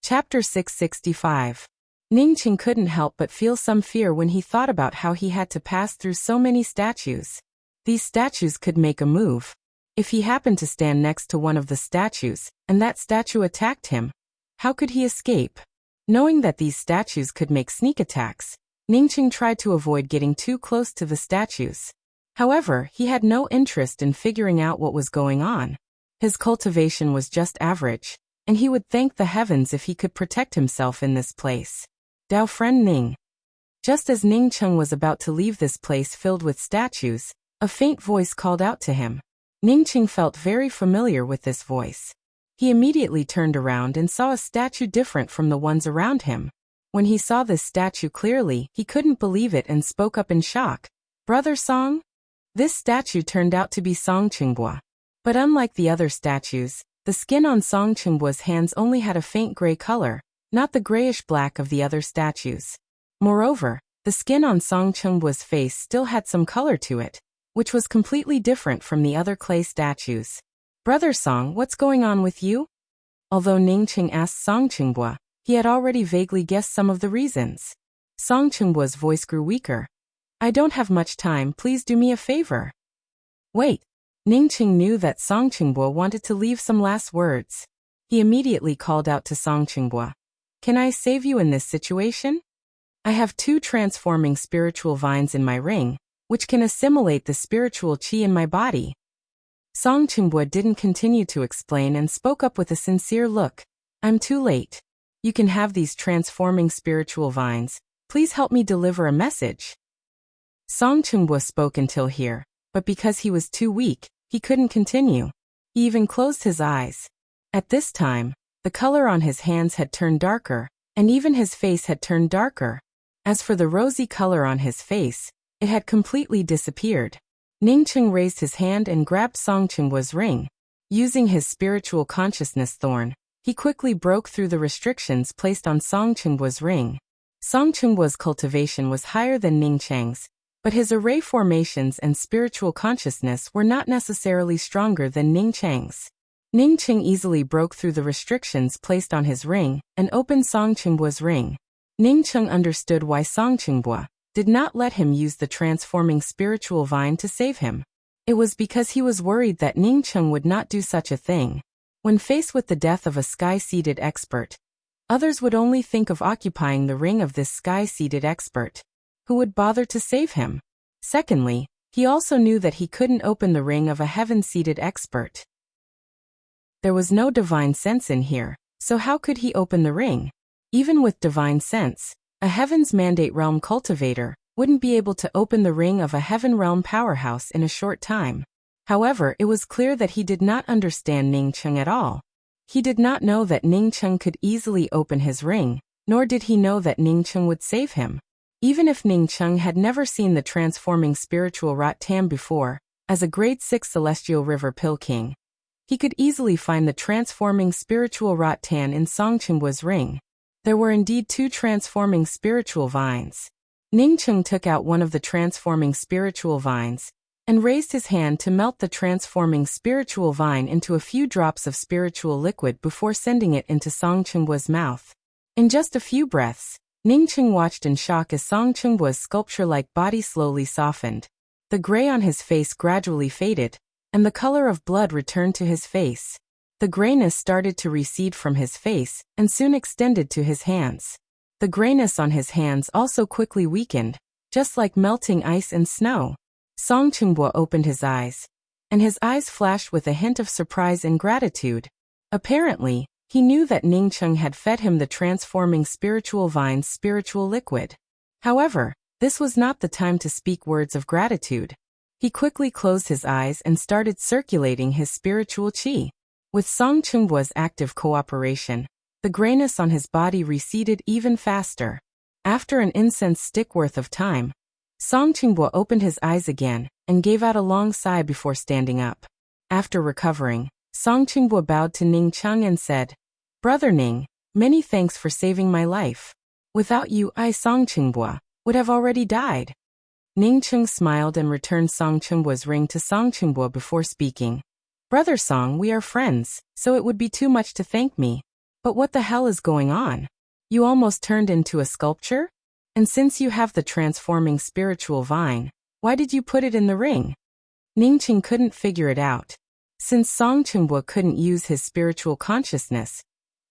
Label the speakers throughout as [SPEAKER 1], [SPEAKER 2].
[SPEAKER 1] Chapter 665. Ningqing couldn't help but feel some fear when he thought about how he had to pass through so many statues. These statues could make a move. If he happened to stand next to one of the statues, and that statue attacked him, how could he escape? Knowing that these statues could make sneak attacks, Ningqing tried to avoid getting too close to the statues. However, he had no interest in figuring out what was going on. His cultivation was just average, and he would thank the heavens if he could protect himself in this place. Dao friend Ning. Just as Ningqing was about to leave this place filled with statues, a faint voice called out to him. Ningqing felt very familiar with this voice. He immediately turned around and saw a statue different from the ones around him. When he saw this statue clearly, he couldn't believe it and spoke up in shock. Brother Song? This statue turned out to be Song Qingbua. But unlike the other statues, the skin on Song Qingbua's hands only had a faint gray color, not the grayish-black of the other statues. Moreover, the skin on Song Qingbua's face still had some color to it, which was completely different from the other clay statues. Brother Song, what's going on with you? Although Ningqing asked Song Qingbua, he had already vaguely guessed some of the reasons. Song Qingbua's voice grew weaker. I don't have much time, please do me a favor. Wait. Ningqing knew that Song Qingbua wanted to leave some last words. He immediately called out to Song Qingbua. Can I save you in this situation? I have 2 transforming spiritual vines in my ring, which can assimilate the spiritual qi in my body. Song Qingbua didn't continue to explain and spoke up with a sincere look. I'm too late. You can have these transforming spiritual vines. Please help me deliver a message. Song Qingbua spoke until here, but because he was too weak, he couldn't continue. He even closed his eyes. At this time, the color on his hands had turned darker, and even his face had turned darker. As for the rosy color on his face, it had completely disappeared. Ningqing raised his hand and grabbed Song Qingbua's ring. Using his spiritual consciousness thorn, he quickly broke through the restrictions placed on Song Qingbua's ring. Song Qingbua's cultivation was higher than Ningqing's, but his array formations and spiritual consciousness were not necessarily stronger than Ningqing's. Ningqing easily broke through the restrictions placed on his ring and opened Song Qingbua's ring. Ningqing understood why Song Qingbua did not let him use the transforming spiritual vine to save him. It was because he was worried that Ningqing would not do such a thing. When faced with the death of a sky-seated expert, others would only think of occupying the ring of this sky-seated expert. Who would bother to save him? Secondly, he also knew that he couldn't open the ring of a heaven-seated expert. There was no divine sense in here, so how could he open the ring? Even with divine sense, a heaven's mandate realm cultivator wouldn't be able to open the ring of a heaven realm powerhouse in a short time. However, it was clear that he did not understand Ningqing at all. He did not know that Ningqing could easily open his ring, nor did he know that Ningqing would save him. Even if Ningqing had never seen the transforming spiritual Rat-Tam before, as a grade 6 celestial river pill king, he could easily find the transforming spiritual Rat-Tan in Song Qingbua's ring. There were indeed 2 transforming spiritual vines. Ningqing took out one of the transforming spiritual vines and raised his hand to melt the transforming spiritual vine into a few drops of spiritual liquid before sending it into Song Qingbua's mouth. In just a few breaths, Ningqing watched in shock as Song Qingbua's sculpture-like body slowly softened. The gray on his face gradually faded, and the color of blood returned to his face. The grayness started to recede from his face and soon extended to his hands. The grayness on his hands also quickly weakened, just like melting ice and snow. Song Qingbua opened his eyes, and his eyes flashed with a hint of surprise and gratitude. Apparently, he knew that Ningqing had fed him the transforming spiritual vine's spiritual liquid. However, this was not the time to speak words of gratitude. He quickly closed his eyes and started circulating his spiritual qi. With Song Qingbua's active cooperation, the grayness on his body receded even faster. After an incense stick worth of time, Song Qingbua opened his eyes again and gave out a long sigh before standing up. After recovering, Song Qingbua bowed to Ningqing and said, Brother Ning, many thanks for saving my life. Without you, I, Song Qingbua, would have already died. Ningqing smiled and returned Song Qingbua's ring to Song Qingbua before speaking. Brother Song, we are friends, so it would be too much to thank me. But what the hell is going on? You almost turned into a sculpture? And since you have the transforming spiritual vine, why did you put it in the ring? Ningqing couldn't figure it out. Since Song Qinghua couldn't use his spiritual consciousness,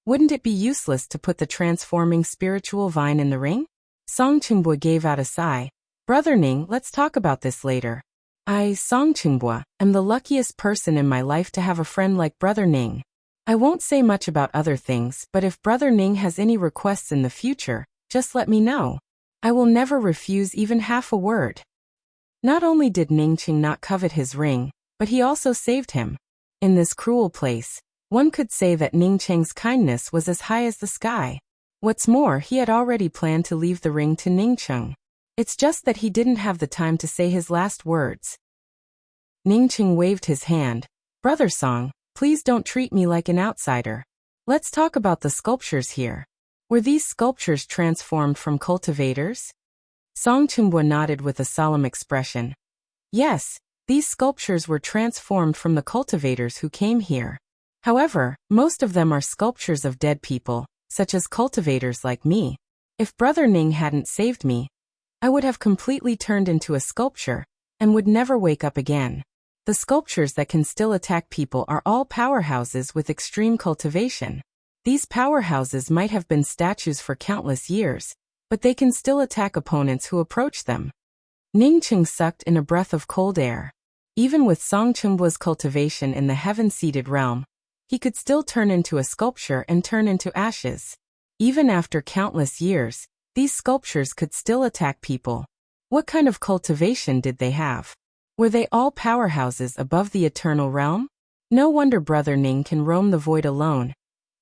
[SPEAKER 1] wouldn't it be useless to put the transforming spiritual vine in the ring? Song Qinghua gave out a sigh. Brother Ning, let's talk about this later. I, Song Qinghua, am the luckiest person in my life to have a friend like Brother Ning. I won't say much about other things, but if Brother Ning has any requests in the future, just let me know. I will never refuse even half a word. Not only did Ningqing not covet his ring, but he also saved him. In this cruel place, one could say that Ningqing's kindness was as high as the sky. What's more, he had already planned to leave the ring to Ningqing. It's just that he didn't have the time to say his last words. Ningqing waved his hand. Brother Song, please don't treat me like an outsider. Let's talk about the sculptures here. Were these sculptures transformed from cultivators? Song Qinghua nodded with a solemn expression. Yes, these sculptures were transformed from the cultivators who came here. However, most of them are sculptures of dead people, such as cultivators like me. If Brother Ning hadn't saved me, I would have completely turned into a sculpture, and would never wake up again. The sculptures that can still attack people are all powerhouses with extreme cultivation. These powerhouses might have been statues for countless years, but they can still attack opponents who approach them. Ningqing sucked in a breath of cold air. Even with Song Qinghua's cultivation in the heaven-seated realm, he could still turn into a sculpture and turn into ashes. Even after countless years, these sculptures could still attack people. What kind of cultivation did they have? Were they all powerhouses above the eternal realm? No wonder Brother Ning can roam the void alone,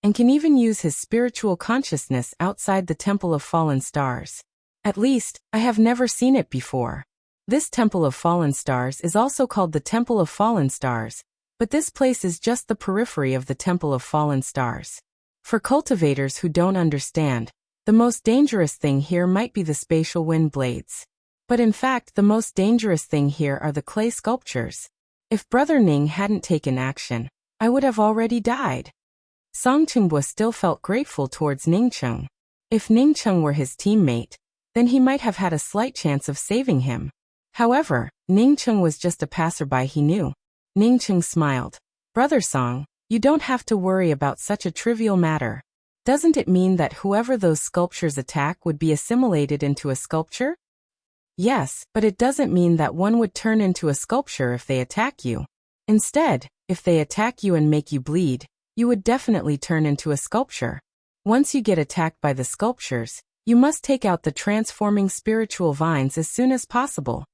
[SPEAKER 1] and can even use his spiritual consciousness outside the Temple of Fallen Stars. At least, I have never seen it before. This Temple of Fallen Stars is also called the Temple of Fallen Stars, but this place is just the periphery of the Temple of Fallen Stars. For cultivators who don't understand, the most dangerous thing here might be the spatial wind blades. But in fact, the most dangerous thing here are the clay sculptures. If Brother Ning hadn't taken action, I would have already died. Song Qinghua still felt grateful towards Ningqing. If Ningqing were his teammate, then he might have had a slight chance of saving him. However, Ningqing was just a passerby he knew. Ningqing smiled. Brother Song, you don't have to worry about such a trivial matter. Doesn't it mean that whoever those sculptures attack would be assimilated into a sculpture? Yes, but it doesn't mean that one would turn into a sculpture if they attack you. Instead, if they attack you and make you bleed, you would definitely turn into a sculpture. Once you get attacked by the sculptures, you must take out the transforming spiritual vines as soon as possible.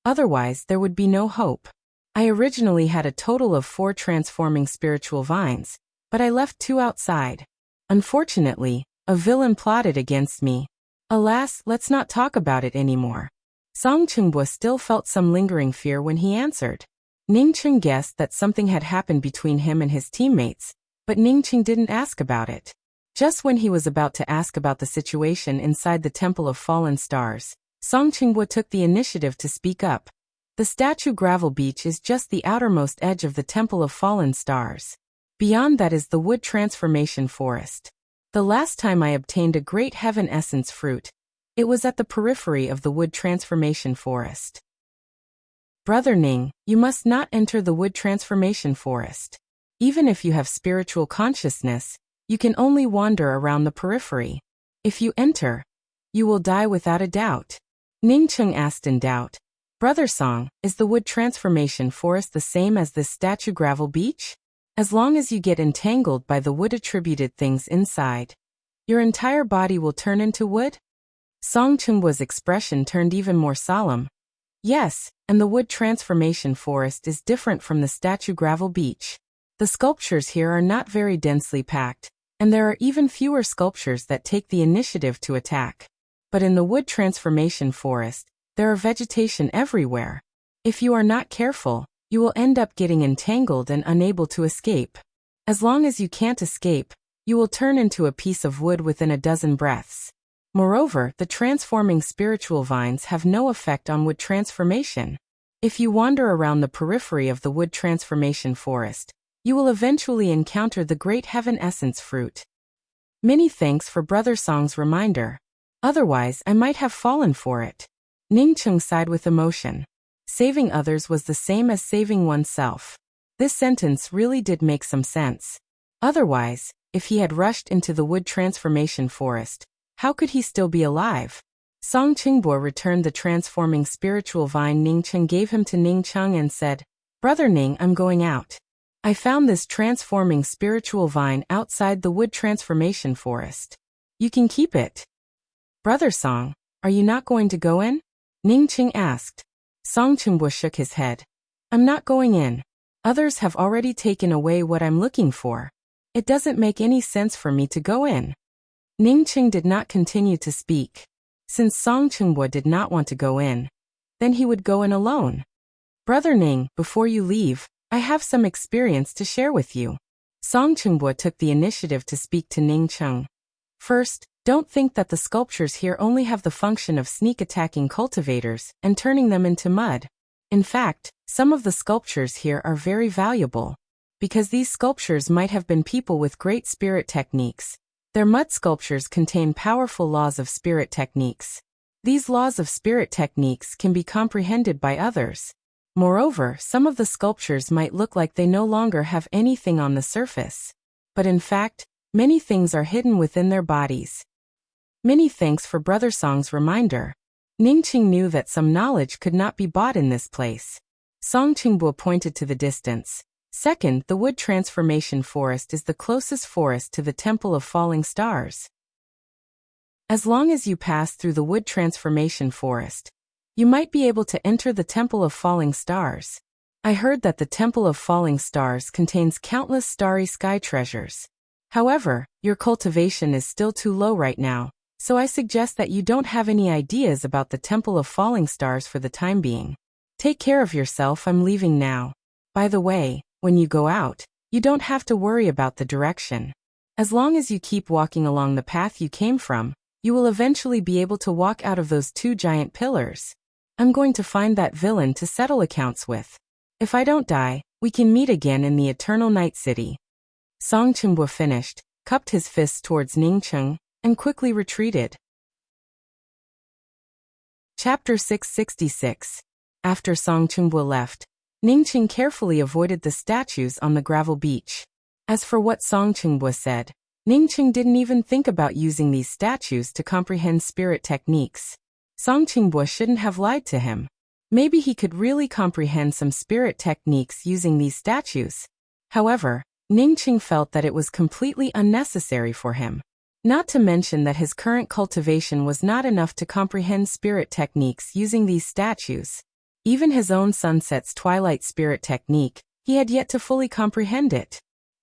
[SPEAKER 1] Otherwise, there would be no hope. I originally had a total of 4 transforming spiritual vines, but I left 2 outside. Unfortunately, a villain plotted against me. Alas, let's not talk about it anymore. Song Qinghua still felt some lingering fear when he answered. Ningqing guessed that something had happened between him and his teammates, but Ningqing didn't ask about it. Just when he was about to ask about the situation inside the Temple of Fallen Stars, Song Qinghua took the initiative to speak up. The statue gravel beach is just the outermost edge of the Temple of Fallen Stars. Beyond that is the wood transformation forest. The last time I obtained a great heaven essence fruit, it was at the periphery of the wood transformation forest. Brother Ning, you must not enter the wood transformation forest. Even if you have spiritual consciousness, you can only wander around the periphery. If you enter, you will die without a doubt. Ningqing asked in doubt. Brother Song, is the wood transformation forest the same as this statue gravel beach? As long as you get entangled by the wood-attributed things inside, your entire body will turn into wood? Song Qinghua's expression turned even more solemn. Yes, and the wood transformation forest is different from the statue gravel beach. The sculptures here are not very densely packed, and there are even fewer sculptures that take the initiative to attack. But in the wood transformation forest, there are vegetation everywhere. If you are not careful, you will end up getting entangled and unable to escape. As long as you can't escape, you will turn into a piece of wood within a dozen breaths. Moreover, the transforming spiritual vines have no effect on wood transformation. If you wander around the periphery of the wood transformation forest, you will eventually encounter the great heaven essence fruit. Many thanks for Brother Song's reminder. Otherwise, I might have fallen for it. Ningcheng sighed with emotion. Saving others was the same as saving oneself. This sentence really did make some sense. Otherwise, if he had rushed into the wood transformation forest, how could he still be alive? Song Qingbo returned the transforming spiritual vine Ningcheng gave him to Ningcheng and said, Brother Ning, I'm going out. I found this transforming spiritual vine outside the wood transformation forest. You can keep it. Brother Song, are you not going to go in? Ningcheng asked. Song Qingbo shook his head. I'm not going in. Others have already taken away what I'm looking for. It doesn't make any sense for me to go in. Ningcheng did not continue to speak. Since Song Qingbo did not want to go in, then he would go in alone. Brother Ning, before you leave, I have some experience to share with you. Song Qingbo took the initiative to speak to Ningcheng. First, don't think that the sculptures here only have the function of sneak attacking cultivators and turning them into mud. In fact, some of the sculptures here are very valuable. Because these sculptures might have been people with great spirit techniques. Their mud sculptures contain powerful laws of spirit techniques. These laws of spirit techniques can be comprehended by others. Moreover, some of the sculptures might look like they no longer have anything on the surface. But in fact, many things are hidden within their bodies. Many thanks for Brother Song's reminder. Ningcheng knew that some knowledge could not be bought in this place. Song Qingbo pointed to the distance. Second, the wood transformation forest is the closest forest to the Temple of Falling Stars. As long as you pass through the wood transformation forest, you might be able to enter the Temple of Falling Stars. I heard that the Temple of Falling Stars contains countless starry sky treasures. However, your cultivation is still too low right now, so I suggest that you don't have any ideas about the Temple of Falling Stars for the time being. Take care of yourself, I'm leaving now. By the way, when you go out, you don't have to worry about the direction. As long as you keep walking along the path you came from, you will eventually be able to walk out of those two giant pillars. I'm going to find that villain to settle accounts with. If I don't die, we can meet again in the Eternal Night City. Song Qingbo finished, cupped his fists towards Ningcheng, and quickly retreated. Chapter 666. After Song Qingbo left, Ningcheng carefully avoided the statues on the gravel beach. As for what Song Qingbo said, Ningcheng didn't even think about using these statues to comprehend spirit techniques. Song Qingbo shouldn't have lied to him. Maybe he could really comprehend some spirit techniques using these statues. However, Ningcheng felt that it was completely unnecessary for him. Not to mention that his current cultivation was not enough to comprehend spirit techniques using these statues. Even his own sunset's twilight spirit technique, he had yet to fully comprehend it.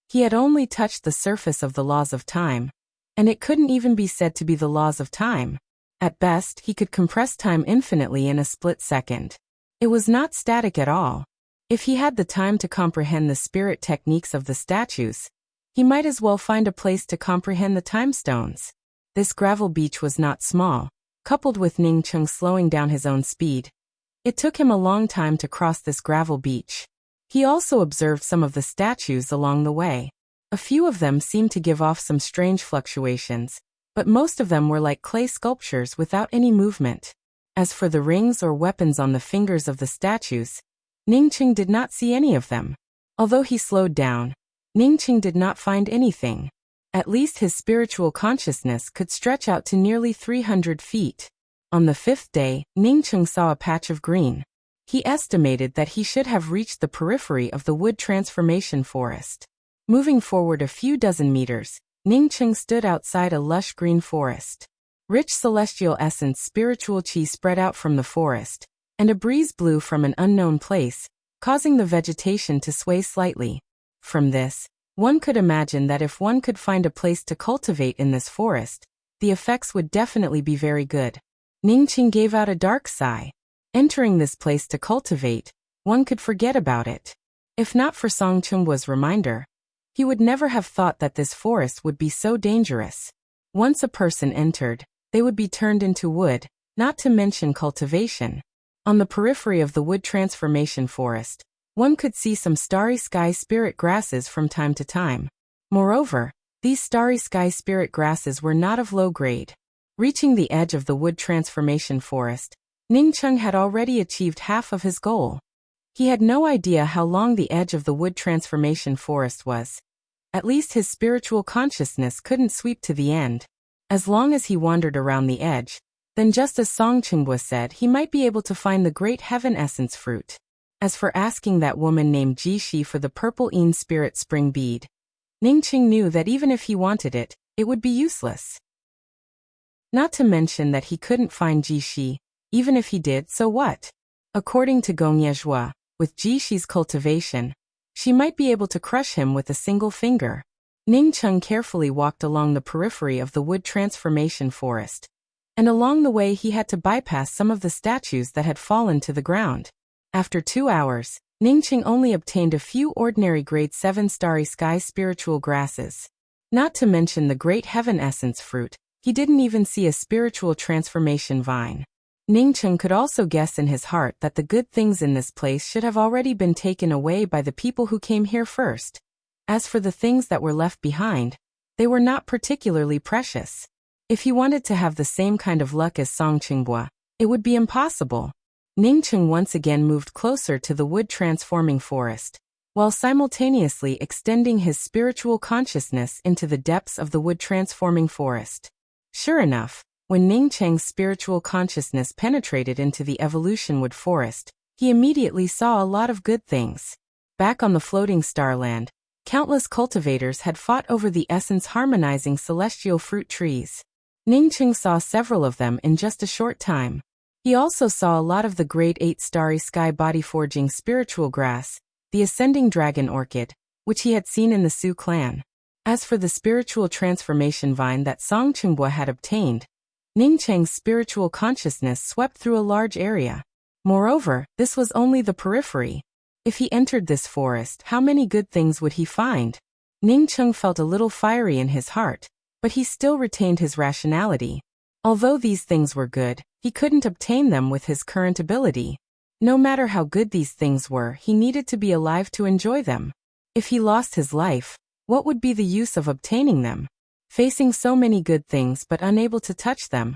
[SPEAKER 1] He had only touched the surface of the laws of time. And it couldn't even be said to be the laws of time. At best, he could compress time infinitely in a split second. It was not static at all. If he had the time to comprehend the spirit techniques of the statues, he might as well find a place to comprehend the time stones. This gravel beach was not small, coupled with Ningcheng slowing down his own speed. It took him a long time to cross this gravel beach. He also observed some of the statues along the way. A few of them seemed to give off some strange fluctuations, but most of them were like clay sculptures without any movement. As for the rings or weapons on the fingers of the statues, Ningcheng did not see any of them. Although he slowed down, Ningcheng did not find anything. At least his spiritual consciousness could stretch out to nearly 300 feet. On the fifth day, Ningcheng saw a patch of green. He estimated that he should have reached the periphery of the wood transformation forest. Moving forward a few dozen meters, Ningcheng stood outside a lush green forest. Rich celestial essence spiritual qi spread out from the forest, and a breeze blew from an unknown place, causing the vegetation to sway slightly. From this, one could imagine that if one could find a place to cultivate in this forest, the effects would definitely be very good. Ningcheng gave out a dark sigh. Entering this place to cultivate, one could forget about it. If not for Song Qingbo's reminder, he would never have thought that this forest would be so dangerous. Once a person entered, they would be turned into wood, not to mention cultivation. On the periphery of the wood transformation forest, one could see some starry sky spirit grasses from time to time. Moreover, These starry sky spirit grasses were not of low grade. Reaching the edge of the wood transformation forest, Ningcheng had already achieved half of his goal. He had no idea how long the edge of the wood transformation forest was. At least his spiritual consciousness couldn't sweep to the end. As long as he wandered around the edge, then just as Song Qinghua said, he might be able to find the great heaven essence fruit. As for asking that woman named Jishi for the purple Yin spirit spring bead, Ningqing knew that even if he wanted it, it would be useless. Not to mention that he couldn't find Jishi. Even if he did, so what? According to Gong Yezhua, with Jishi's cultivation, she might be able to crush him with a single finger. Ningcheng carefully walked along the periphery of the wood transformation forest. And along the way he had to bypass some of the statues that had fallen to the ground. After 2 hours, Ningqing only obtained a few ordinary grade 7 starry sky spiritual grasses. Not to mention the great heaven essence fruit, he didn't even see a spiritual transformation vine. Ningcheng could also guess in his heart that the good things in this place should have already been taken away by the people who came here first. As for the things that were left behind, they were not particularly precious. If he wanted to have the same kind of luck as Song Qinghua, it would be impossible. Ningcheng once again moved closer to the wood transforming forest, while simultaneously extending his spiritual consciousness into the depths of the wood transforming forest. Sure enough, when Ningcheng's spiritual consciousness penetrated into the evolution wood forest, he immediately saw a lot of good things. Back on the floating starland, countless cultivators had fought over the essence-harmonizing celestial fruit trees. Ningcheng saw several of them in just a short time. He also saw a lot of the grade 8 starry sky body-forging spiritual grass, the ascending dragon orchid, which he had seen in the Su clan. As for the spiritual transformation vine that Song Qinghua had obtained, Ningcheng's spiritual consciousness swept through a large area. Moreover, this was only the periphery. If he entered this forest, how many good things would he find? Ningcheng felt a little fiery in his heart, but he still retained his rationality. Although these things were good, he couldn't obtain them with his current ability. No matter how good these things were, he needed to be alive to enjoy them. If he lost his life, what would be the use of obtaining them? Facing so many good things but unable to touch them,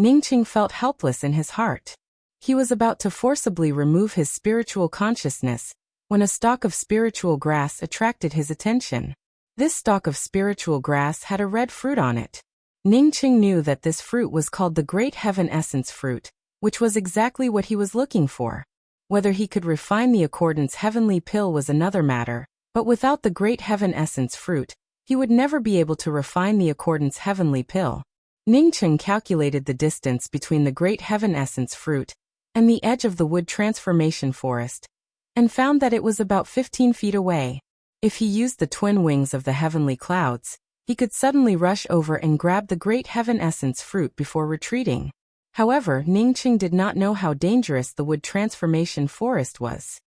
[SPEAKER 1] Ningcheng felt helpless in his heart. He was about to forcibly remove his spiritual consciousness when a stalk of spiritual grass attracted his attention. This stalk of spiritual grass had a red fruit on it. Ningcheng knew that this fruit was called the Great Heaven Essence Fruit, which was exactly what he was looking for. Whether he could refine the accordance heavenly pill was another matter, but without the Great Heaven Essence Fruit, he would never be able to refine the accordance heavenly pill. Ningcheng calculated the distance between the Great Heaven Essence Fruit and the edge of the wood transformation forest, and found that it was about 15 feet away. If he used the twin wings of the heavenly clouds, he could suddenly rush over and grab the Great Heaven Essence Fruit before retreating. However, Ningcheng did not know how dangerous the wood transformation forest was.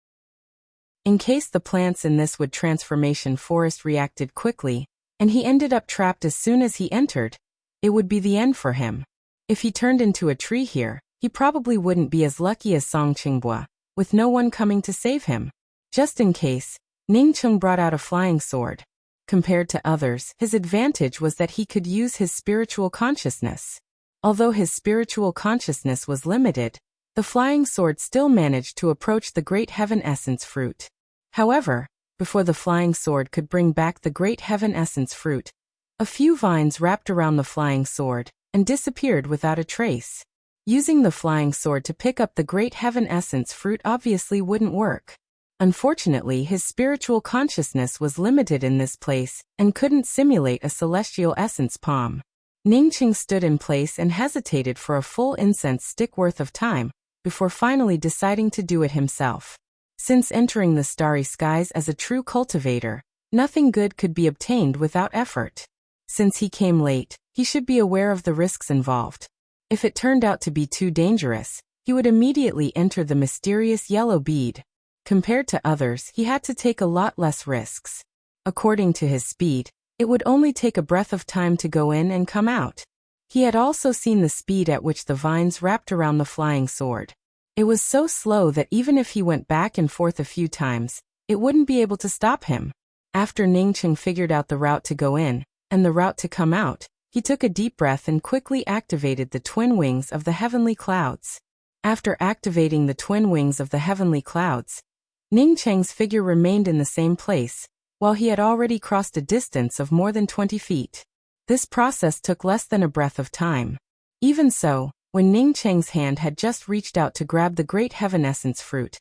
[SPEAKER 1] In case the plants in this wood transformation forest reacted quickly, and he ended up trapped as soon as he entered, it would be the end for him. If he turned into a tree here, he probably wouldn't be as lucky as Song Qinghua, with no one coming to save him. Just in case, Ningcheng brought out a flying sword. Compared to others, his advantage was that he could use his spiritual consciousness. Although his spiritual consciousness was limited, the flying sword still managed to approach the Great Heaven Essence Fruit. However, before the flying sword could bring back the Great Heaven Essence Fruit, a few vines wrapped around the flying sword and disappeared without a trace. Using the flying sword to pick up the Great Heaven Essence Fruit obviously wouldn't work. Unfortunately, his spiritual consciousness was limited in this place and couldn't simulate a celestial essence palm. Ningcheng stood in place and hesitated for a full incense stick worth of time, before finally deciding to do it himself. Since entering the starry skies as a true cultivator, nothing good could be obtained without effort. Since he came late, he should be aware of the risks involved. If it turned out to be too dangerous, he would immediately enter the mysterious yellow bead. Compared to others, he had to take a lot less risks. According to his speed, it would only take a breath of time to go in and come out. He had also seen the speed at which the vines wrapped around the flying sword. It was so slow that even if he went back and forth a few times, it wouldn't be able to stop him. After Ningcheng figured out the route to go in, and the route to come out, he took a deep breath and quickly activated the twin wings of the heavenly clouds. After activating the twin wings of the heavenly clouds, Ning Cheng's figure remained in the same place, while he had already crossed a distance of more than 20 feet. This process took less than a breath of time. Even so, when Ning Cheng's hand had just reached out to grab the great heaven essence fruit,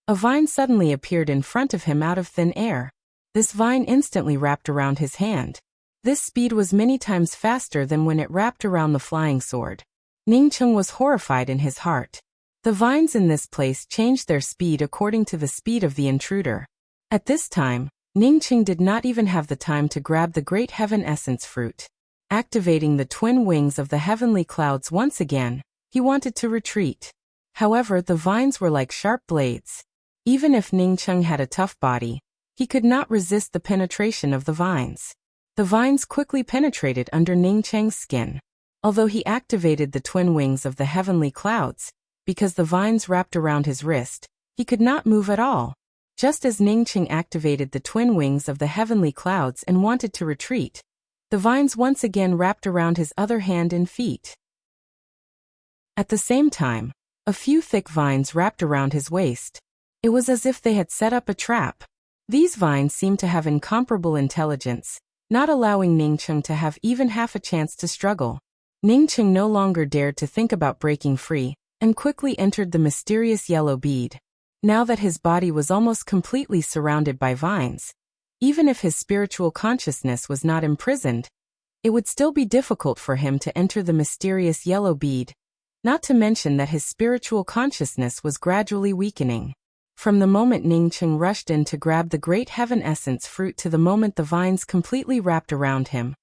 [SPEAKER 1] a vine suddenly appeared in front of him out of thin air. This vine instantly wrapped around his hand. This speed was many times faster than when it wrapped around the flying sword. Ning Cheng was horrified in his heart. The vines in this place changed their speed according to the speed of the intruder. At this time, Ning Cheng did not even have the time to grab the great heaven essence fruit. Activating the twin wings of the heavenly clouds once again, he wanted to retreat. However, the vines were like sharp blades. Even if Ning Cheng had a tough body, he could not resist the penetration of the vines. The vines quickly penetrated under Ning Cheng's skin. Although he activated the twin wings of the heavenly clouds, because the vines wrapped around his wrist, he could not move at all. Just as Ning Cheng activated the twin wings of the heavenly clouds and wanted to retreat, the vines once again wrapped around his other hand and feet. At the same time, a few thick vines wrapped around his waist. It was as if they had set up a trap. These vines seemed to have incomparable intelligence, not allowing Ning Cheng to have even half a chance to struggle. Ning Cheng no longer dared to think about breaking free, and quickly entered the mysterious yellow bead. Now that his body was almost completely surrounded by vines, even if his spiritual consciousness was not imprisoned, it would still be difficult for him to enter the mysterious yellow bead, not to mention that his spiritual consciousness was gradually weakening. From the moment Ning Cheng rushed in to grab the great heaven essence fruit to the moment the vines completely wrapped around him,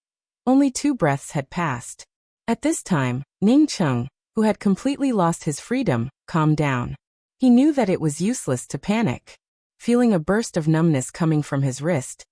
[SPEAKER 1] only 2 breaths had passed. At this time, Ning Cheng, who had completely lost his freedom, calmed down. He knew that it was useless to panic. Feeling a burst of numbness coming from his wrist,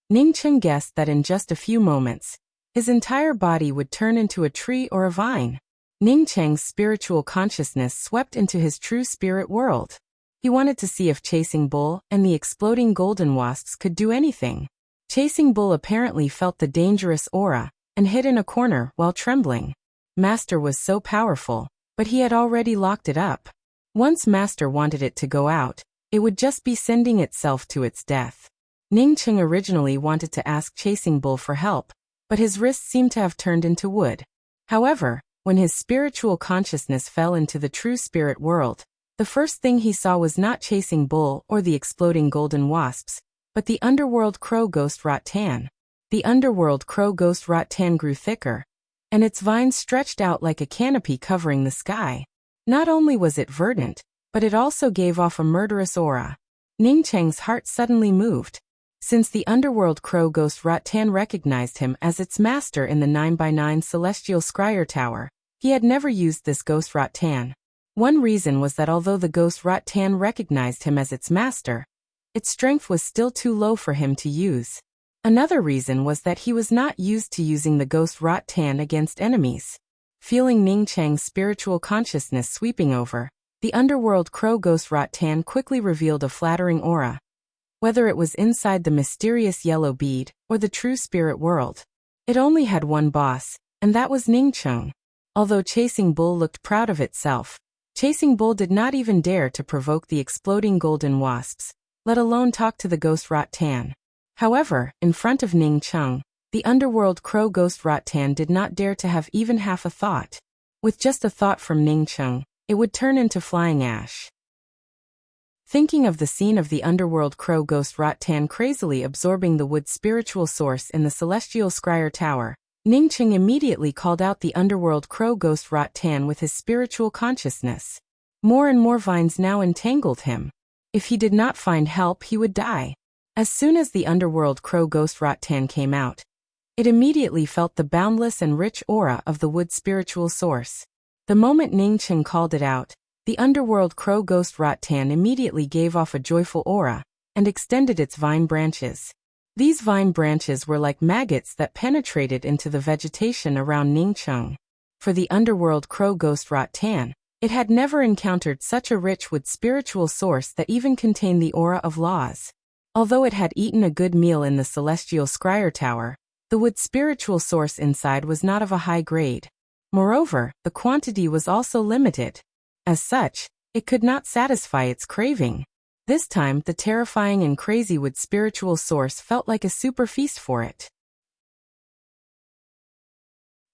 [SPEAKER 1] Ning Cheng guessed that in just a few moments, his entire body would turn into a tree or a vine. Ning Cheng's spiritual consciousness swept into his true spirit world. He wanted to see if Chasing Bull and the exploding golden wasps could do anything. Chasing Bull apparently felt the dangerous aura and hid in a corner while trembling. Master was so powerful, but he had already locked it up. Once Master wanted it to go out, it would just be sending itself to its death. Ning Cheng originally wanted to ask Chasing Bull for help, but his wrists seemed to have turned into wood. However, when his spiritual consciousness fell into the true spirit world, the first thing he saw was not Chasing Bull or the exploding golden wasps, but the underworld crow ghost Rattan. The underworld crow ghost Rattan grew thicker, and its vines stretched out like a canopy covering the sky. Not only was it verdant, but it also gave off a murderous aura. Ning Cheng's heart suddenly moved. Since the underworld crow ghost Rattan recognized him as its master in the 9x9 celestial scryer tower, he had never used this ghost Rattan. One reason was that although the ghost Rattan recognized him as its master, its strength was still too low for him to use. Another reason was that he was not used to using the ghost Rattan against enemies. Feeling Ning Cheng's spiritual consciousness sweeping over, the underworld crow ghost Rattan quickly revealed a flattering aura. Whether it was inside the mysterious yellow bead or the true spirit world, it only had one boss, and that was Ning Cheng. Although Chasing Bull looked proud of itself, Chasing Bull did not even dare to provoke the exploding golden wasps, let alone talk to the ghost Rattan. However, in front of Ning Cheng, the underworld crow ghost Rattan did not dare to have even half a thought. With just a thought from Ning Cheng, it would turn into flying ash. Thinking of the scene of the underworld crow ghost Rattan crazily absorbing the wood spiritual source in the celestial scryer tower, Ning Cheng immediately called out the underworld crow ghost Rattan with his spiritual consciousness. More and more vines now entangled him. If he did not find help, he would die. As soon as the underworld crow ghost Rattan came out, it immediately felt the boundless and rich aura of the wood spiritual source. The moment Ning Cheng called it out, the underworld crow ghost Rattan immediately gave off a joyful aura and extended its vine branches. These vine branches were like maggots that penetrated into the vegetation around Ning Cheng. For the underworld crow ghost Rattan, it had never encountered such a rich wood spiritual source that even contained the aura of laws. Although it had eaten a good meal in the celestial scryer tower, The wood spiritual source inside was not of a high grade. Moreover, the quantity was also limited. As such, it could not satisfy its craving. This time, the terrifying and crazy wood spiritual source felt like a super feast for it.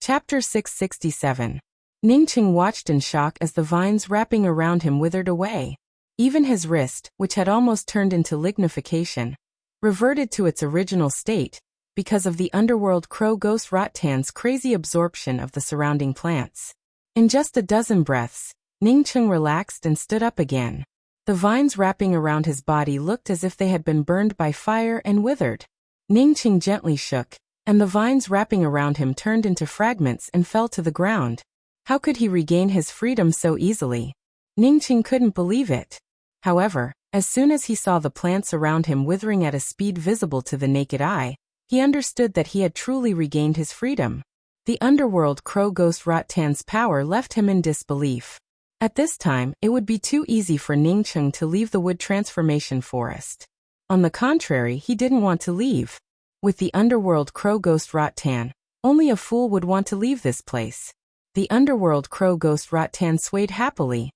[SPEAKER 1] Chapter 667. Ningqing watched in shock as the vines wrapping around him withered away. Even his wrist, which had almost turned into lignification, reverted to its original state because of the underworld crow ghost Rattan's crazy absorption of the surrounding plants. In just a dozen breaths, Ningqing relaxed and stood up again. The vines wrapping around his body looked as if they had been burned by fire and withered. Ningqing gently shook, and the vines wrapping around him turned into fragments and fell to the ground. How could he regain his freedom so easily? Ningqing couldn't believe it. However, as soon as he saw the plants around him withering at a speed visible to the naked eye, he understood that he had truly regained his freedom. The underworld crow ghost Rattan's power left him in disbelief. At this time, it would be too easy for Ningqing to leave the wood transformation forest. On the contrary, he didn't want to leave. With the underworld crow ghost Rattan, only a fool would want to leave this place. The underworld crow ghost Rattan swayed happily,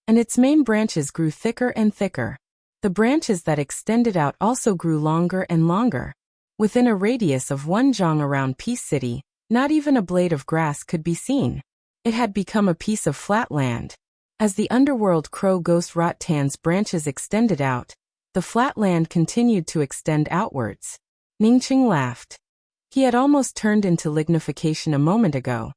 [SPEAKER 1] and its main branches grew thicker and thicker. The branches that extended out also grew longer and longer. Within a radius of 1 zhang around Peace City, not even a blade of grass could be seen. It had become a piece of flat land. As the underworld crow ghost Rattan's branches extended out, the flat land continued to extend outwards. Ningqing laughed. He had almost turned into lignification a moment ago.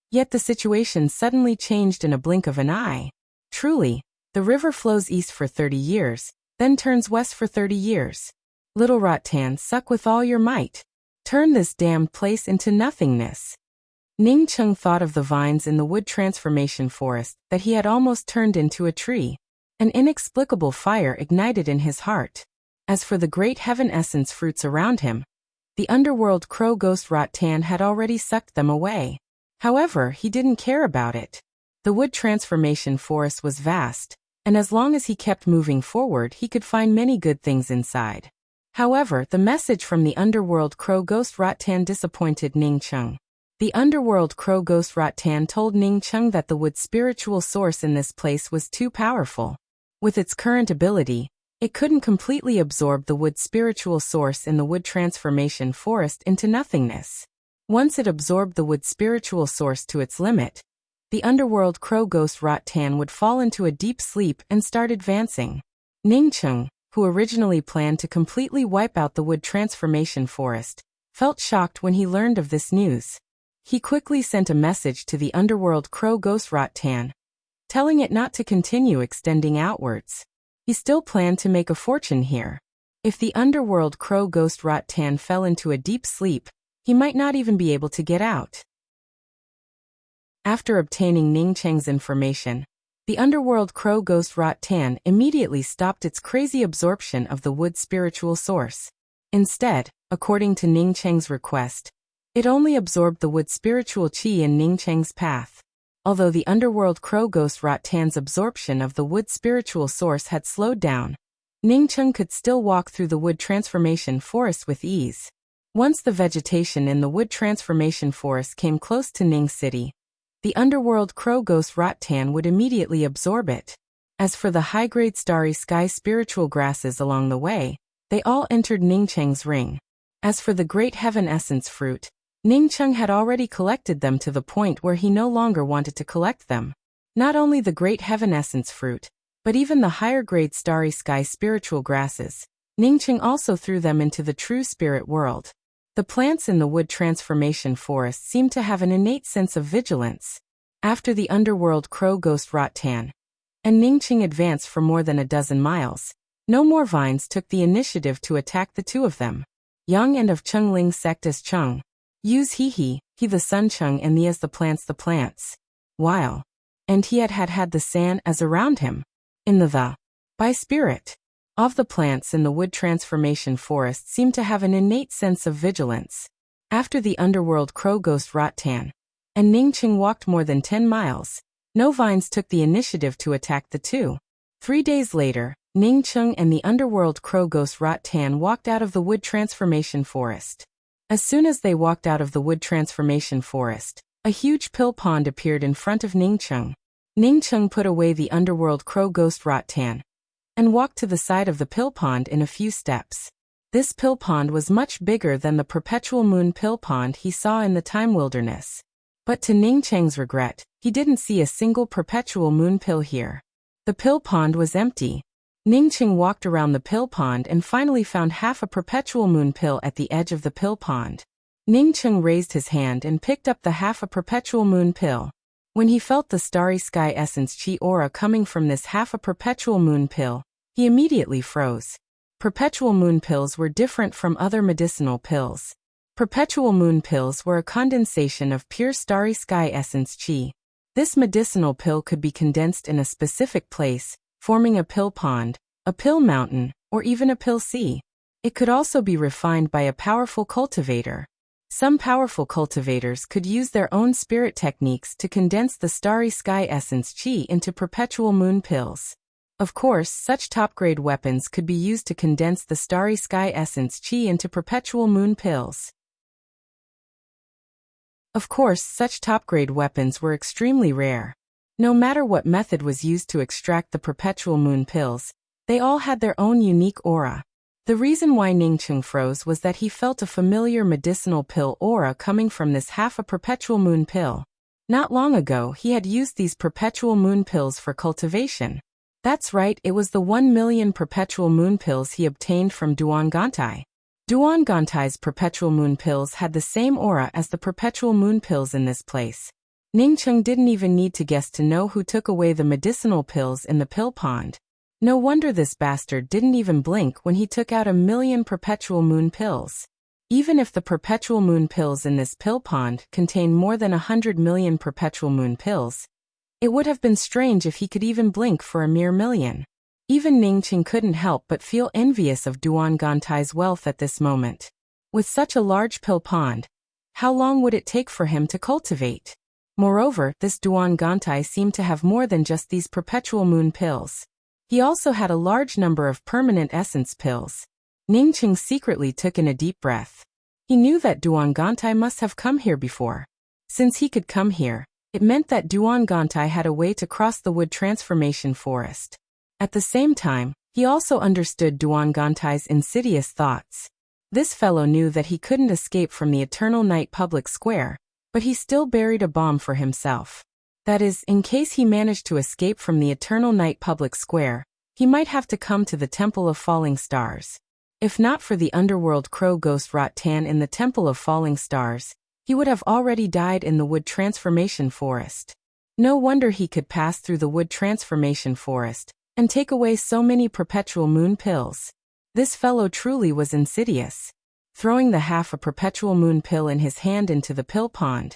[SPEAKER 1] Yet the situation suddenly changed in a blink of an eye. Truly, the river flows east for 30 years, then turns west for 30 years. Little Rattan, suck with all your might. Turn this damned place into nothingness. Ningqing thought of the vines in the wood transformation forest that he had almost turned into a tree. An inexplicable fire ignited in his heart. As for the great heaven essence fruits around him, the underworld crow ghost Rattan had already sucked them away. However, he didn't care about it. The wood transformation forest was vast, and as long as he kept moving forward, he could find many good things inside. However, the message from the underworld crow ghost Rattan disappointed Ningqing. The underworld crow ghost Rattan told Ningqing that the wood spiritual source in this place was too powerful. With its current ability, it couldn't completely absorb the wood spiritual source in the wood transformation forest into nothingness. Once it absorbed the wood spiritual source to its limit, the underworld crow ghost Rattan would fall into a deep sleep and start advancing. Ningqing, who originally planned to completely wipe out the wood transformation forest, felt shocked when he learned of this news. He quickly sent a message to the underworld crow ghost Rattan, telling it not to continue extending outwards. He still planned to make a fortune here. If the underworld crow ghost Rattan fell into a deep sleep, he might not even be able to get out. After obtaining Ningqing's information, the underworld crow ghost Rattan immediately stopped its crazy absorption of the wood spiritual source. Instead, according to Ningqing's request, it only absorbed the wood spiritual qi in Ningqing's path. Although the underworld crow ghost Rattan's absorption of the wood spiritual source had slowed down, Ningqing could still walk through the wood transformation forest with ease. Once the vegetation in the wood transformation forest came close to Ning City, the underworld crow ghost Rattan would immediately absorb it. As for the high-grade starry sky spiritual grasses along the way, they all entered Ningqing's ring. As for the great heaven essence fruit, Ningqing had already collected them to the point where he no longer wanted to collect them. Not only the great heaven essence fruit, but even the higher-grade starry sky spiritual grasses, Ningqing also threw them into the true spirit world. The plants in the wood transformation forest seemed to have an innate sense of vigilance. After the underworld crow ghost Rattan and Ningqing advanced for more than a dozen miles, no more vines took the initiative to attack the two of them. Yang and of Chengling sect as Cheng, Yu's he the sun Cheng and the as the plants. While, and he had the san as around him. In the by spirit of the plants in the wood transformation forest seemed to have an innate sense of vigilance. After the underworld crow ghost Rattan and Ningqing walked more than 10 miles, no vines took the initiative to attack the two. 3 days later, Ningqing and the underworld crow ghost Rattan walked out of the wood transformation forest. As soon as they walked out of the wood transformation forest, a huge pill pond appeared in front of Ningcheng. Ningcheng put away the underworld crow ghost Rattan and walked to the side of the pill pond in a few steps. This pill pond was much bigger than the perpetual moon pill pond he saw in the time wilderness. But to Ningcheng's regret, he didn't see a single perpetual moon pill here. The pill pond was empty. Ningcheng walked around the pill pond and finally found half a perpetual moon pill at the edge of the pill pond. Ningcheng raised his hand and picked up the half a perpetual moon pill. When he felt the starry sky essence chi aura coming from this half a perpetual moon pill, he immediately froze. Perpetual moon pills were different from other medicinal pills. Perpetual moon pills were a condensation of pure starry sky essence chi. This medicinal pill could be condensed in a specific place, forming a pill pond, a pill mountain, or even a pill sea. It could also be refined by a powerful cultivator. Some powerful cultivators could use their own spirit techniques to condense the starry sky essence chi into perpetual moon pills. Of course, such top-grade weapons could be used to condense the starry sky essence chi into perpetual moon pills. Of course, such top-grade weapons were extremely rare. No matter what method was used to extract the perpetual moon pills, they all had their own unique aura. The reason why Ningcheng froze was that he felt a familiar medicinal pill aura coming from this half a perpetual moon pill. Not long ago, he had used these perpetual moon pills for cultivation. That's right, it was the 1 million perpetual moon pills he obtained from Duangantai. Duangantai's perpetual moon pills had the same aura as the perpetual moon pills in this place. Ningcheng didn't even need to guess to know who took away the medicinal pills in the pill pond. No wonder this bastard didn't even blink when he took out 1 million perpetual moon pills. Even if the perpetual moon pills in this pill pond contain more than 100 million perpetual moon pills, it would have been strange if he could even blink for a mere million. Even Ningcheng couldn't help but feel envious of Duangantai's wealth at this moment. With such a large pill pond, how long would it take for him to cultivate? Moreover, this Duangantai seemed to have more than just these perpetual moon pills. He also had a large number of permanent essence pills. Ningcheng secretly took in a deep breath. He knew that Duangantai must have come here before. Since he could come here, it meant that Duangantai had a way to cross the wood transformation forest. At the same time, he also understood Duangantai's insidious thoughts. This fellow knew that he couldn't escape from the Eternal Night public square, but he still buried a bomb for himself. That is, in case he managed to escape from the Eternal Night public square, he might have to come to the Temple of Falling Stars. If not for the underworld crow ghost Rattan in the Temple of Falling Stars, he would have already died in the wood transformation forest. No wonder he could pass through the wood transformation forest and take away so many perpetual moon pills. This fellow truly was insidious. Throwing the half a perpetual moon pill in his hand into the pill pond,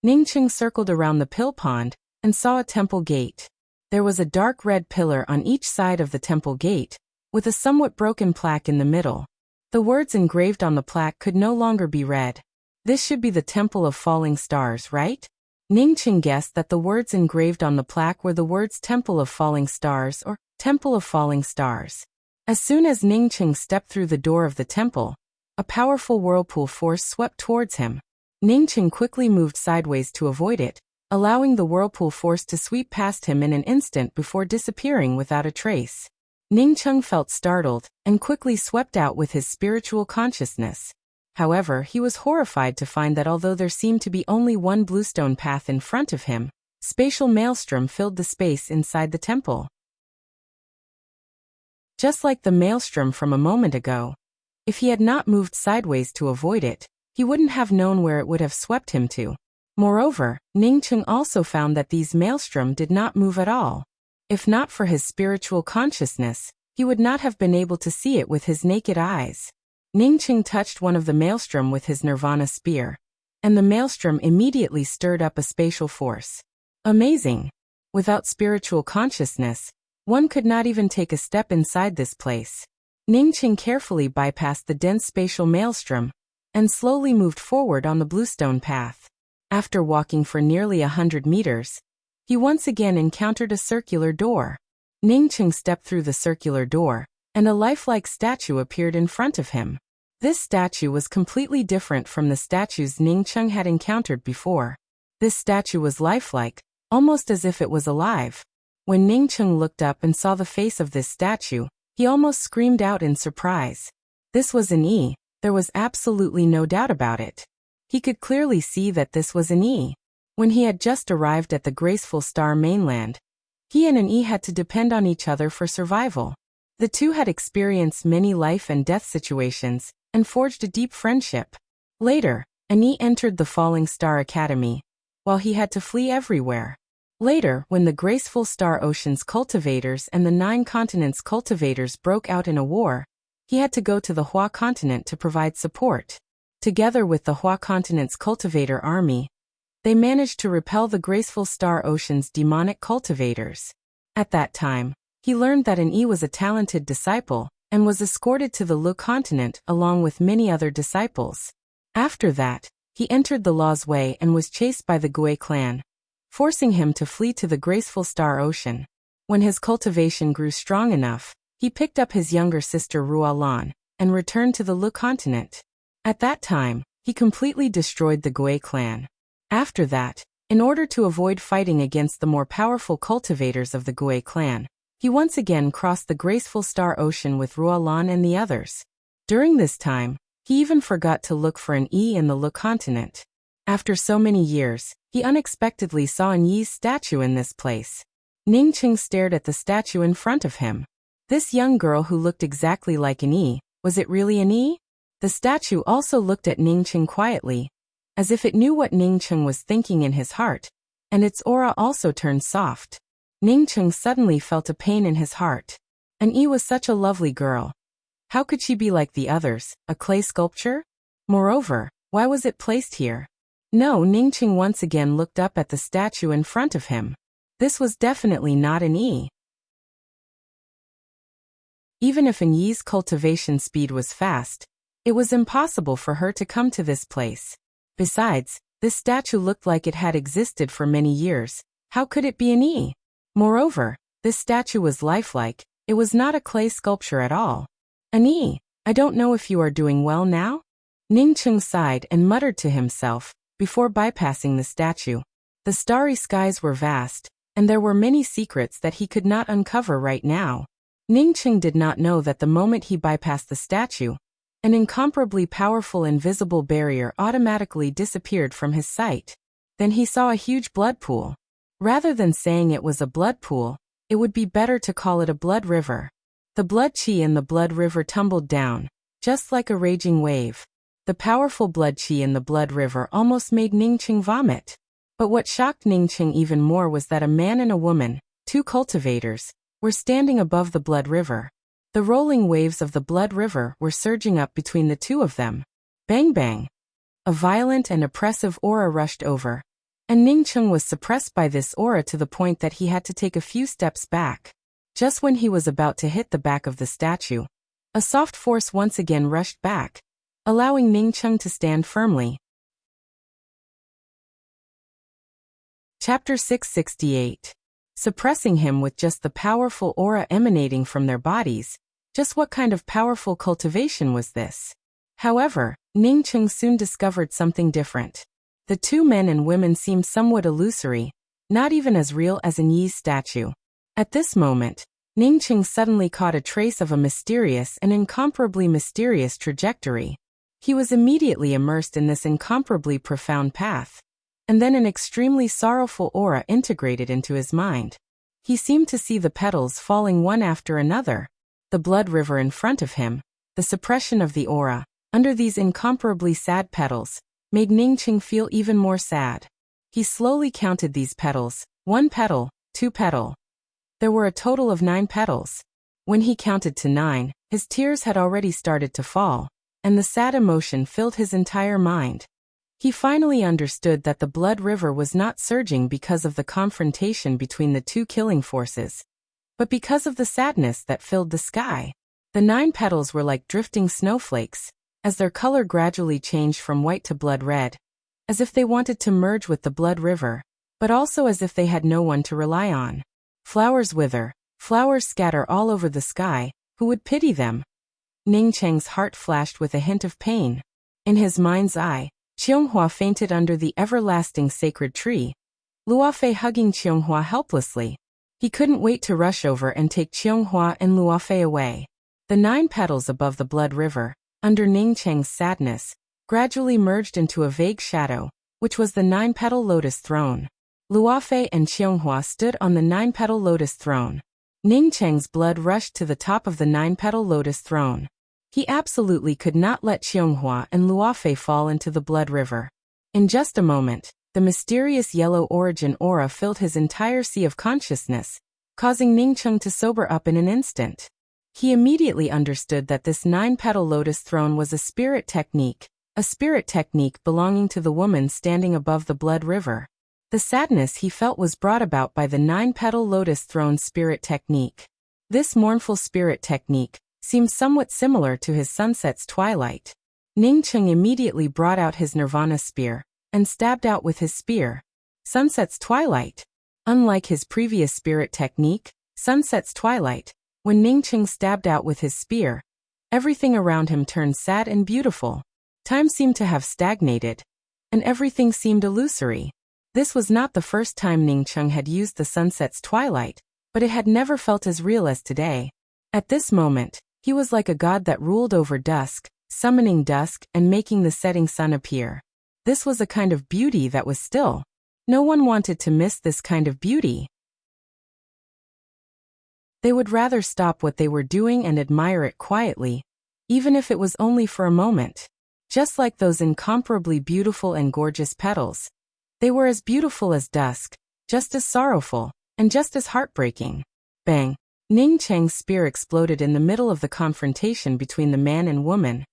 [SPEAKER 1] Ningcheng circled around the pill pond and saw a temple gate. There was a dark red pillar on each side of the temple gate, with a somewhat broken plaque in the middle. The words engraved on the plaque could no longer be read. This should be the Temple of Falling Stars, right? Ningcheng guessed that the words engraved on the plaque were the words Temple of Falling Stars or Temple of Falling Stars. As soon as Ningcheng stepped through the door of the temple, a powerful whirlpool force swept towards him. Ningcheng quickly moved sideways to avoid it, allowing the whirlpool force to sweep past him in an instant before disappearing without a trace. Ningcheng felt startled and quickly swept out with his spiritual consciousness. However, he was horrified to find that although there seemed to be only one bluestone path in front of him, spatial maelstrom filled the space inside the temple. Just like the maelstrom from a moment ago, if he had not moved sideways to avoid it, he wouldn't have known where it would have swept him to. Moreover, Ningcheng also found that these maelstrom did not move at all. If not for his spiritual consciousness, he would not have been able to see it with his naked eyes. Ningcheng touched one of the maelstrom with his nirvana spear, and the maelstrom immediately stirred up a spatial force. Amazing! Without spiritual consciousness, one could not even take a step inside this place. Ningcheng carefully bypassed the dense spatial maelstrom and slowly moved forward on the bluestone path. After walking for nearly 100 meters, he once again encountered a circular door. Ningcheng stepped through the circular door, and a lifelike statue appeared in front of him. This statue was completely different from the statues Ningcheng had encountered before. This statue was lifelike, almost as if it was alive. When Ningcheng looked up and saw the face of this statue, he almost screamed out in surprise. This was an E, there was absolutely no doubt about it. He could clearly see that this was an E. When he had just arrived at the graceful star mainland, he and an E had to depend on each other for survival. The two had experienced many life and death situations, and forged a deep friendship. Later, an E entered the Falling Star Academy, while he had to flee everywhere. Later, when the graceful Star Ocean's cultivators and the 9 continents' cultivators broke out in a war, he had to go to the Hua continent to provide support. Together with the Hua continent's cultivator army, they managed to repel the graceful Star Ocean's demonic cultivators. At that time, he learned that an E was a talented disciple, and was escorted to the Lu continent along with many other disciples. After that, he entered the Law's Way and was chased by the Gui clan, forcing him to flee to the graceful Star Ocean. When his cultivation grew strong enough, he picked up his younger sister Rualan, and returned to the Lu continent. At that time, he completely destroyed the Gui clan. After that, in order to avoid fighting against the more powerful cultivators of the Gui clan, he once again crossed the graceful Star Ocean with Rualan and the others. During this time, he even forgot to look for an E in the Lu continent. After so many years, he unexpectedly saw an Yi's statue in this place. Ningcheng stared at the statue in front of him. This young girl who looked exactly like an E, was it really an E? The statue also looked at Ningcheng quietly, as if it knew what Ningcheng was thinking in his heart, and its aura also turned soft. Ningcheng suddenly felt a pain in his heart. An E was such a lovely girl. How could she be like the others, a clay sculpture? Moreover, why was it placed here? No, Ningcheng once again looked up at the statue in front of him. This was definitely not an E. Even if an Yi's cultivation speed was fast, it was impossible for her to come to this place. Besides, this statue looked like it had existed for many years. How could it be an E? Moreover, this statue was lifelike, it was not a clay sculpture at all. An E, I don't know if you are doing well now? Ningcheng sighed and muttered to himself, before bypassing the statue. The starry skies were vast, and there were many secrets that he could not uncover right now. Ningcheng did not know that the moment he bypassed the statue, an incomparably powerful invisible barrier automatically disappeared from his sight. Then he saw a huge blood pool. Rather than saying it was a blood pool, it would be better to call it a blood river. The blood qi in the blood river tumbled down, just like a raging wave. The powerful blood qi in the blood river almost made Ningcheng vomit. But what shocked Ningcheng even more was that a man and a woman, 2 cultivators, were standing above the blood river. The rolling waves of the blood river were surging up between the two of them. Bang bang! A violent and oppressive aura rushed over, and Ningcheng was suppressed by this aura to the point that he had to take a few steps back. Just when he was about to hit the back of the statue, a soft force once again rushed back, allowing Ningcheng to stand firmly. Chapter 668. Suppressing him with just the powerful aura emanating from their bodies. Just what kind of powerful cultivation was this? However, Ningcheng soon discovered something different. The 2 men and women seemed somewhat illusory, not even as real as an Yi's statue. At this moment, Ningcheng suddenly caught a trace of a mysterious and incomparably mysterious trajectory. He was immediately immersed in this incomparably profound path, and then an extremely sorrowful aura integrated into his mind. He seemed to see the petals falling one after another, the blood river in front of him, the suppression of the aura, under these incomparably sad petals, made Ningcheng feel even more sad. He slowly counted these petals, 1 petal, 2 petal. There were a total of 9 petals. When he counted to 9, his tears had already started to fall, and the sad emotion filled his entire mind. He finally understood that the blood river was not surging because of the confrontation between the 2 killing forces, but because of the sadness that filled the sky. The 9 petals were like drifting snowflakes, as their color gradually changed from white to blood red, as if they wanted to merge with the blood river, but also as if they had no one to rely on. Flowers wither, flowers scatter all over the sky, who would pity them? Ning Cheng's heart flashed with a hint of pain. In his mind's eye, Qianghua fainted under the everlasting sacred tree, Luofei hugging Qianghua helplessly. He couldn't wait to rush over and take Qianghua and Luofei away. The 9 petals above the blood river, under Ning Cheng's sadness, gradually merged into a vague shadow, which was the 9-petal lotus throne. Luofei and Qianghua stood on the 9-petal lotus throne. Ning Cheng's blood rushed to the top of the 9-petal lotus throne. He absolutely could not let Qianghua and Luofei fall into the blood river. In just a moment, the mysterious yellow origin aura filled his entire sea of consciousness, causing Ning Cheng to sober up in an instant. He immediately understood that this 9-petal lotus throne was a spirit technique belonging to the woman standing above the blood river. The sadness he felt was brought about by the 9-petal lotus throne spirit technique. This mournful spirit technique seemed somewhat similar to his sunset's twilight. Ning Cheng immediately brought out his nirvana spear and stabbed out with his spear. Sunset's twilight. Unlike his previous spirit technique, Sunset's twilight, when Ning Cheng stabbed out with his spear, everything around him turned sad and beautiful. Time seemed to have stagnated, and everything seemed illusory. This was not the first time Ning Cheng had used the Sunset's twilight, but it had never felt as real as today. At this moment, he was like a god that ruled over dusk, summoning dusk and making the setting sun appear. This was a kind of beauty that was still. No one wanted to miss this kind of beauty. They would rather stop what they were doing and admire it quietly, even if it was only for a moment. Just like those incomparably beautiful and gorgeous petals. They were as beautiful as dusk, just as sorrowful, and just as heartbreaking. Bang! Ning Cheng's spear exploded in the middle of the confrontation between the man and woman,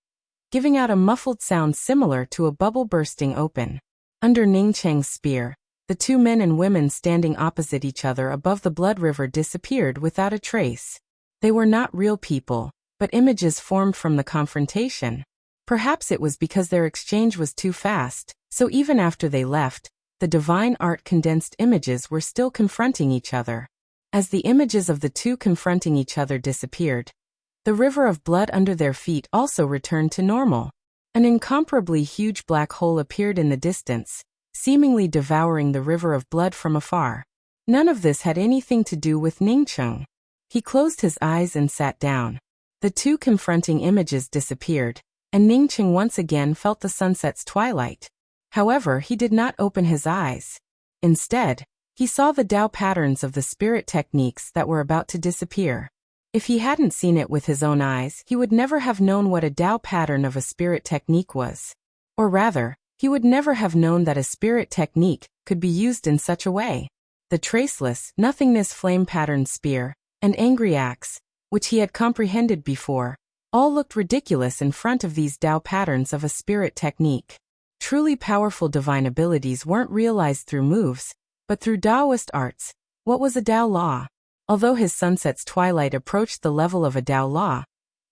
[SPEAKER 1] giving out a muffled sound similar to a bubble bursting open. Under Ning Cheng's spear, the 2 men and women standing opposite each other above the blood river disappeared without a trace. They were not real people, but images formed from the confrontation. Perhaps it was because their exchange was too fast, so even after they left, the divine art condensed images were still confronting each other. As the images of the 2 confronting each other disappeared, the river of blood under their feet also returned to normal. An incomparably huge black hole appeared in the distance, seemingly devouring the river of blood from afar. None of this had anything to do with Ning Cheng. He closed his eyes and sat down. The 2 confronting images disappeared, and Ning Cheng once again felt the sunset's twilight. However, he did not open his eyes. Instead, he saw the Tao patterns of the spirit techniques that were about to disappear. If he hadn't seen it with his own eyes, he would never have known what a Tao pattern of a spirit technique was. Or rather, he would never have known that a spirit technique could be used in such a way. The traceless, nothingness flame pattern spear, and angry axe, which he had comprehended before, all looked ridiculous in front of these Tao patterns of a spirit technique. Truly powerful divine abilities weren't realized through moves, but through Taoist arts. What was a Tao law? Although his sunset's twilight approached the level of a Tao law,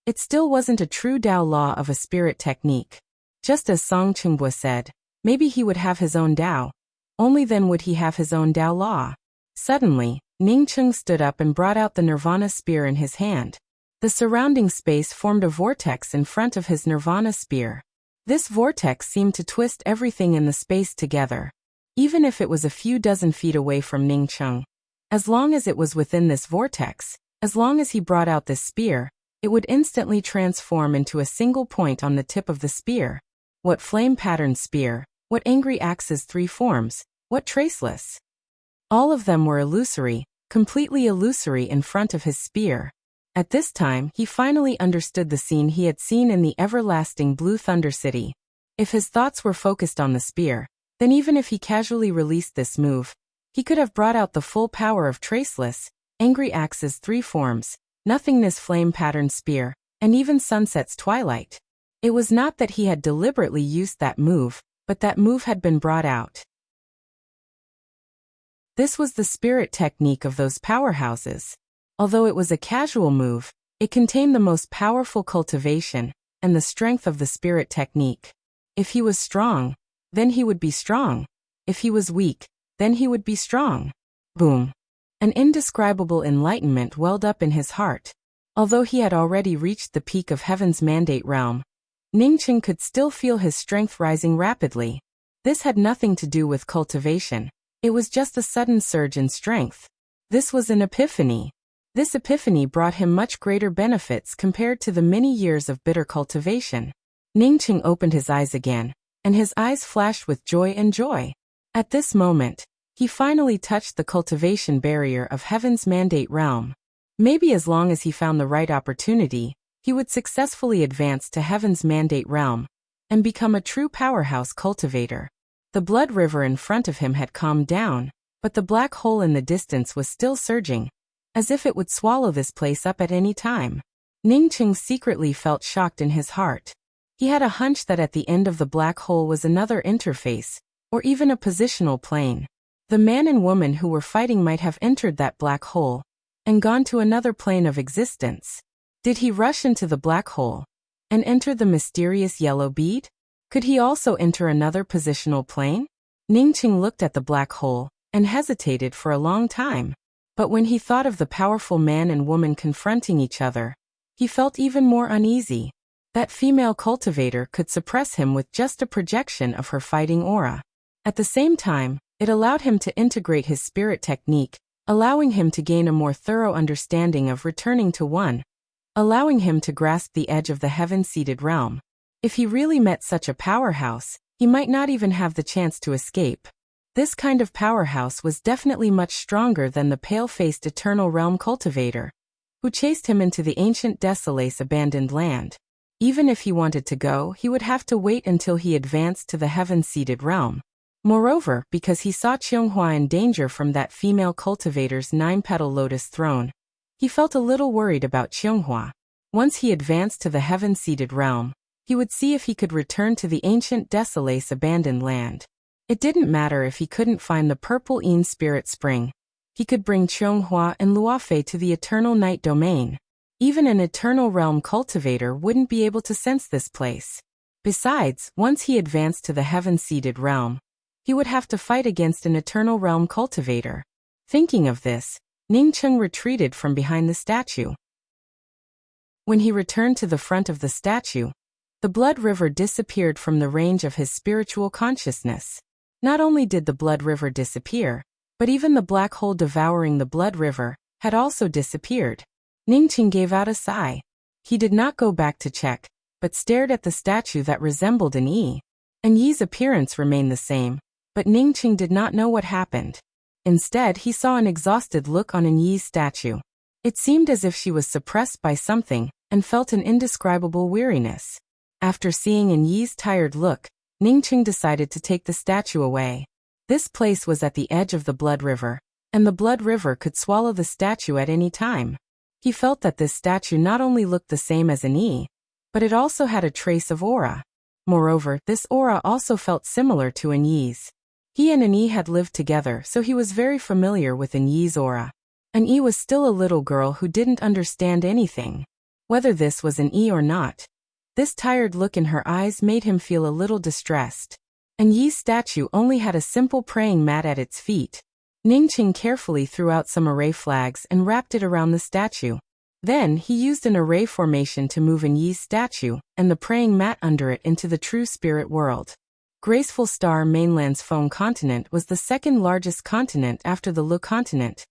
[SPEAKER 1] it still wasn't a true Tao law of a spirit technique. Just as Song Chenghua said, maybe he would have his own Tao. Only then would he have his own Tao law. Suddenly, Ning Cheng stood up and brought out the nirvana spear in his hand. The surrounding space formed a vortex in front of his nirvana spear. This vortex seemed to twist everything in the space together. Even if it was a few dozen feet away from Ning Cheng, as long as it was within this vortex, as long as he brought out this spear, it would instantly transform into a single point on the tip of the spear. What flame pattern spear, what angry axe's 3 forms, what traceless. All of them were illusory, completely illusory in front of his spear. At this time, he finally understood the scene he had seen in the everlasting Blue Thunder City. If his thoughts were focused on the spear, then even if he casually released this move, he could have brought out the full power of Traceless, Angry Axe's 3 forms, Nothingness Flame Pattern Spear, and even Sunset's Twilight. It was not that he had deliberately used that move, but that move had been brought out. This was the spirit technique of those powerhouses. Although it was a casual move, it contained the most powerful cultivation and the strength of the spirit technique. If he was strong, then he would be strong. If he was weak, then he would be strong. Boom. An indescribable enlightenment welled up in his heart. Although he had already reached the peak of Heaven's Mandate realm, Ningqing could still feel his strength rising rapidly. This had nothing to do with cultivation. It was just a sudden surge in strength. This was an epiphany. This epiphany brought him much greater benefits compared to the many years of bitter cultivation. Ningqing opened his eyes again, and his eyes flashed with joy and joy. At this moment, he finally touched the cultivation barrier of Heaven's Mandate realm. Maybe as long as he found the right opportunity, he would successfully advance to Heaven's Mandate realm and become a true powerhouse cultivator. The blood river in front of him had calmed down, but the black hole in the distance was still surging, as if it would swallow this place up at any time. Ningqing secretly felt shocked in his heart. He had a hunch that at the end of the black hole was another interface, or even a positional plane. The man and woman who were fighting might have entered that black hole and gone to another plane of existence. Did he rush into the black hole and enter the mysterious yellow bead? Could he also enter another positional plane? Ningqing looked at the black hole and hesitated for a long time. But when he thought of the powerful man and woman confronting each other, he felt even more uneasy. That female cultivator could suppress him with just a projection of her fighting aura. At the same time, it allowed him to integrate his spirit technique, allowing him to gain a more thorough understanding of returning to one, allowing him to grasp the edge of the heaven-seated realm. If he really met such a powerhouse, he might not even have the chance to escape. This kind of powerhouse was definitely much stronger than the pale-faced Eternal Realm cultivator, who chased him into the ancient Desolace abandoned land. Even if he wanted to go, he would have to wait until he advanced to the heaven-seated realm. Moreover, because he saw Qionghua in danger from that female cultivator's 9-petal lotus throne, he felt a little worried about Qionghua. Once he advanced to the heaven-seated realm, he would see if he could return to the ancient Desolace abandoned land. It didn't matter if he couldn't find the purple Yin spirit spring. He could bring Qionghua and Luofei to the eternal night domain. Even an eternal realm cultivator wouldn't be able to sense this place. Besides, once he advanced to the heaven-seated realm, he would have to fight against an eternal realm cultivator. Thinking of this, Ningqing retreated from behind the statue. When he returned to the front of the statue, the blood river disappeared from the range of his spiritual consciousness. Not only did the blood river disappear, but even the black hole devouring the blood river had also disappeared. Ningqing gave out a sigh. He did not go back to check, but stared at the statue that resembled an Yi. And Yi's appearance remained the same, but Ningqing did not know what happened. Instead, he saw an exhausted look on an Yi's statue. It seemed as if she was suppressed by something and felt an indescribable weariness. After seeing an Yi's tired look, Ningqing decided to take the statue away. This place was at the edge of the blood river, and the blood river could swallow the statue at any time. He felt that this statue not only looked the same as an Yi, but it also had a trace of aura. Moreover, this aura also felt similar to an Yi's. He and an Yi had lived together, so he was very familiar with an Yi's aura. An Yi was still a little girl who didn't understand anything. Whether this was an Yi or not, this tired look in her eyes made him feel a little distressed. An Yi's statue only had a simple praying mat at its feet. Ningqing carefully threw out some array flags and wrapped it around the statue. Then he used an array formation to move an Yi's statue and the praying mat under it into the true spirit world. Graceful Star Mainland's Feng continent was the second largest continent after the Lu continent,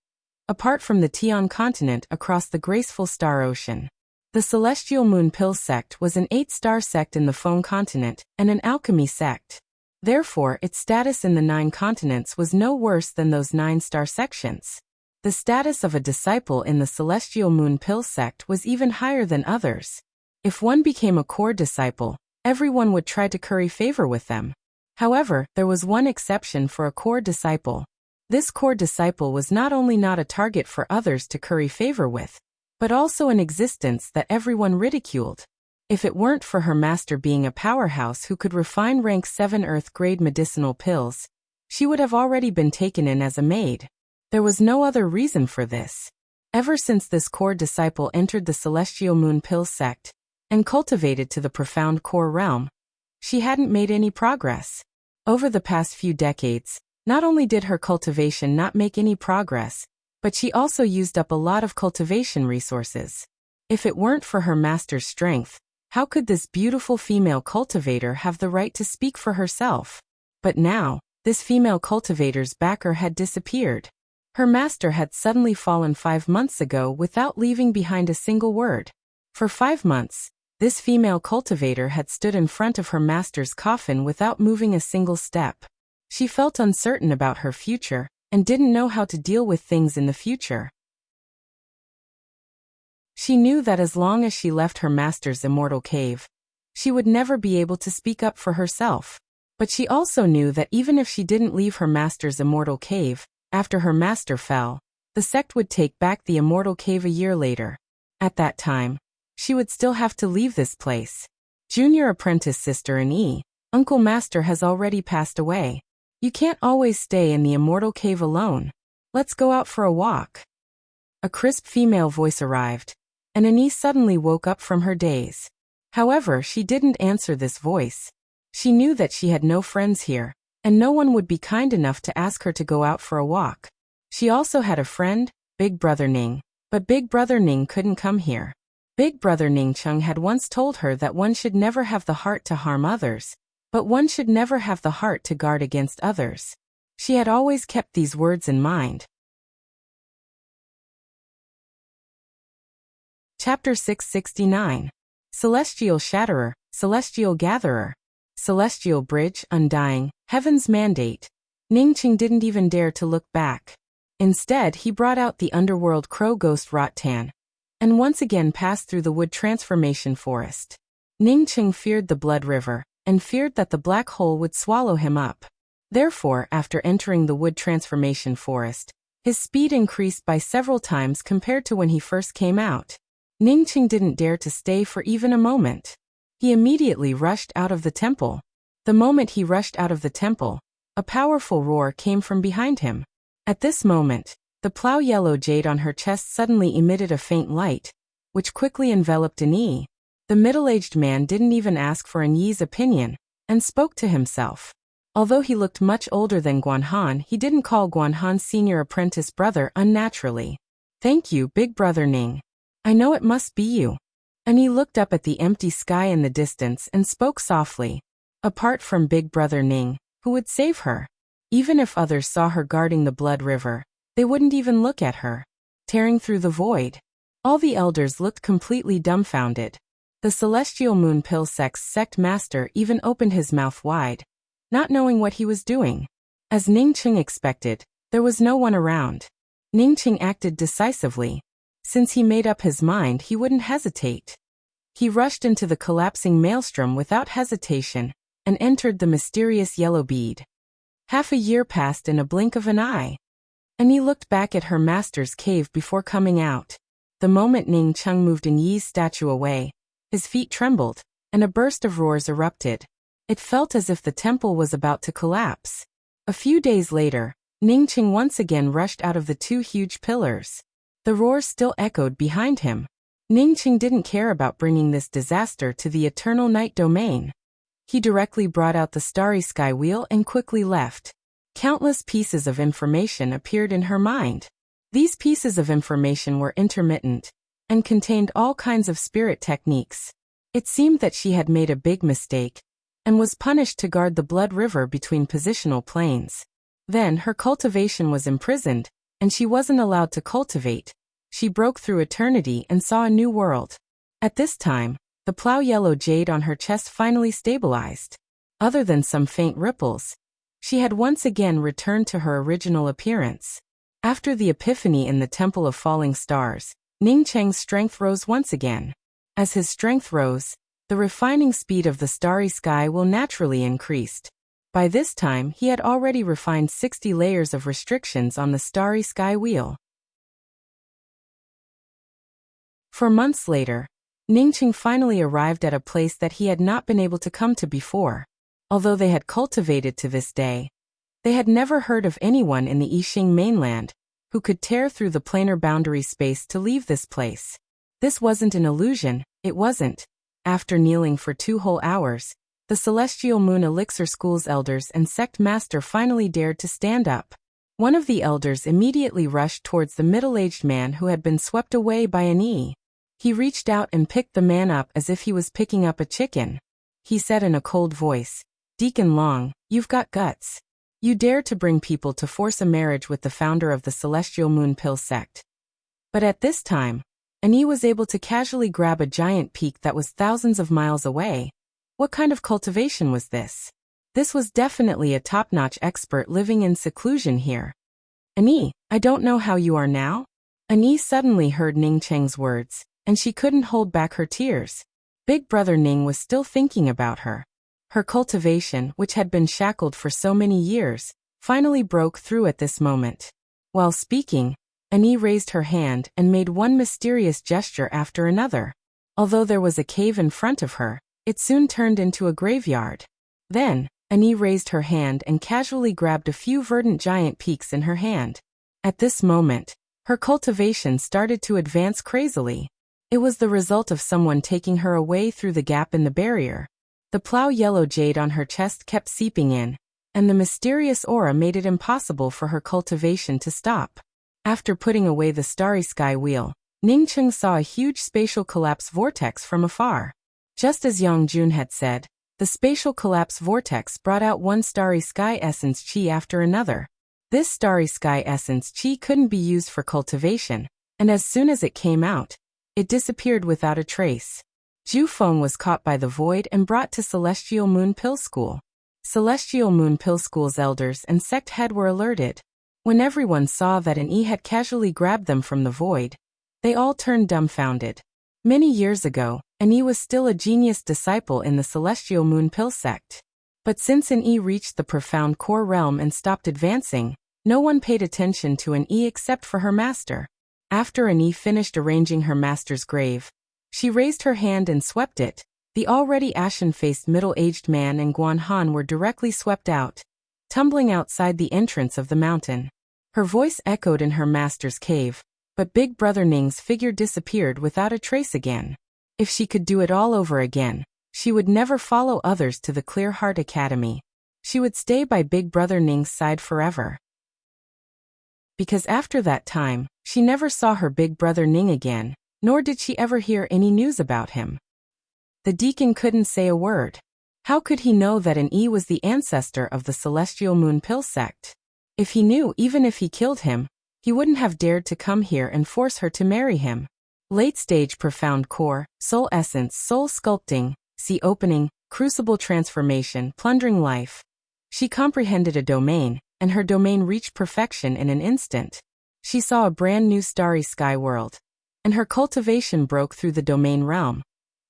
[SPEAKER 1] apart from the Tian continent across the Graceful Star Ocean. The Celestial Moon Pill sect was an 8-star sect in the Feng continent and an alchemy sect. Therefore, its status in the 9 continents was no worse than those 9-star sections. The status of a disciple in the Celestial Moon Pill sect was even higher than others. If one became a core disciple, everyone would try to curry favor with them. However, there was one exception for a core disciple. This core disciple was not only not a target for others to curry favor with, but also an existence that everyone ridiculed. If it weren't for her master being a powerhouse who could refine rank 7 Earth-grade medicinal pills, she would have already been taken in as a maid. There was no other reason for this. Ever since this core disciple entered the Celestial Moon Pill sect and cultivated to the profound core realm, she hadn't made any progress. Over the past few decades, not only did her cultivation not make any progress, but she also used up a lot of cultivation resources. If it weren't for her master's strength, how could this beautiful female cultivator have the right to speak for herself? But now, this female cultivator's backer had disappeared. Her master had suddenly fallen 5 months ago without leaving behind a single word. For 5 months, this female cultivator had stood in front of her master's coffin without moving a single step. She felt uncertain about her future, and didn't know how to deal with things in the future. She knew that as long as she left her master's immortal cave, she would never be able to speak up for herself. But she also knew that even if she didn't leave her master's immortal cave, after her master fell, the sect would take back the immortal cave a year later. At that time, she would still have to leave this place. Junior apprentice sister and Uncle Master has already passed away. You can't always stay in the immortal cave alone. Let's go out for a walk. A crisp female voice arrived, and Annie suddenly woke up from her daze. However, she didn't answer this voice. She knew that she had no friends here, and no one would be kind enough to ask her to go out for a walk. She also had a friend, Big Brother Ning, but Big Brother Ning couldn't come here. Big Brother Ning Chung had once told her that one should never have the heart to harm others, but one should never have the heart to guard against others. She had always kept these words in mind. Chapter 669. Celestial Shatterer, Celestial Gatherer. Celestial Bridge, Undying, Heaven's Mandate. Ningqing didn't even dare to look back. Instead, he brought out the underworld crow ghost Rottan, and once again passed through the wood transformation forest. Ningqing feared the blood river, and feared that the black hole would swallow him up. Therefore, after entering the wood transformation forest, his speed increased by several times compared to when he first came out. Ningqing didn't dare to stay for even a moment. He immediately rushed out of the temple. The moment he rushed out of the temple, a powerful roar came from behind him. At this moment, the plow yellow jade on her chest suddenly emitted a faint light, which quickly enveloped Yi. The middle-aged man didn't even ask for Yi's opinion, and spoke to himself. Although he looked much older than Guanhan, he didn't call Guanhan's senior apprentice brother unnaturally. Thank you, Big Brother Ning. I know it must be you. Yi looked up at the empty sky in the distance and spoke softly. Apart from Big Brother Ning, who would save her? Even if others saw her guarding the blood river, they wouldn't even look at her. Tearing through the void. All the elders looked completely dumbfounded. The Celestial Moon Pill sect master even opened his mouth wide, not knowing what he was doing. As Ningqing expected, there was no one around. Ningqing acted decisively. Since he made up his mind, he wouldn't hesitate. He rushed into the collapsing maelstrom without hesitation, and entered the mysterious yellow bead. Half a year passed in a blink of an eye. Yi looked back at her master's cave before coming out. The moment Ningqing moved Yi's statue away, his feet trembled, and a burst of roars erupted. It felt as if the temple was about to collapse. A few days later, Ningqing once again rushed out of the 2 huge pillars. The roars still echoed behind him. Ningqing didn't care about bringing this disaster to the Eternal Night Domain. He directly brought out the Starry Sky Wheel and quickly left. Countless pieces of information appeared in her mind. These pieces of information were intermittent, and contained all kinds of spirit techniques. It seemed that she had made a big mistake, and was punished to guard the blood river between positional planes. Then her cultivation was imprisoned, and she wasn't allowed to cultivate. She broke through eternity and saw a new world. At this time, the plow yellow jade on her chest finally stabilized. Other than some faint ripples, she had once again returned to her original appearance. After the epiphany in the Temple of Falling Stars, Ningqing's strength rose once again. As his strength rose, the refining speed of the starry sky will naturally increased. By this time, he had already refined 60 layers of restrictions on the starry sky wheel. For months later, Ningqing finally arrived at a place that he had not been able to come to before. Although they had cultivated to this day, they had never heard of anyone in the Yixing mainland who could tear through the planar boundary space to leave this place. This wasn't an illusion, it wasn't. After kneeling for 2 whole hours, the Celestial Moon Elixir School's elders and sect master finally dared to stand up. One of the elders immediately rushed towards the middle-aged man who had been swept away by Yi. He reached out and picked the man up as if he was picking up a chicken. He said in a cold voice, "Deacon Long, you've got guts. You dare to bring people to force a marriage with the founder of the Celestial Moon Pill sect." But at this time, Annie was able to casually grab a giant peak that was thousands of miles away. What kind of cultivation was this? This was definitely a top-notch expert living in seclusion here. "Annie, I don't know how you are now." Annie suddenly heard Ning Cheng's words, and she couldn't hold back her tears. Big Brother Ning was still thinking about her. Her cultivation, which had been shackled for so many years, finally broke through at this moment. While speaking, Annie raised her hand and made one mysterious gesture after another. Although there was a cave in front of her, it soon turned into a graveyard. Then, Annie raised her hand and casually grabbed a few verdant giant peaks in her hand. At this moment, her cultivation started to advance crazily. It was the result of someone taking her away through the gap in the barrier. The plow yellow jade on her chest kept seeping in, and the mysterious aura made it impossible for her cultivation to stop. After putting away the starry sky wheel, Ning Cheng saw a huge spatial collapse vortex from afar. Just as Yang Jun had said, the spatial collapse vortex brought out one starry sky essence chi after another. This starry sky essence chi couldn't be used for cultivation, and as soon as it came out, it disappeared without a trace. Zhu Feng was caught by the void and brought to Celestial Moon Pill School. Celestial Moon Pill School's elders and sect head were alerted. When everyone saw that an E had casually grabbed them from the void, they all turned dumbfounded. Many years ago, an E was still a genius disciple in the Celestial Moon Pill sect. But since an E reached the profound core realm and stopped advancing, no one paid attention to an E except for her master. After an E finished arranging her master's grave, she raised her hand and swept it. The already ashen-faced middle-aged man and Guan Han were directly swept out, tumbling outside the entrance of the mountain. Her voice echoed in her master's cave, but Big Brother Ning's figure disappeared without a trace again. If she could do it all over again, she would never follow others to the Clear Heart Academy. She would stay by Big Brother Ning's side forever. Because after that time, she never saw her Big Brother Ning again, nor did she ever hear any news about him. The deacon couldn't say a word. How could he know that an E was the ancestor of the Celestial Moon Pill sect? If he knew, even if he killed him, he wouldn't have dared to come here and force her to marry him. Late-stage profound core, soul essence, soul sculpting, sea opening, crucible transformation, plundering life. She comprehended a domain, and her domain reached perfection in an instant. She saw a brand new starry sky world, and her cultivation broke through the domain realm,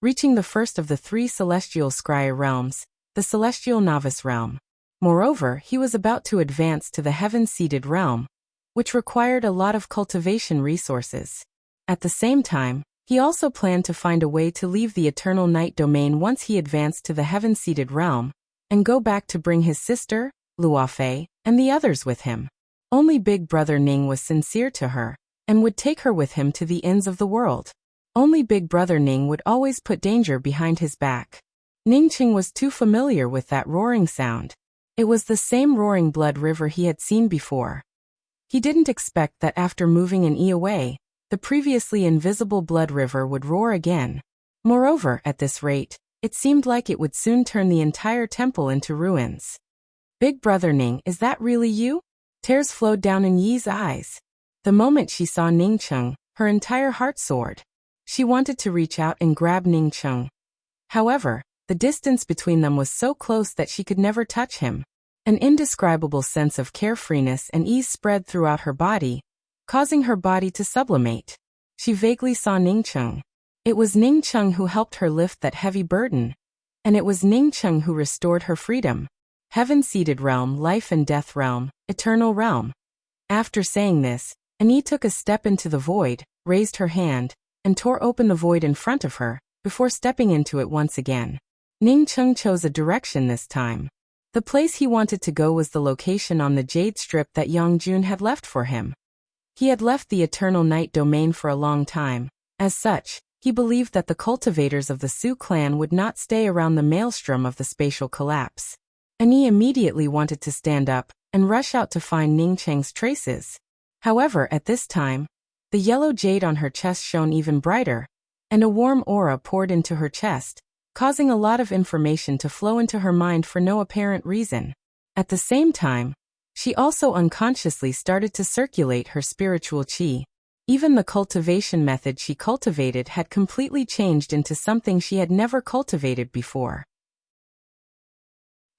[SPEAKER 1] reaching the first of the 3 celestial scryer realms, the celestial novice realm. Moreover, he was about to advance to the heaven-seated realm, which required a lot of cultivation resources. At the same time, he also planned to find a way to leave the eternal night domain once he advanced to the heaven-seated realm, and go back to bring his sister, Luofei, and the others with him. Only Big Brother Ning was sincere to her, and would take her with him to the ends of the world. Only Big Brother Ning would always put danger behind his back. Ning Cheng was too familiar with that roaring sound. It was the same roaring blood river he had seen before. He didn't expect that after moving an E away, the previously invisible blood river would roar again. Moreover, at this rate, it seemed like it would soon turn the entire temple into ruins. Big Brother Ning, is that really you? Tears flowed down in Yi's eyes. The moment she saw Ning Cheng, her entire heart soared. She wanted to reach out and grab Ning Cheng. However, the distance between them was so close that she could never touch him. An indescribable sense of carefreeness and ease spread throughout her body, causing her body to sublimate. She vaguely saw Ning Cheng. It was Ning Cheng who helped her lift that heavy burden. And it was Ning Cheng who restored her freedom. Heaven-seated realm, life and death realm, eternal realm. After saying this, Annie took a step into the void, raised her hand, and tore open the void in front of her, before stepping into it once again. Ning Cheng chose a direction this time. The place he wanted to go was the location on the jade strip that Yang Jun had left for him. He had left the Eternal Night domain for a long time. As such, he believed that the cultivators of the Su clan would not stay around the maelstrom of the spatial collapse. Annie immediately wanted to stand up and rush out to find Ning Cheng's traces. However, at this time, the yellow jade on her chest shone even brighter, and a warm aura poured into her chest, causing a lot of information to flow into her mind for no apparent reason. At the same time, she also unconsciously started to circulate her spiritual qi. Even the cultivation method she cultivated had completely changed into something she had never cultivated before.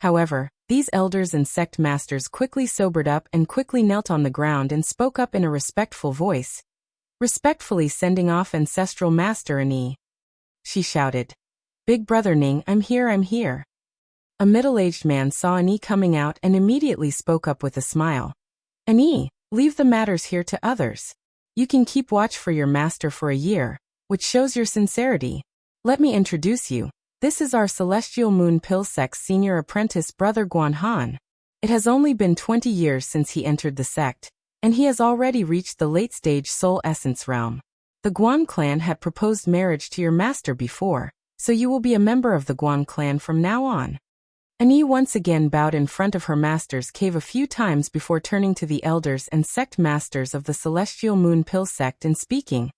[SPEAKER 1] However, these elders and sect masters quickly sobered up and quickly knelt on the ground and spoke up in a respectful voice, respectfully sending off Ancestral Master Ani. She shouted, "Big Brother Ning, I'm here, I'm here." A middle-aged man saw Ani coming out and immediately spoke up with a smile. "Ani, leave the matters here to others. You can keep watch for your master for a year, which shows your sincerity. Let me introduce you. This is our Celestial Moon Pill Sect's senior apprentice Brother Guan Han. It has only been 20 years since he entered the sect, and he has already reached the late-stage soul essence realm. The Guan clan had proposed marriage to your master before, so you will be a member of the Guan clan from now on." Ani once again bowed in front of her master's cave a few times before turning to the elders and sect masters of the Celestial Moon Pill Sect and speaking,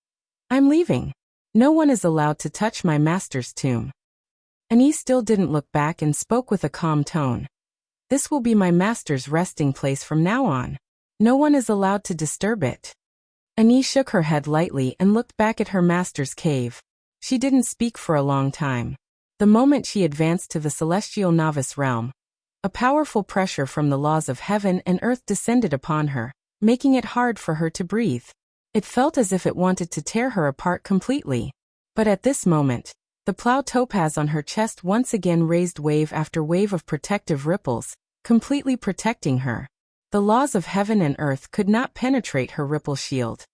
[SPEAKER 1] "I'm leaving. No one is allowed to touch my master's tomb." Ani still didn't look back and spoke with a calm tone. "This will be my master's resting place from now on. No one is allowed to disturb it." Ani shook her head lightly and looked back at her master's cave. She didn't speak for a long time. The moment she advanced to the celestial novice realm, a powerful pressure from the laws of heaven and earth descended upon her, making it hard for her to breathe. It felt as if it wanted to tear her apart completely. But at this moment, the plow topaz on her chest once again raised wave after wave of protective ripples, completely protecting her. The laws of heaven and earth could not penetrate her ripple shield.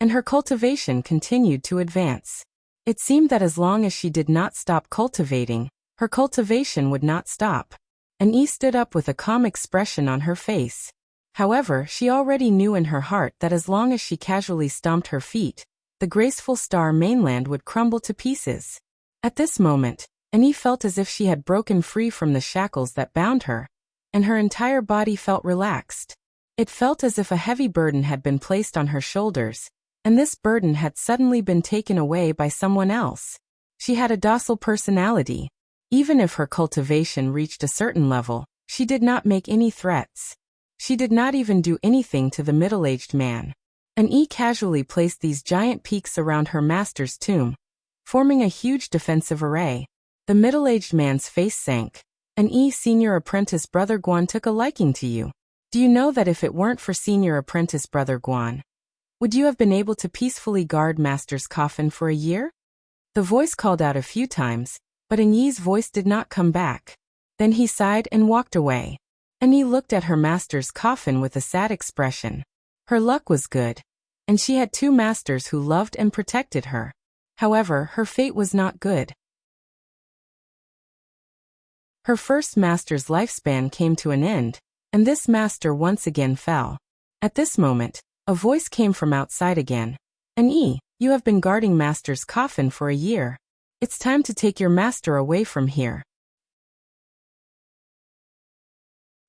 [SPEAKER 1] And her cultivation continued to advance. It seemed that as long as she did not stop cultivating, her cultivation would not stop. Ani stood up with a calm expression on her face. However, she already knew in her heart that as long as she casually stomped her feet, the graceful star mainland would crumble to pieces. At this moment, Ani felt as if she had broken free from the shackles that bound her, and her entire body felt relaxed. It felt as if a heavy burden had been placed on her shoulders, and this burden had suddenly been taken away by someone else. She had a docile personality. Even if her cultivation reached a certain level, she did not make any threats. She did not even do anything to the middle-aged man. Ani casually placed these giant peaks around her master's tomb, forming a huge defensive array. The middle-aged man's face sank. Ani, senior apprentice Brother Guan took a liking to you. Do you know that if it weren't for senior apprentice Brother Guan, would you have been able to peacefully guard master's coffin for a year? The voice called out a few times, but Ani's voice did not come back. Then he sighed and walked away. Ani looked at her master's coffin with a sad expression. Her luck was good, and she had two masters who loved and protected her. However, her fate was not good. Her first master's lifespan came to an end, and this master once again fell. At this moment, a voice came from outside again. Ani, you have been guarding master's coffin for a year. It's time to take your master away from here.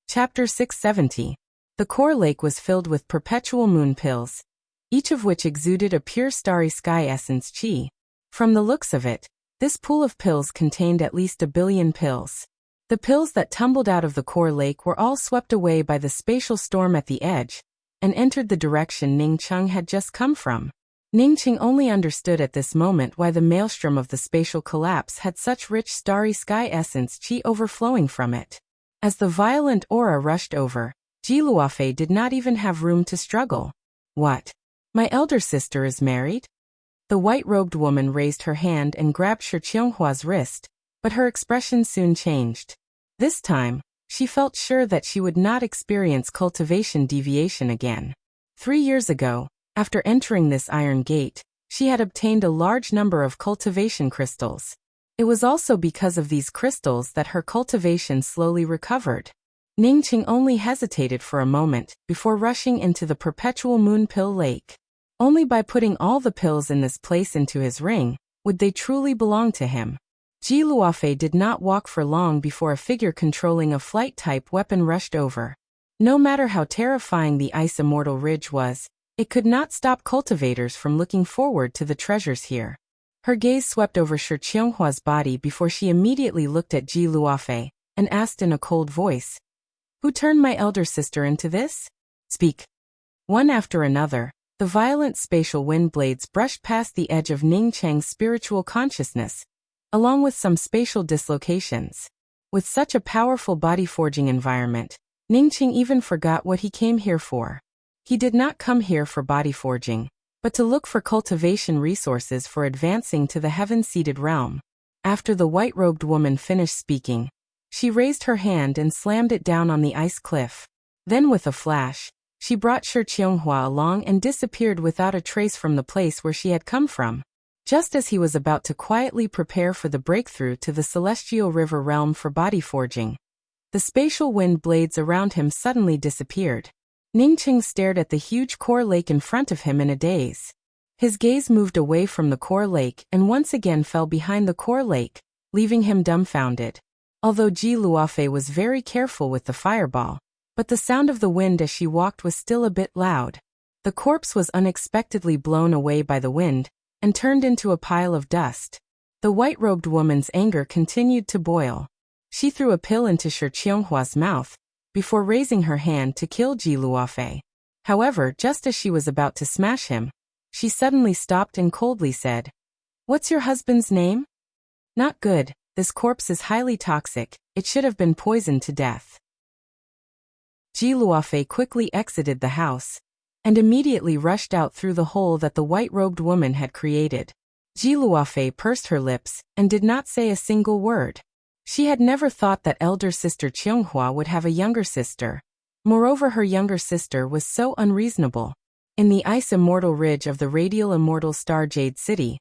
[SPEAKER 1] Chapter 670. The core lake was filled with perpetual moon pills, each of which exuded a pure starry sky essence chi. From the looks of it, this pool of pills contained at least 1 billion pills. The pills that tumbled out of the core lake were all swept away by the spatial storm at the edge, and entered the direction Ning Cheng had just come from. Ning Cheng only understood at this moment why the maelstrom of the spatial collapse had such rich starry sky essence chi overflowing from it. As the violent aura rushed over, Ji Luofei did not even have room to struggle. What? My elder sister is married? The white-robed woman raised her hand and grabbed Shi Qionghua's wrist, but her expression soon changed. This time, she felt sure that she would not experience cultivation deviation again. 3 years ago, after entering this iron gate, she had obtained a large number of cultivation crystals. It was also because of these crystals that her cultivation slowly recovered. Ning Cheng only hesitated for a moment before rushing into the perpetual moon pill lake. Only by putting all the pills in this place into his ring would they truly belong to him. Ji Luofei did not walk for long before a figure controlling a flight-type weapon rushed over. No matter how terrifying the Ice Immortal Ridge was, it could not stop cultivators from looking forward to the treasures here. Her gaze swept over Shi Qianghua's body before she immediately looked at Ji Luofei and asked in a cold voice, "Who turned my elder sister into this? Speak." One after another, the violent spatial wind blades brushed past the edge of Ning Cheng's spiritual consciousness, along with some spatial dislocations. With such a powerful body-forging environment, Ning Cheng even forgot what he came here for. He did not come here for body forging, but to look for cultivation resources for advancing to the heaven-seated realm. After the white-robed woman finished speaking, she raised her hand and slammed it down on the ice cliff. Then with a flash, she brought Shi Qianghua along and disappeared without a trace from the place where she had come from. Just as he was about to quietly prepare for the breakthrough to the celestial river realm for body forging, the spatial wind blades around him suddenly disappeared. Ning Cheng stared at the huge core lake in front of him in a daze. His gaze moved away from the core lake and once again fell behind the core lake, leaving him dumbfounded. Although Ji Luofei was very careful with the fireball, but the sound of the wind as she walked was still a bit loud. The corpse was unexpectedly blown away by the wind and turned into a pile of dust. The white-robed woman's anger continued to boil. She threw a pill into Shi Qianghua's mouth before raising her hand to kill Ji Luofei. However, just as she was about to smash him, she suddenly stopped and coldly said, "What's your husband's name?" "Not good. This corpse is highly toxic. It should have been poisoned to death." Ji Luofei quickly exited the house and immediately rushed out through the hole that the white-robed woman had created. Ji Luofei pursed her lips and did not say a single word. She had never thought that elder sister Qianghua would have a younger sister. Moreover, her younger sister was so unreasonable. In the ice immortal ridge of the radial immortal star Jade City,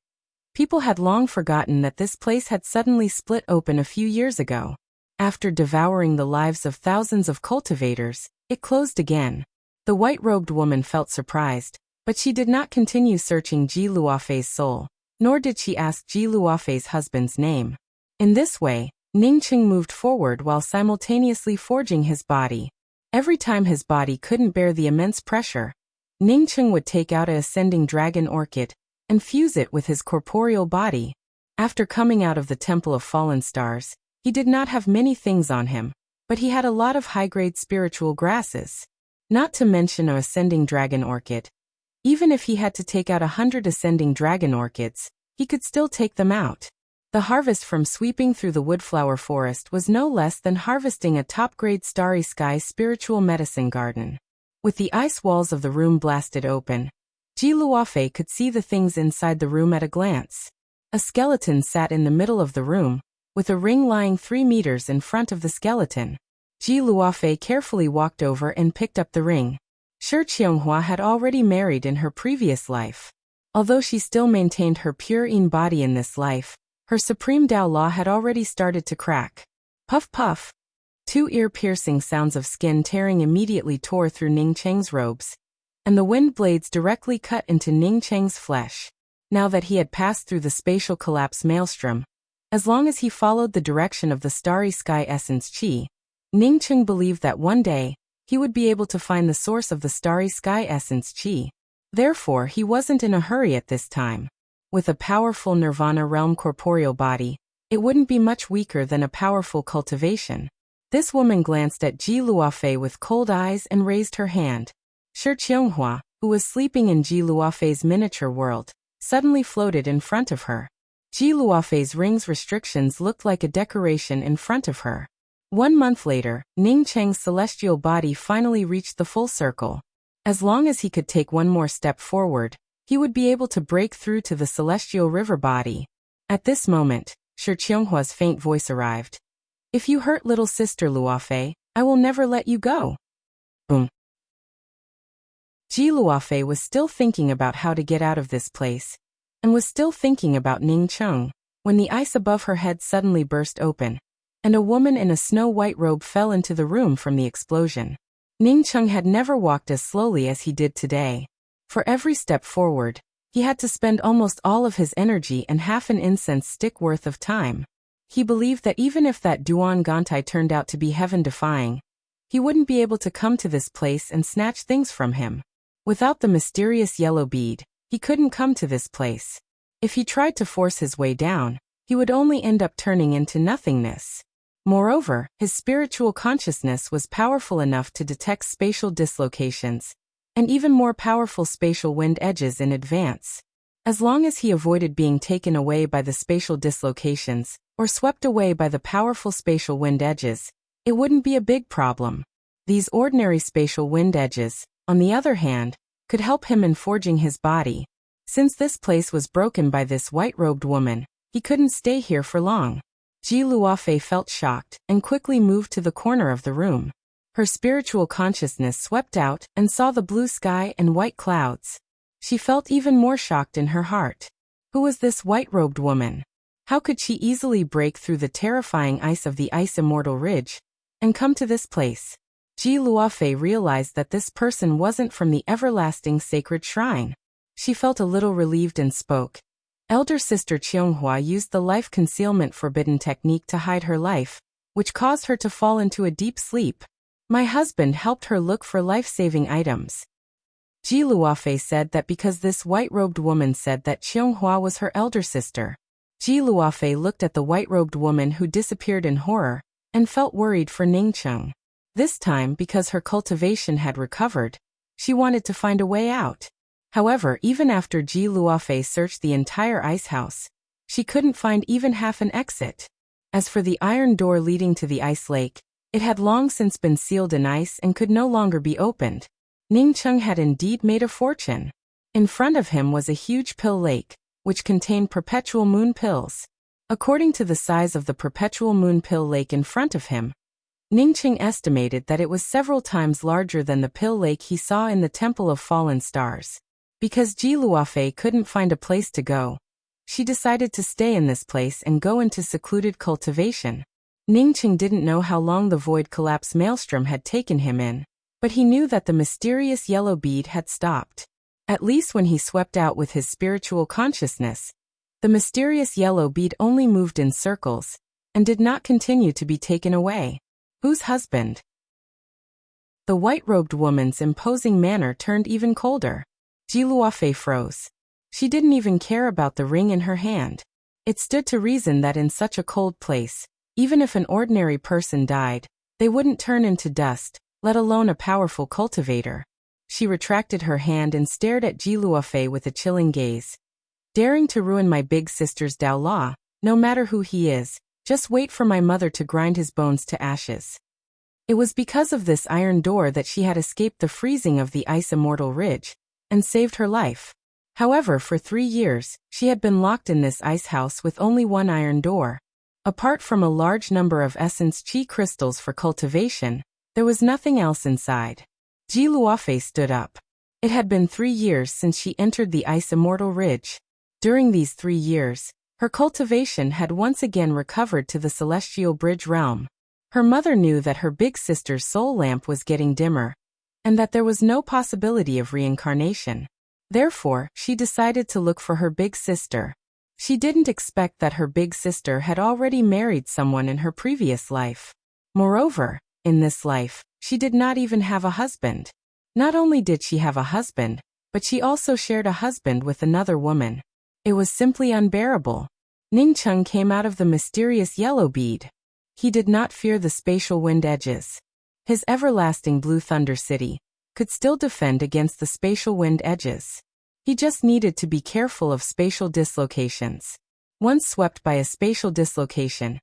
[SPEAKER 1] people had long forgotten that this place had suddenly split open a few years ago. After devouring the lives of thousands of cultivators, it closed again. The white-robed woman felt surprised, but she did not continue searching Ji Luofei's soul, nor did she ask Ji Luofei's husband's name. In this way, Ning Cheng moved forward while simultaneously forging his body. Every time his body couldn't bear the immense pressure, Ning Cheng would take out a ascending dragon orchid and fuse it with his corporeal body. After coming out of the Temple of Fallen Stars, he did not have many things on him, but he had a lot of high-grade spiritual grasses. Not to mention an ascending dragon orchid. Even if he had to take out 100 ascending dragon orchids, he could still take them out. The harvest from sweeping through the woodflower forest was no less than harvesting a top-grade starry sky spiritual medicine garden. With the ice walls of the room blasted open, Ji Luofei could see the things inside the room at a glance. A skeleton sat in the middle of the room, with a ring lying 3 meters in front of the skeleton. Ji Luofei carefully walked over and picked up the ring. Shi Qianghua had already married in her previous life. Although she still maintained her pure Yin body in this life, her supreme Dao law had already started to crack. Puff puff. 2 ear-piercing sounds of skin tearing immediately tore through Ning Cheng's robes, and the wind blades directly cut into Ning Cheng's flesh. Now that he had passed through the spatial collapse maelstrom, as long as he followed the direction of the starry sky essence Qi, Ning Cheng believed that one day, he would be able to find the source of the starry sky essence Qi. Therefore, he wasn't in a hurry at this time. With a powerful nirvana realm corporeal body, it wouldn't be much weaker than a powerful cultivation. This woman glanced at Ji Luofei with cold eyes and raised her hand. Shi Qianghua, who was sleeping in Ji Luofei's miniature world, suddenly floated in front of her. Ji Luofei's ring's restrictions looked like a decoration in front of her. 1 month later, Ning Cheng's celestial body finally reached the full circle. As long as he could take one more step forward, he would be able to break through to the celestial river body. At this moment, Shi Qianghua's faint voice arrived. "If you hurt little sister Luofei, I will never let you go." Boom. Ji Luofei was still thinking about how to get out of this place, and was still thinking about Ning Cheng, when the ice above her head suddenly burst open, and a woman in a snow-white robe fell into the room from the explosion. Ning Cheng had never walked as slowly as he did today. For every step forward, he had to spend almost all of his energy and half an incense stick worth of time. He believed that even if that Duan Gantai turned out to be heaven-defying, he wouldn't be able to come to this place and snatch things from him. Without the mysterious yellow bead, he couldn't come to this place. If he tried to force his way down, he would only end up turning into nothingness. Moreover, his spiritual consciousness was powerful enough to detect spatial dislocations, and even more powerful spatial wind edges in advance. As long as he avoided being taken away by the spatial dislocations, or swept away by the powerful spatial wind edges, it wouldn't be a big problem. These ordinary spatial wind edges, on the other hand, could help him in forging his body. Since this place was broken by this white-robed woman, he couldn't stay here for long. Ji Luofei felt shocked and quickly moved to the corner of the room. Her spiritual consciousness swept out and saw the blue sky and white clouds. She felt even more shocked in her heart. Who was this white-robed woman? How could she easily break through the terrifying ice of the Ice Immortal Ridge and come to this place? Ji Luofei realized that this person wasn't from the everlasting sacred shrine. She felt a little relieved and spoke. Elder Sister Qianghua used the life concealment forbidden technique to hide her life, which caused her to fall into a deep sleep. My husband helped her look for life-saving items. Ji Luofei said that because this white-robed woman said that Qianghua was her elder sister. Ji Luofei looked at the white-robed woman who disappeared in horror, and felt worried for Ningcheng. This time, because her cultivation had recovered, she wanted to find a way out. However, even after Ji Luofei searched the entire ice house, she couldn't find even half an exit. As for the iron door leading to the ice lake, it had long since been sealed in ice and could no longer be opened. Ningcheng had indeed made a fortune. In front of him was a huge pill lake, which contained perpetual moon pills. According to the size of the perpetual moon pill lake in front of him, Ningcheng estimated that it was several times larger than the pill lake he saw in the Temple of Fallen Stars. Because Ji Luofei couldn't find a place to go, she decided to stay in this place and go into secluded cultivation. Ningcheng didn't know how long the void collapse maelstrom had taken him in, but he knew that the mysterious yellow bead had stopped. At least when he swept out with his spiritual consciousness, the mysterious yellow bead only moved in circles, and did not continue to be taken away. Whose husband? The white-robed woman's imposing manner turned even colder. Ji Luofei froze. She didn't even care about the ring in her hand. It stood to reason that in such a cold place, even if an ordinary person died, they wouldn't turn into dust, let alone a powerful cultivator. She retracted her hand and stared at Ji Luofei with a chilling gaze. Daring to ruin my big sister's Dao Law, no matter who he is, just wait for my mother to grind his bones to ashes. It was because of this iron door that she had escaped the freezing of the Ice Immortal Ridge, and saved her life. However, for 3 years, she had been locked in this ice house with only one iron door. Apart from a large number of essence chi crystals for cultivation, there was nothing else inside. Ji Luofei stood up. It had been 3 years since she entered the Ice Immortal Ridge. During these 3 years, her cultivation had once again recovered to the Celestial Bridge realm. Her mother knew that her big sister's soul lamp was getting dimmer, and that there was no possibility of reincarnation. Therefore, she decided to look for her big sister. She didn't expect that her big sister had already married someone in her previous life. Moreover, in this life, she did not even have a husband. Not only did she have a husband, but she also shared a husband with another woman. It was simply unbearable. Ningcheng came out of the mysterious yellow bead. He did not fear the spatial wind edges. His everlasting blue thunder city could still defend against the spatial wind edges. He just needed to be careful of spatial dislocations. Once swept by a spatial dislocation,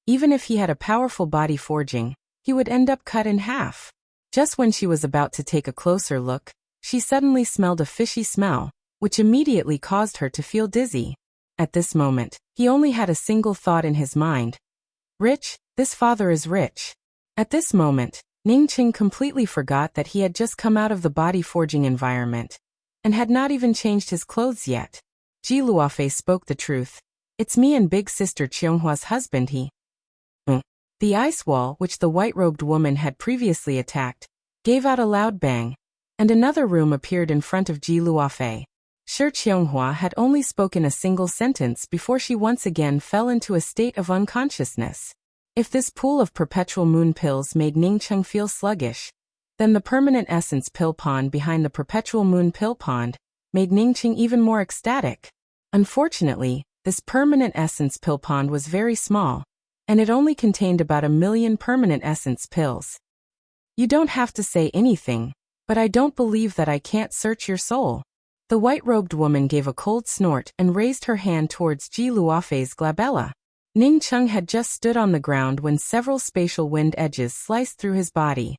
[SPEAKER 1] even if he had a powerful body forging, he would end up cut in half. Just when she was about to take a closer look, she suddenly smelled a fishy smell, which immediately caused her to feel dizzy. At this moment, he only had a single thought in his mind. Rich, this father is rich. At this moment, Ningcheng completely forgot that he had just come out of the body forging environment, and had not even changed his clothes yet. Ji Luofei spoke the truth. It's me and big sister Qianghua's husband he. The ice wall which the white-robed woman had previously attacked, gave out a loud bang, and another room appeared in front of Ji Luofei. Shi Qianghua had only spoken a single sentence before she once again fell into a state of unconsciousness. If this pool of perpetual moon pills made Ningcheng feel sluggish, then the permanent essence pill pond behind the perpetual moon pill pond made Ningcheng even more ecstatic. Unfortunately, this permanent essence pill pond was very small, and it only contained about 1,000,000 permanent essence pills. You don't have to say anything, but I don't believe that I can't search your soul. The white-robed woman gave a cold snort and raised her hand towards Ji Luofei's glabella. Ning Cheng had just stood on the ground when several spatial wind edges sliced through his body.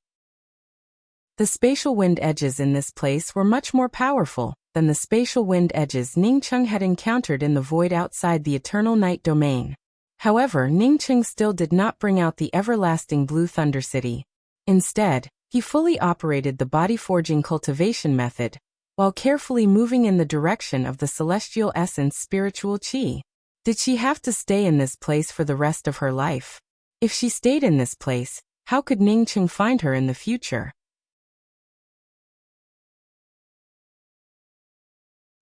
[SPEAKER 1] The spatial wind edges in this place were much more powerful than the spatial wind edges Ning Cheng had encountered in the void outside the Eternal Night domain. However, Ning Cheng still did not bring out the everlasting Blue Thunder City. Instead, he fully operated the body-forging cultivation method, while carefully moving in the direction of the celestial essence spiritual qi. Did she have to stay in this place for the rest of her life? If she stayed in this place, how could Ning Cheng find her in the future?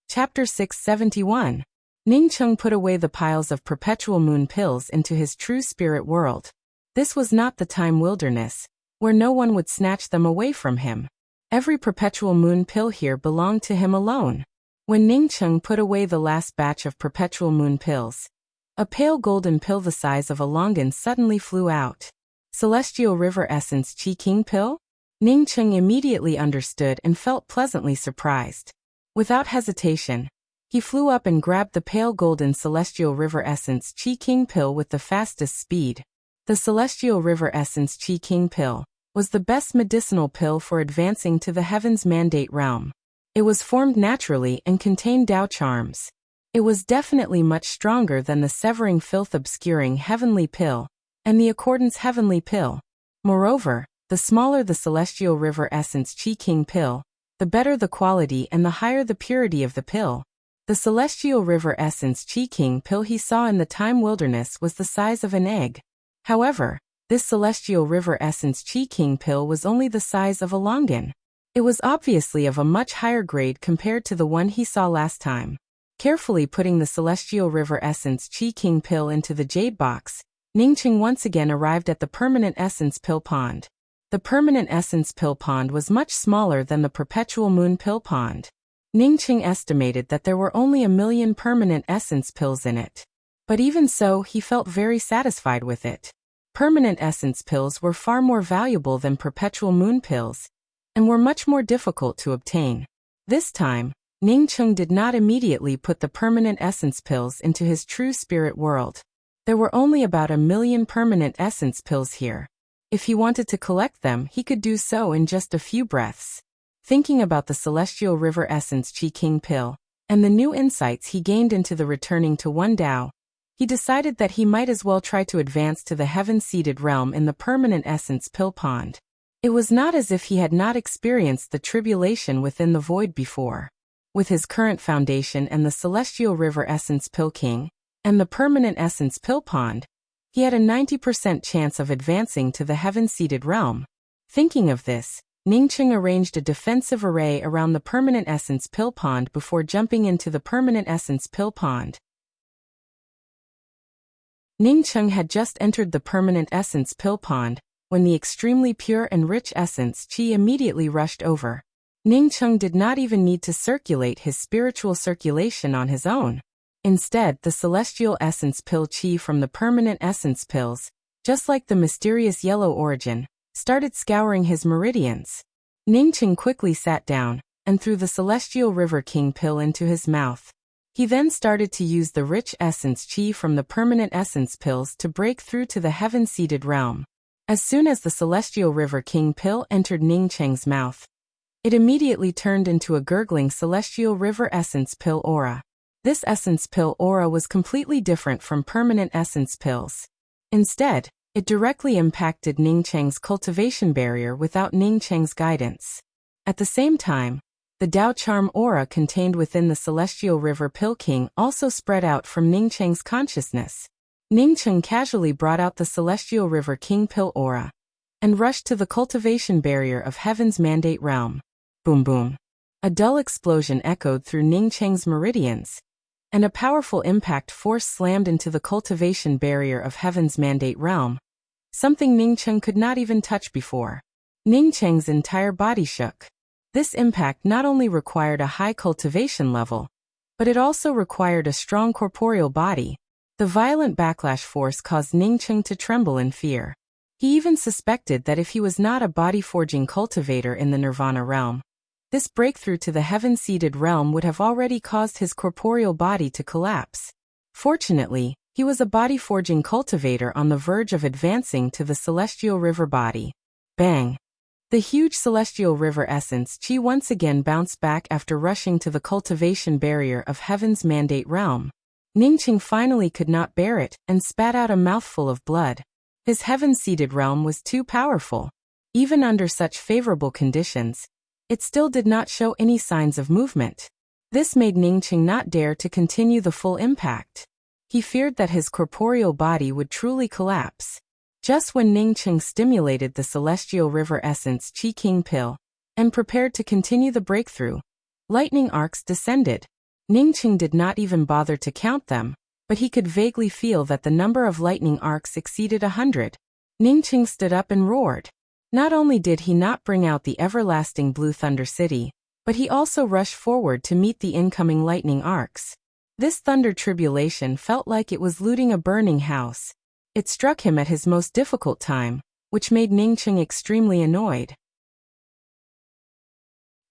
[SPEAKER 1] Chapter 671. Ning Cheng put away the piles of perpetual moon pills into his true spirit world. This was not the time wilderness, where no one would snatch them away from him. Every perpetual moon pill here belonged to him alone. When Ning Cheng put away the last batch of perpetual moon pills, a pale golden pill the size of a longan suddenly flew out. Celestial River Essence Qi King pill? Ning Cheng immediately understood and felt pleasantly surprised. Without hesitation, he flew up and grabbed the pale golden Celestial River Essence Qi King pill with the fastest speed. The Celestial River Essence Qi King pill was the best medicinal pill for advancing to the Heaven's Mandate realm. It was formed naturally and contained Tao charms. It was definitely much stronger than the Severing Filth Obscuring Heavenly pill and the Accordance Heavenly pill. Moreover, the smaller the Celestial River Essence Qi King pill, the better the quality and the higher the purity of the pill. The Celestial River Essence Qi King pill he saw in the Time Wilderness was the size of an egg. However, this Celestial River Essence Qi King pill was only the size of a longan. It was obviously of a much higher grade compared to the one he saw last time. Carefully putting the Celestial River Essence Qi King pill into the jade box, Ning Cheng once again arrived at the permanent essence pill pond. The permanent essence pill pond was much smaller than the perpetual moon pill pond. Ning Cheng estimated that there were only 1,000,000 permanent essence pills in it. But even so, he felt very satisfied with it. Permanent essence pills were far more valuable than perpetual moon pills, and were much more difficult to obtain. This time, Ning Cheng did not immediately put the permanent essence pills into his true spirit world. There were only about 1,000,000 permanent essence pills here. If he wanted to collect them, he could do so in just a few breaths. Thinking about the Celestial River Essence Qi King pill, and the new insights he gained into the returning to one Tao, he decided that he might as well try to advance to the heaven-seated realm in the permanent essence pill pond. It was not as if he had not experienced the tribulation within the void before. With his current foundation and the Celestial River Essence Pill King, and the permanent essence pill pond, he had a 90% chance of advancing to the heaven-seated realm. Thinking of this, Ning Cheng arranged a defensive array around the permanent essence pill pond before jumping into the permanent essence pill pond. Ning Cheng had just entered the permanent essence pill pond, when the extremely pure and rich essence qi immediately rushed over. Ning Cheng did not even need to circulate his spiritual circulation on his own. Instead, the celestial essence pill qi from the permanent essence pills, just like the mysterious yellow origin, started scouring his meridians. Ning Cheng quickly sat down, and threw the celestial river king pill into his mouth. He then started to use the rich essence qi from the permanent essence pills to break through to the heaven-seated realm. As soon as the celestial river king pill entered Ning Cheng's mouth, it immediately turned into a gurgling celestial river essence pill aura. This essence pill aura was completely different from permanent essence pills. Instead, it directly impacted Ning Cheng's cultivation barrier without Ning Cheng's guidance. At the same time, the Tao charm aura contained within the celestial river pill king also spread out from Ning Cheng's consciousness. Ning Cheng casually brought out the celestial river king pill aura and rushed to the cultivation barrier of heaven's mandate realm. Boom boom. A dull explosion echoed through Ning Cheng's meridians, and a powerful impact force slammed into the cultivation barrier of heaven's mandate realm, something Ning Cheng could not even touch before. Ning Cheng's entire body shook. This impact not only required a high cultivation level, but it also required a strong corporeal body. The violent backlash force caused Ningcheng to tremble in fear. He even suspected that if he was not a body-forging cultivator in the Nirvana realm, this breakthrough to the heaven-seated realm would have already caused his corporeal body to collapse. Fortunately, he was a body-forging cultivator on the verge of advancing to the celestial river body. Bang! The huge celestial river essence Qi once again bounced back after rushing to the cultivation barrier of heaven's mandate realm. Ningcheng finally could not bear it and spat out a mouthful of blood. His heaven-seated realm was too powerful. Even under such favorable conditions, it still did not show any signs of movement. This made Ningcheng not dare to continue the full impact. He feared that his corporeal body would truly collapse. Just when Ningcheng stimulated the celestial river essence Qi King Pill and prepared to continue the breakthrough, lightning arcs descended. Ningcheng did not even bother to count them, but he could vaguely feel that the number of lightning arcs exceeded 100. Ningcheng stood up and roared. Not only did he not bring out the everlasting Blue Thunder City, but he also rushed forward to meet the incoming lightning arcs. This thunder tribulation felt like it was looting a burning house. It struck him at his most difficult time, which made Ningcheng extremely annoyed.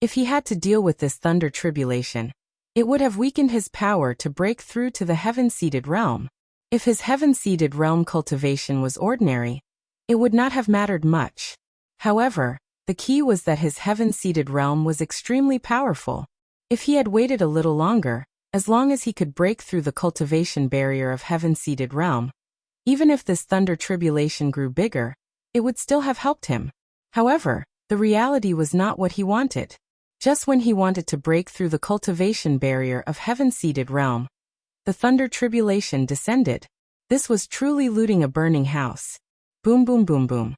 [SPEAKER 1] If he had to deal with this thunder tribulation, it would have weakened his power to break through to the heaven-seated realm. If his heaven-seated realm cultivation was ordinary, it would not have mattered much. However, the key was that his heaven-seated realm was extremely powerful. If he had waited a little longer, as long as he could break through the cultivation barrier of heaven-seated realm, even if this thunder tribulation grew bigger, it would still have helped him. However, the reality was not what he wanted. Just when he wanted to break through the cultivation barrier of heaven-seated realm, the thunder tribulation descended. This was truly looting a burning house. Boom boom boom boom.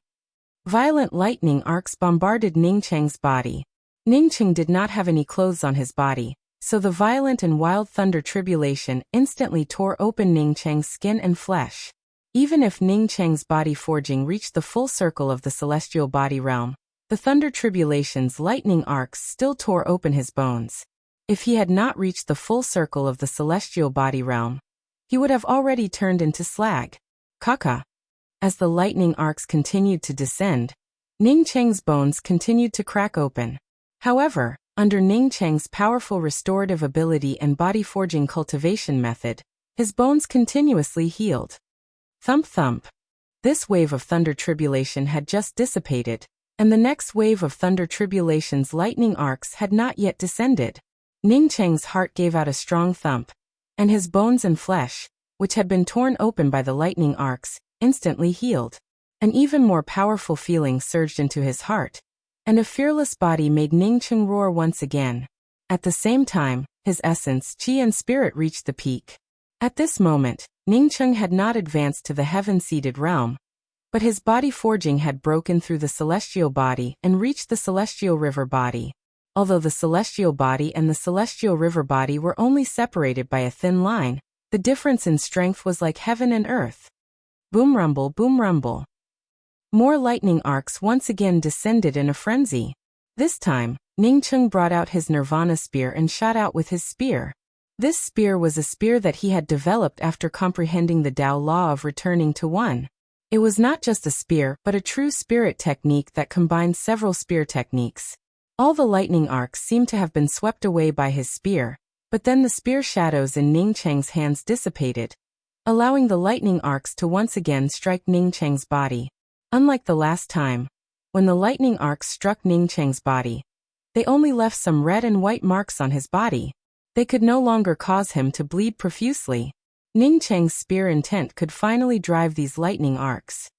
[SPEAKER 1] Violent lightning arcs bombarded Ningcheng's body. Ningcheng did not have any clothes on his body, so the violent and wild thunder tribulation instantly tore open Ningcheng's skin and flesh. Even if Ningcheng's body forging reached the full circle of the celestial body realm, the thunder tribulation's lightning arcs still tore open his bones. If he had not reached the full circle of the celestial body realm, he would have already turned into slag. Caca. As the lightning arcs continued to descend, Ningcheng's bones continued to crack open. However, under Ningcheng's powerful restorative ability and body forging cultivation method, his bones continuously healed. Thump thump. This wave of thunder tribulation had just dissipated, and the next wave of thunder tribulation's lightning arcs had not yet descended. Ningcheng's heart gave out a strong thump, and his bones and flesh, which had been torn open by the lightning arcs, instantly healed. An even more powerful feeling surged into his heart, and a fearless body made Ningcheng roar once again. At the same time, his essence, Qi and spirit reached the peak. At this moment, Ningcheng had not advanced to the heaven-seated realm, but his body forging had broken through the celestial body and reached the celestial river body. Although the celestial body and the celestial river body were only separated by a thin line, the difference in strength was like heaven and earth. Boom rumble, boom rumble. More lightning arcs once again descended in a frenzy. This time, Ningcheng brought out his nirvana spear and shot out with his spear. This spear was a spear that he had developed after comprehending the Tao law of returning to one. It was not just a spear but a true spirit technique that combined several spear techniques. All the lightning arcs seemed to have been swept away by his spear, but then the spear shadows in Ningcheng's hands dissipated, allowing the lightning arcs to once again strike Ningcheng's body. Unlike the last time, when the lightning arcs struck Ningcheng's body, they only left some red and white marks on his body. They could no longer cause him to bleed profusely. Ningcheng's spear intent could finally drive these lightning arcs.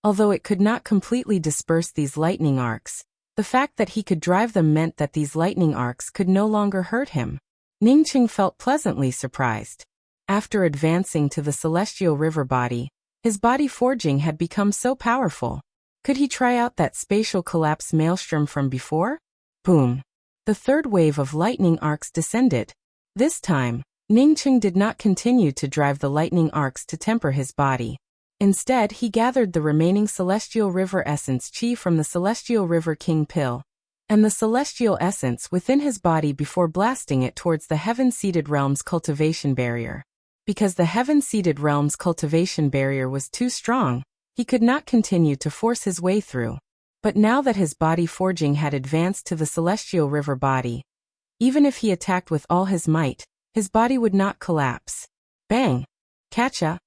[SPEAKER 1] Although it could not completely disperse these lightning arcs, the fact that he could drive them meant that these lightning arcs could no longer hurt him. Ningcheng felt pleasantly surprised. After advancing to the celestial river body, his body forging had become so powerful. Could he try out that spatial collapse maelstrom from before? Boom. The third wave of lightning arcs descended. This time, Ningcheng did not continue to drive the lightning arcs to temper his body. Instead, he gathered the remaining celestial river essence Qi from the celestial river King Pill and the celestial essence within his body before blasting it towards the heaven-seated realm's cultivation barrier. Because the heaven-seated realm's cultivation barrier was too strong, he could not continue to force his way through. But now that his body forging had advanced to the celestial river body, even if he attacked with all his might, his body would not collapse. Bang! Catcha!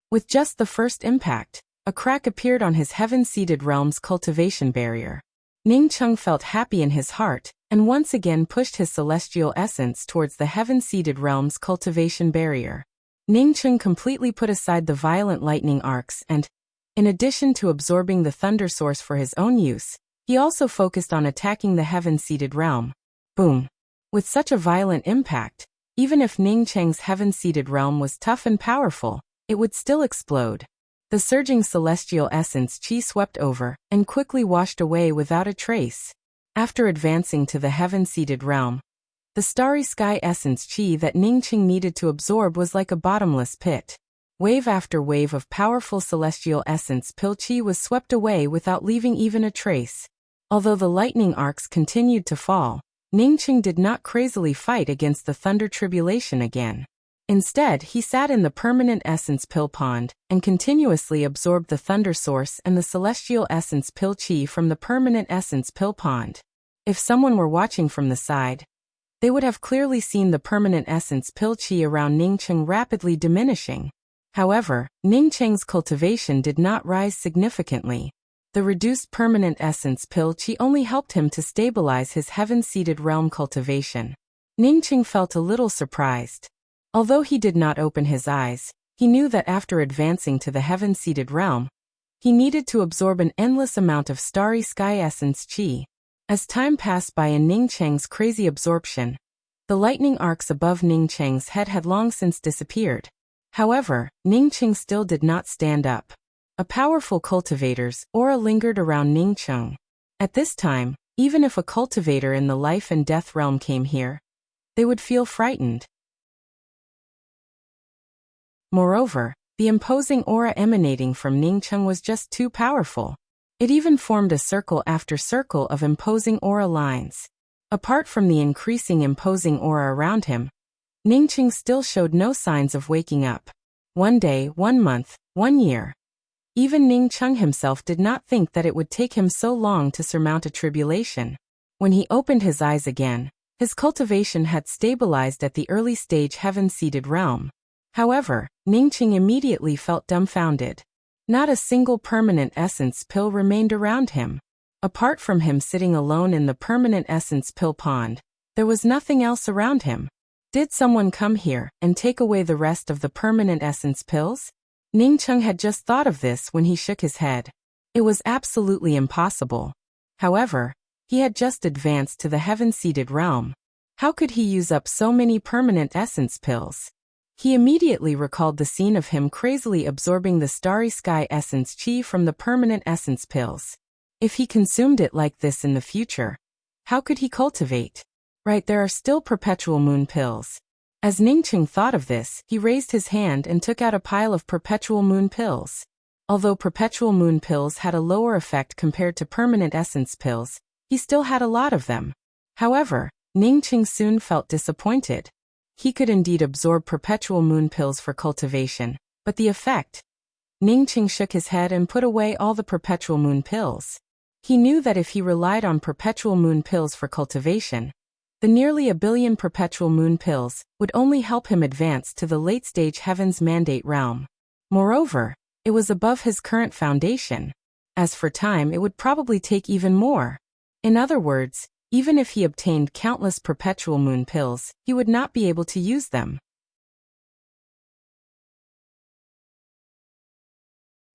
[SPEAKER 1] With just the first impact, a crack appeared on his heaven-seated realm's cultivation barrier. Ning Cheng felt happy in his heart, and once again pushed his celestial essence towards the heaven-seated realm's cultivation barrier. Ning Cheng completely put aside the violent lightning arcs and, in addition to absorbing the thunder source for his own use, he also focused on attacking the heaven-seated realm. Boom! With such a violent impact, even if Ning Cheng's heaven-seated realm was tough and powerful, it would still explode. The surging celestial essence qi swept over and quickly washed away without a trace. After advancing to the heaven-seated realm, the starry sky essence qi that Ning Cheng needed to absorb was like a bottomless pit. Wave after wave of powerful celestial essence pill qi was swept away without leaving even a trace. Although the lightning arcs continued to fall, Ning Cheng did not crazily fight against the thunder tribulation again. Instead, he sat in the permanent essence pill pond and continuously absorbed the thunder source and the celestial essence pill qi from the permanent essence pill pond. If someone were watching from the side, they would have clearly seen the permanent essence pill qi around Ning Cheng rapidly diminishing. However, Ning Cheng's cultivation did not rise significantly. The reduced permanent essence pill qi only helped him to stabilize his heaven-seated realm cultivation. Ning Cheng felt a little surprised. Although he did not open his eyes, he knew that after advancing to the heaven-seated realm, he needed to absorb an endless amount of starry sky essence qi. As time passed by in Ning Cheng's crazy absorption, the lightning arcs above Ning Cheng's head had long since disappeared. However, Ning Cheng still did not stand up. A powerful cultivator's aura lingered around Ning Cheng. At this time, even if a cultivator in the life and death realm came here, they would feel frightened. Moreover, the imposing aura emanating from Ning Cheng was just too powerful. It even formed a circle after circle of imposing aura lines. Apart from the increasing imposing aura around him, Ning Cheng still showed no signs of waking up. One day, 1 month, 1 year. Even Ning Cheng himself did not think that it would take him so long to surmount a tribulation. When he opened his eyes again, his cultivation had stabilized at the early stage heaven-seated realm. However, Ning Cheng immediately felt dumbfounded. Not a single permanent essence pill remained around him. Apart from him sitting alone in the permanent essence pill pond, there was nothing else around him. Did someone come here and take away the rest of the permanent essence pills? Ning Cheng had just thought of this when he shook his head. It was absolutely impossible. However, he had just advanced to the heaven-seated realm. How could he use up so many permanent essence pills? He immediately recalled the scene of him crazily absorbing the starry sky essence qi from the permanent essence pills. If he consumed it like this in the future, how could he cultivate? Right, there are still perpetual moon pills. As Ning Cheng thought of this, he raised his hand and took out a pile of perpetual moon pills. Although perpetual moon pills had a lower effect compared to permanent essence pills, he still had a lot of them. However, Ning Cheng soon felt disappointed. He could indeed absorb perpetual moon pills for cultivation, but the effect? Ning Cheng shook his head and put away all the perpetual moon pills. He knew that if he relied on perpetual moon pills for cultivation, the nearly 1 billion perpetual moon pills would only help him advance to the late-stage heaven's mandate realm. Moreover, it was above his current foundation. As for time, it would probably take even more. In other words, even if he obtained countless perpetual moon pills, he would not be able to use them.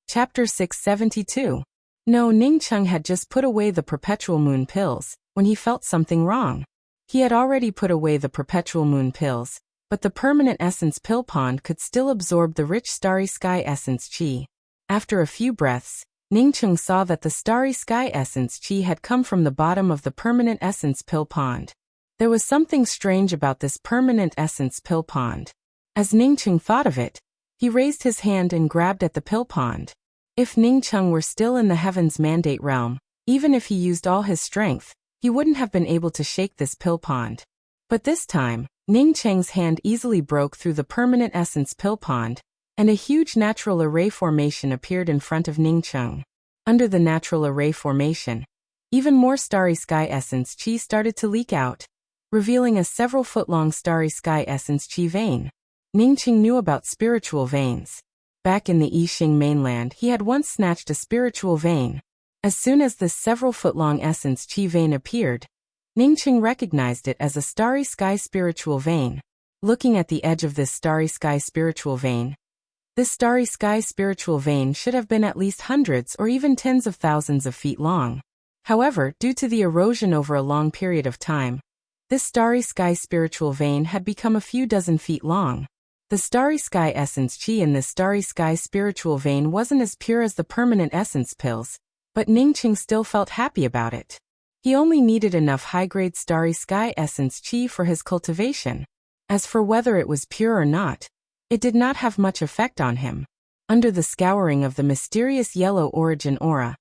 [SPEAKER 1] Chapter 672. No, Ning Cheng had just put away the perpetual moon pills when he felt something wrong. He had already put away the perpetual moon pills, but the permanent essence pill pond could still absorb the rich starry sky essence qi. After a few breaths, Ning Cheng saw that the starry sky essence qi had come from the bottom of the permanent essence pill pond. There was something strange about this permanent essence pill pond. As Ning Cheng thought of it, he raised his hand and grabbed at the pill pond. If Ning Cheng were still in the heaven's mandate realm, even if he used all his strength, he wouldn't have been able to shake this pill pond. But this time, Ning Cheng's hand easily broke through the permanent essence pill pond, and a huge natural array formation appeared in front of Ning Cheng. Under the natural array formation, even more starry sky essence chi started to leak out, revealing a several-foot-long starry sky essence chi vein. Ning Cheng knew about spiritual veins. Back in the Yixing mainland, he had once snatched a spiritual vein. As soon as this several-foot-long essence chi vein appeared, Ning Cheng recognized it as a starry sky spiritual vein. Looking at the edge of this starry sky spiritual vein, this starry sky spiritual vein should have been at least hundreds or even tens of thousands of feet long. However, due to the erosion over a long period of time, this starry sky spiritual vein had become a few dozen feet long. The starry sky essence chi in this starry sky spiritual vein wasn't as pure as the permanent essence pills, but Ning Cheng still felt happy about it. He only needed enough high-grade starry sky essence chi for his cultivation. As for whether it was pure or not, it did not have much effect on him. Under the scouring of the mysterious yellow origin aura,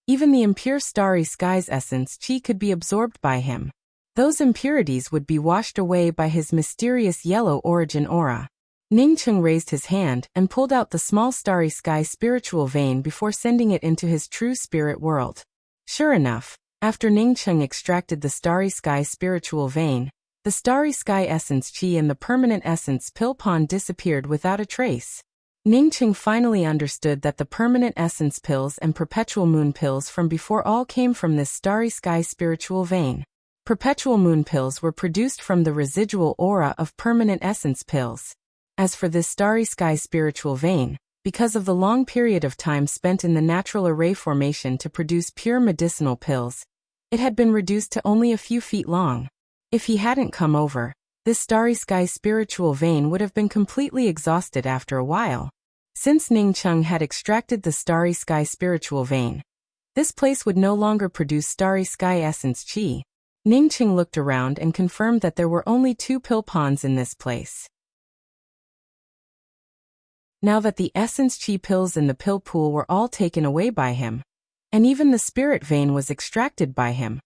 [SPEAKER 1] even the impure starry sky's essence chi could be absorbed by him. Those impurities would be washed away by his mysterious yellow origin aura. Ning Cheng raised his hand and pulled out the small starry sky spiritual vein before sending it into his true spirit world. Sure enough, after Ning Cheng extracted the starry sky spiritual vein, the starry sky essence chi and the permanent essence pill pond disappeared without a trace. Ning Cheng finally understood that the permanent essence pills and perpetual moon pills from before all came from this starry sky spiritual vein. Perpetual moon pills were produced from the residual aura of permanent essence pills. As for this starry sky spiritual vein, because of the long period of time spent in the natural array formation to produce pure medicinal pills, it had been reduced to only a few feet long. If he hadn't come over, this starry sky spiritual vein would have been completely exhausted after a while. Since Ning Cheng had extracted the starry sky spiritual vein, this place would no longer produce starry sky essence chi. Ning Cheng looked around and confirmed that there were only 2 pill ponds in this place. Now that the essence chi pills in the pill pool were all taken away by him, and even the spirit vein was extracted by him,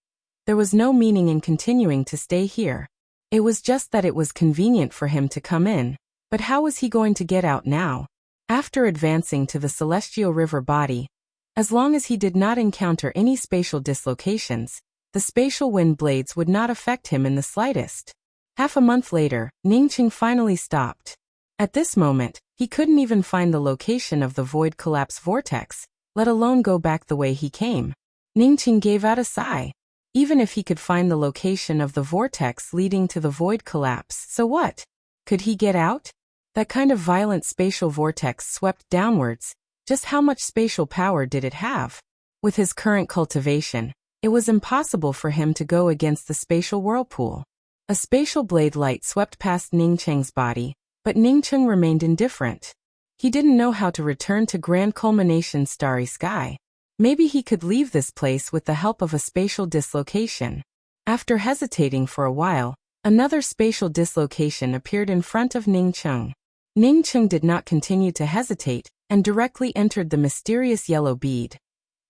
[SPEAKER 1] there was no meaning in continuing to stay here. It was just that it was convenient for him to come in, but how was he going to get out now? After advancing to the celestial river body, as long as he did not encounter any spatial dislocations, the spatial wind blades would not affect him in the slightest. Half a month later, Ning Cheng finally stopped. At this moment, he couldn't even find the location of the void collapse vortex, let alone go back the way he came. Ning Cheng gave out a sigh. Even if he could find the location of the vortex leading to the void collapse, so what? Could he get out? That kind of violent spatial vortex swept downwards. Just how much spatial power did it have? With his current cultivation, it was impossible for him to go against the spatial whirlpool. A spatial blade light swept past Ning Cheng's body, but Ning Cheng remained indifferent. He didn't know how to return to Grand Culmination Starry Sky. Maybe he could leave this place with the help of a spatial dislocation. After hesitating for a while, another spatial dislocation appeared in front of Ning Cheng. Ning Cheng did not continue to hesitate, and directly entered the mysterious yellow bead,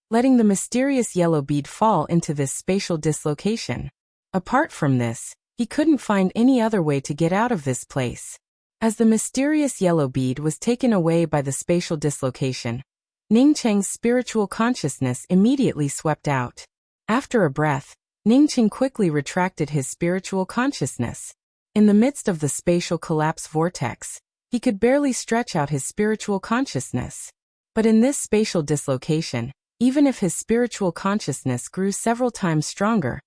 [SPEAKER 1] letting the mysterious yellow bead fall into this spatial dislocation. Apart from this, he couldn't find any other way to get out of this place. As the mysterious yellow bead was taken away by the spatial dislocation, Ning Cheng's spiritual consciousness immediately swept out. After a breath, Ning Cheng quickly retracted his spiritual consciousness. In the midst of the spatial collapse vortex, he could barely stretch out his spiritual consciousness. But in this spatial dislocation, even if his spiritual consciousness grew several times stronger,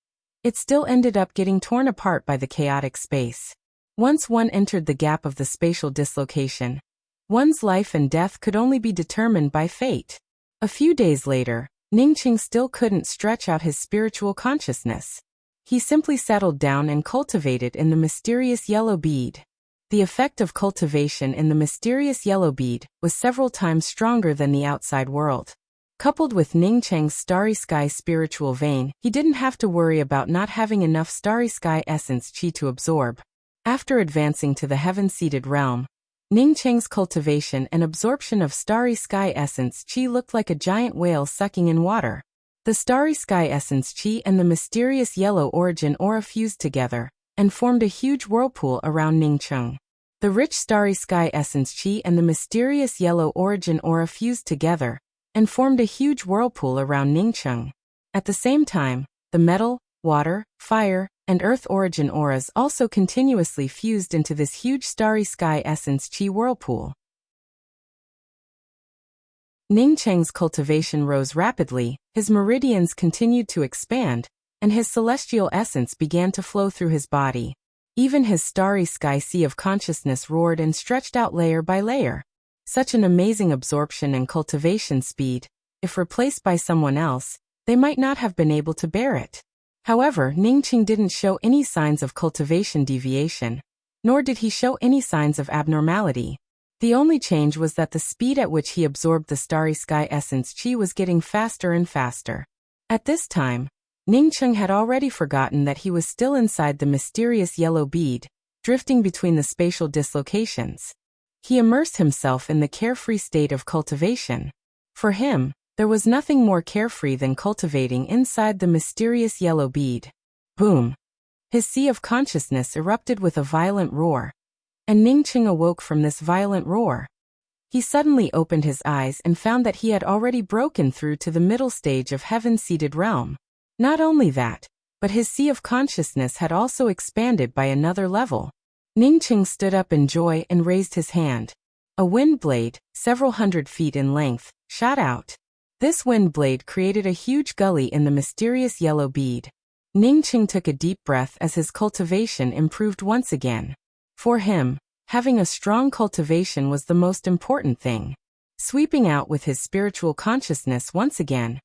[SPEAKER 1] it still ended up getting torn apart by the chaotic space. Once one entered the gap of the spatial dislocation, one's life and death could only be determined by fate. A few days later, Ning Cheng still couldn't stretch out his spiritual consciousness. He simply settled down and cultivated in the mysterious yellow bead. The effect of cultivation in the mysterious yellow bead was several times stronger than the outside world. Coupled with Ning Cheng's starry sky spiritual vein, he didn't have to worry about not having enough starry sky essence chi to absorb. After advancing to the heaven-seated realm, Ning Cheng's cultivation and absorption of starry sky essence chi looked like a giant whale sucking in water. The starry sky essence chi and the mysterious yellow origin aura fused together and formed a huge whirlpool around Ningcheng. The rich starry sky essence chi and the mysterious yellow origin aura fused together and formed a huge whirlpool around Ningcheng. At the same time, the metal, water, fire, and earth origin auras also continuously fused into this huge starry sky essence chi whirlpool. Ningcheng's cultivation rose rapidly, his meridians continued to expand, and his celestial essence began to flow through his body. Even his starry sky sea of consciousness roared and stretched out layer by layer. Such an amazing absorption and cultivation speed, if replaced by someone else, they might not have been able to bear it. However, Ningcheng didn't show any signs of cultivation deviation, nor did he show any signs of abnormality. The only change was that the speed at which he absorbed the starry sky essence chi was getting faster and faster. At this time, Ningcheng had already forgotten that he was still inside the mysterious yellow bead, drifting between the spatial dislocations. He immersed himself in the carefree state of cultivation. For him, there was nothing more carefree than cultivating inside the mysterious yellow bead. Boom! His sea of consciousness erupted with a violent roar, and Ningcheng awoke from this violent roar. He suddenly opened his eyes and found that he had already broken through to the middle stage of heaven-seated realm. Not only that, but his sea of consciousness had also expanded by another level. Ningcheng stood up in joy and raised his hand. A wind blade, several hundred feet in length, shot out. This wind blade created a huge gully in the mysterious yellow bead. Ningcheng took a deep breath as his cultivation improved once again. For him, having a strong cultivation was the most important thing. Sweeping out with his spiritual consciousness once again,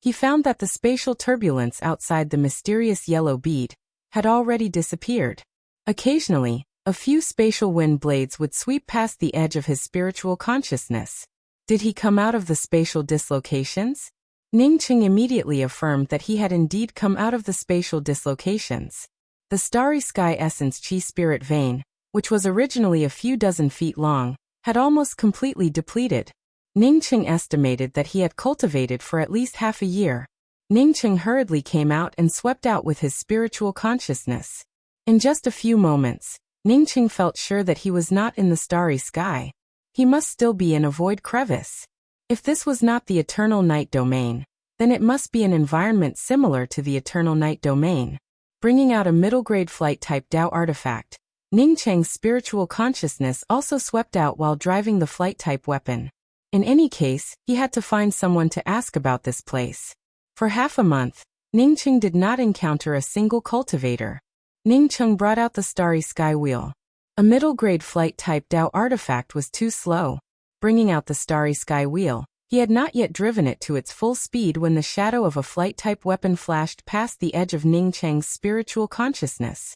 [SPEAKER 1] he found that the spatial turbulence outside the mysterious yellow bead had already disappeared. Occasionally, a few spatial wind blades would sweep past the edge of his spiritual consciousness. Did he come out of the spatial dislocations? Ningcheng immediately affirmed that he had indeed come out of the spatial dislocations. The starry sky essence chi spirit vein, which was originally a few dozen feet long, had almost completely depleted. Ningcheng estimated that he had cultivated for at least half a year. Ningcheng hurriedly came out and swept out with his spiritual consciousness. In just a few moments, Ningcheng felt sure that he was not in the starry sky. He must still be in a void crevice. If this was not the eternal night domain, then it must be an environment similar to the eternal night domain. Bringing out a middle-grade flight-type Dao artifact, Ningcheng's spiritual consciousness also swept out while driving the flight-type weapon. In any case, he had to find someone to ask about this place. For half a month, Ningcheng did not encounter a single cultivator. Ningcheng brought out the starry sky wheel. A middle-grade flight-type Dao artifact was too slow. Bringing out the starry sky wheel, he had not yet driven it to its full speed when the shadow of a flight-type weapon flashed past the edge of Ningcheng's spiritual consciousness.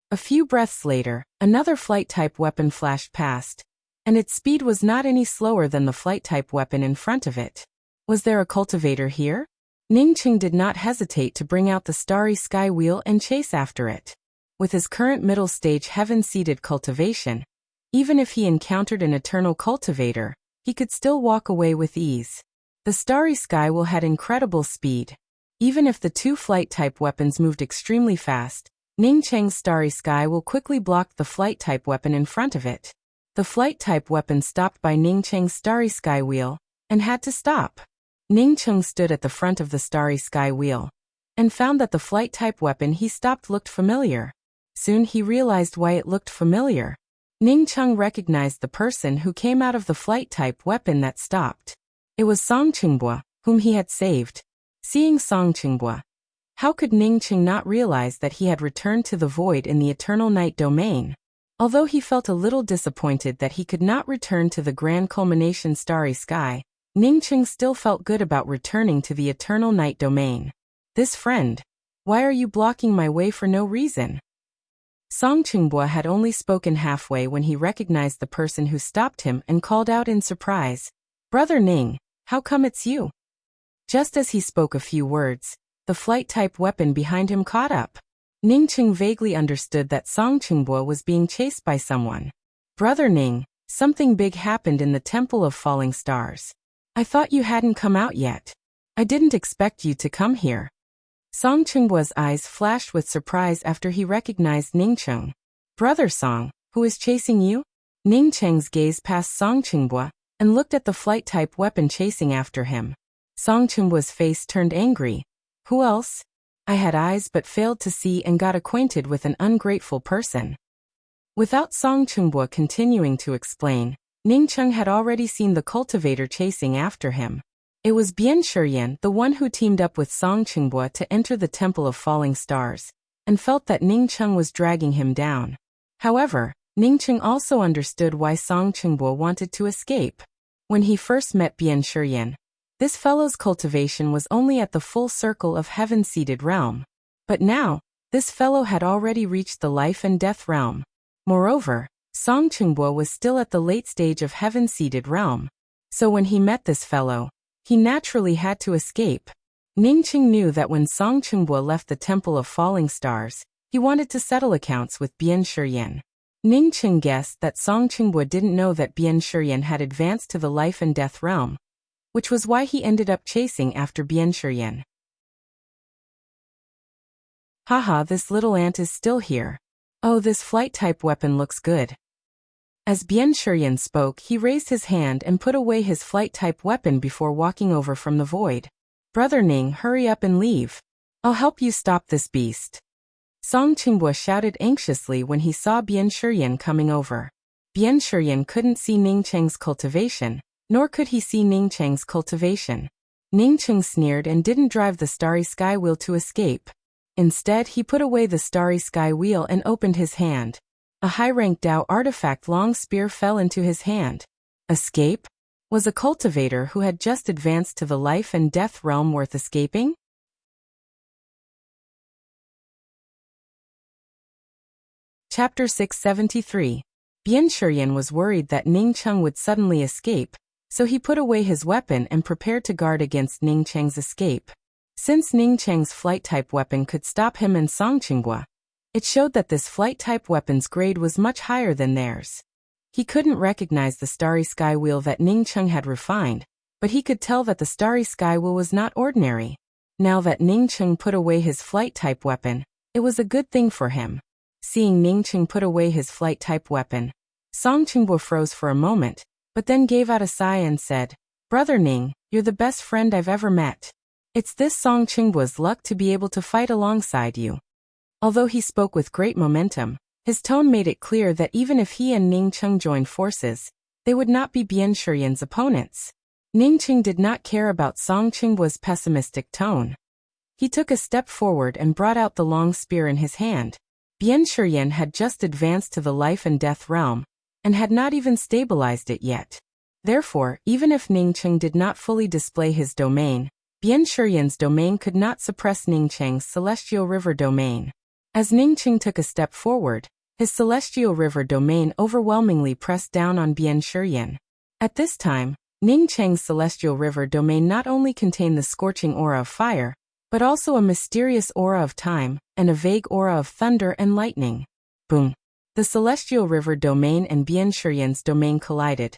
[SPEAKER 1] A few breaths later, another flight-type weapon flashed past, and its speed was not any slower than the flight-type weapon in front of it. Was there a cultivator here? Ningcheng did not hesitate to bring out the starry sky wheel and chase after it. With his current middle-stage heaven-seated cultivation, even if he encountered an eternal cultivator, he could still walk away with ease. The starry sky wheel had incredible speed. Even if the two flight-type weapons moved extremely fast, Ningcheng's starry sky wheel quickly blocked the flight-type weapon in front of it. The flight-type weapon stopped by Ningcheng's starry sky wheel, and had to stop. Ningcheng stood at the front of the starry sky wheel, and found that the flight-type weapon he stopped looked familiar. Soon he realized why it looked familiar. Ningcheng recognized the person who came out of the flight-type weapon that stopped. It was Song Qingbua, whom he had saved. Seeing Song Qingbua, how could Ningcheng not realize that he had returned to the void in the eternal night domain? Although he felt a little disappointed that he could not return to the grand culmination starry sky, Ningcheng still felt good about returning to the eternal night domain. This friend, why are you blocking my way for no reason? Song Qingbua had only spoken halfway when he recognized the person who stopped him and called out in surprise, "Brother Ning, how come it's you?" Just as he spoke a few words, the flight-type weapon behind him caught up. Ningcheng vaguely understood that Song Qingbua was being chased by someone. "Brother Ning, something big happened in the Temple of Falling Stars. I thought you hadn't come out yet. I didn't expect you to come here. Song Chungbua's eyes flashed with surprise after he recognized Ning Cheng. Brother Song, who is chasing you? Ning Cheng's gaze passed Song Chungbua and looked at the flight-type weapon chasing after him. Song Chungbua's face turned angry. Who else? I had eyes but failed to see and got acquainted with an ungrateful person. Without Song Chungbua continuing to explain, Ning Cheng had already seen the cultivator chasing after him. It was Bian Shiyan, the one who teamed up with Song Chungbua to enter the Temple of Falling Stars, and felt that Ning Cheng was dragging him down. However, Ning Cheng also understood why Song Chungbua wanted to escape. When he first met Bian Shiyan, this fellow's cultivation was only at the full circle of heaven-seated realm. But now, this fellow had already reached the life and death realm. Moreover, Song Chungbua was still at the late stage of heaven-seated realm. So when he met this fellow, he naturally had to escape. Ning Cheng knew that when Song Chungbua left the Temple of Falling Stars, he wanted to settle accounts with Bian Shiyan. Ning Cheng guessed that Song Chungbua didn't know that Bian Shiyan had advanced to the life and death realm, which was why he ended up chasing after Bian Shiyan. Haha, this little ant is still here. Oh, this flight-type weapon looks good. As Bian Shiyan spoke, he raised his hand and put away his flight-type weapon before walking over from the void. Brother Ning, hurry up and leave. I'll help you stop this beast. Song Chungbua shouted anxiously when he saw Bian Shiyan coming over. Bian Shiyan couldn't see Ning Cheng's cultivation, nor could he see Ning Cheng's cultivation. Ning Cheng sneered and didn't drive the starry sky wheel to escape. Instead, he put away the starry sky wheel and opened his hand. A high-rank Dao artifact long spear fell into his hand. Escape? Was a cultivator who had just advanced to the life and death realm worth escaping? Chapter 673. Bian Shiyan was worried that Ning Cheng would suddenly escape, so he put away his weapon and prepared to guard against Ning Cheng's escape. Since Ning Cheng's flight-type weapon could stop him and Song Chungbua, it showed that this flight-type weapon's grade was much higher than theirs. He couldn't recognize the starry sky wheel that Ning Cheng had refined, but he could tell that the starry sky wheel was not ordinary. Now that Ning Cheng put away his flight-type weapon, it was a good thing for him. Seeing Ning Cheng put away his flight-type weapon, Song Chungbua froze for a moment, but then gave out a sigh and said, Brother Ning, you're the best friend I've ever met. It's this Song Chungbua's luck to be able to fight alongside you. Although he spoke with great momentum, his tone made it clear that even if he and Ning Cheng joined forces, they would not be Bian Shiyan's opponents. Ning Cheng did not care about Song Chungbua's pessimistic tone. He took a step forward and brought out the long spear in his hand. Bian Shiyan had just advanced to the life and death realm, and had not even stabilized it yet. Therefore, even if Ning Cheng did not fully display his domain, Bian Shiyan's domain could not suppress Ning Cheng's celestial river domain. As Ning Cheng took a step forward, his celestial river domain overwhelmingly pressed down on Bian Shiyan. At this time, Ning Cheng's celestial river domain not only contained the scorching aura of fire, but also a mysterious aura of time, and a vague aura of thunder and lightning. Boom! The celestial river domain and Bian Shiyan's domain collided,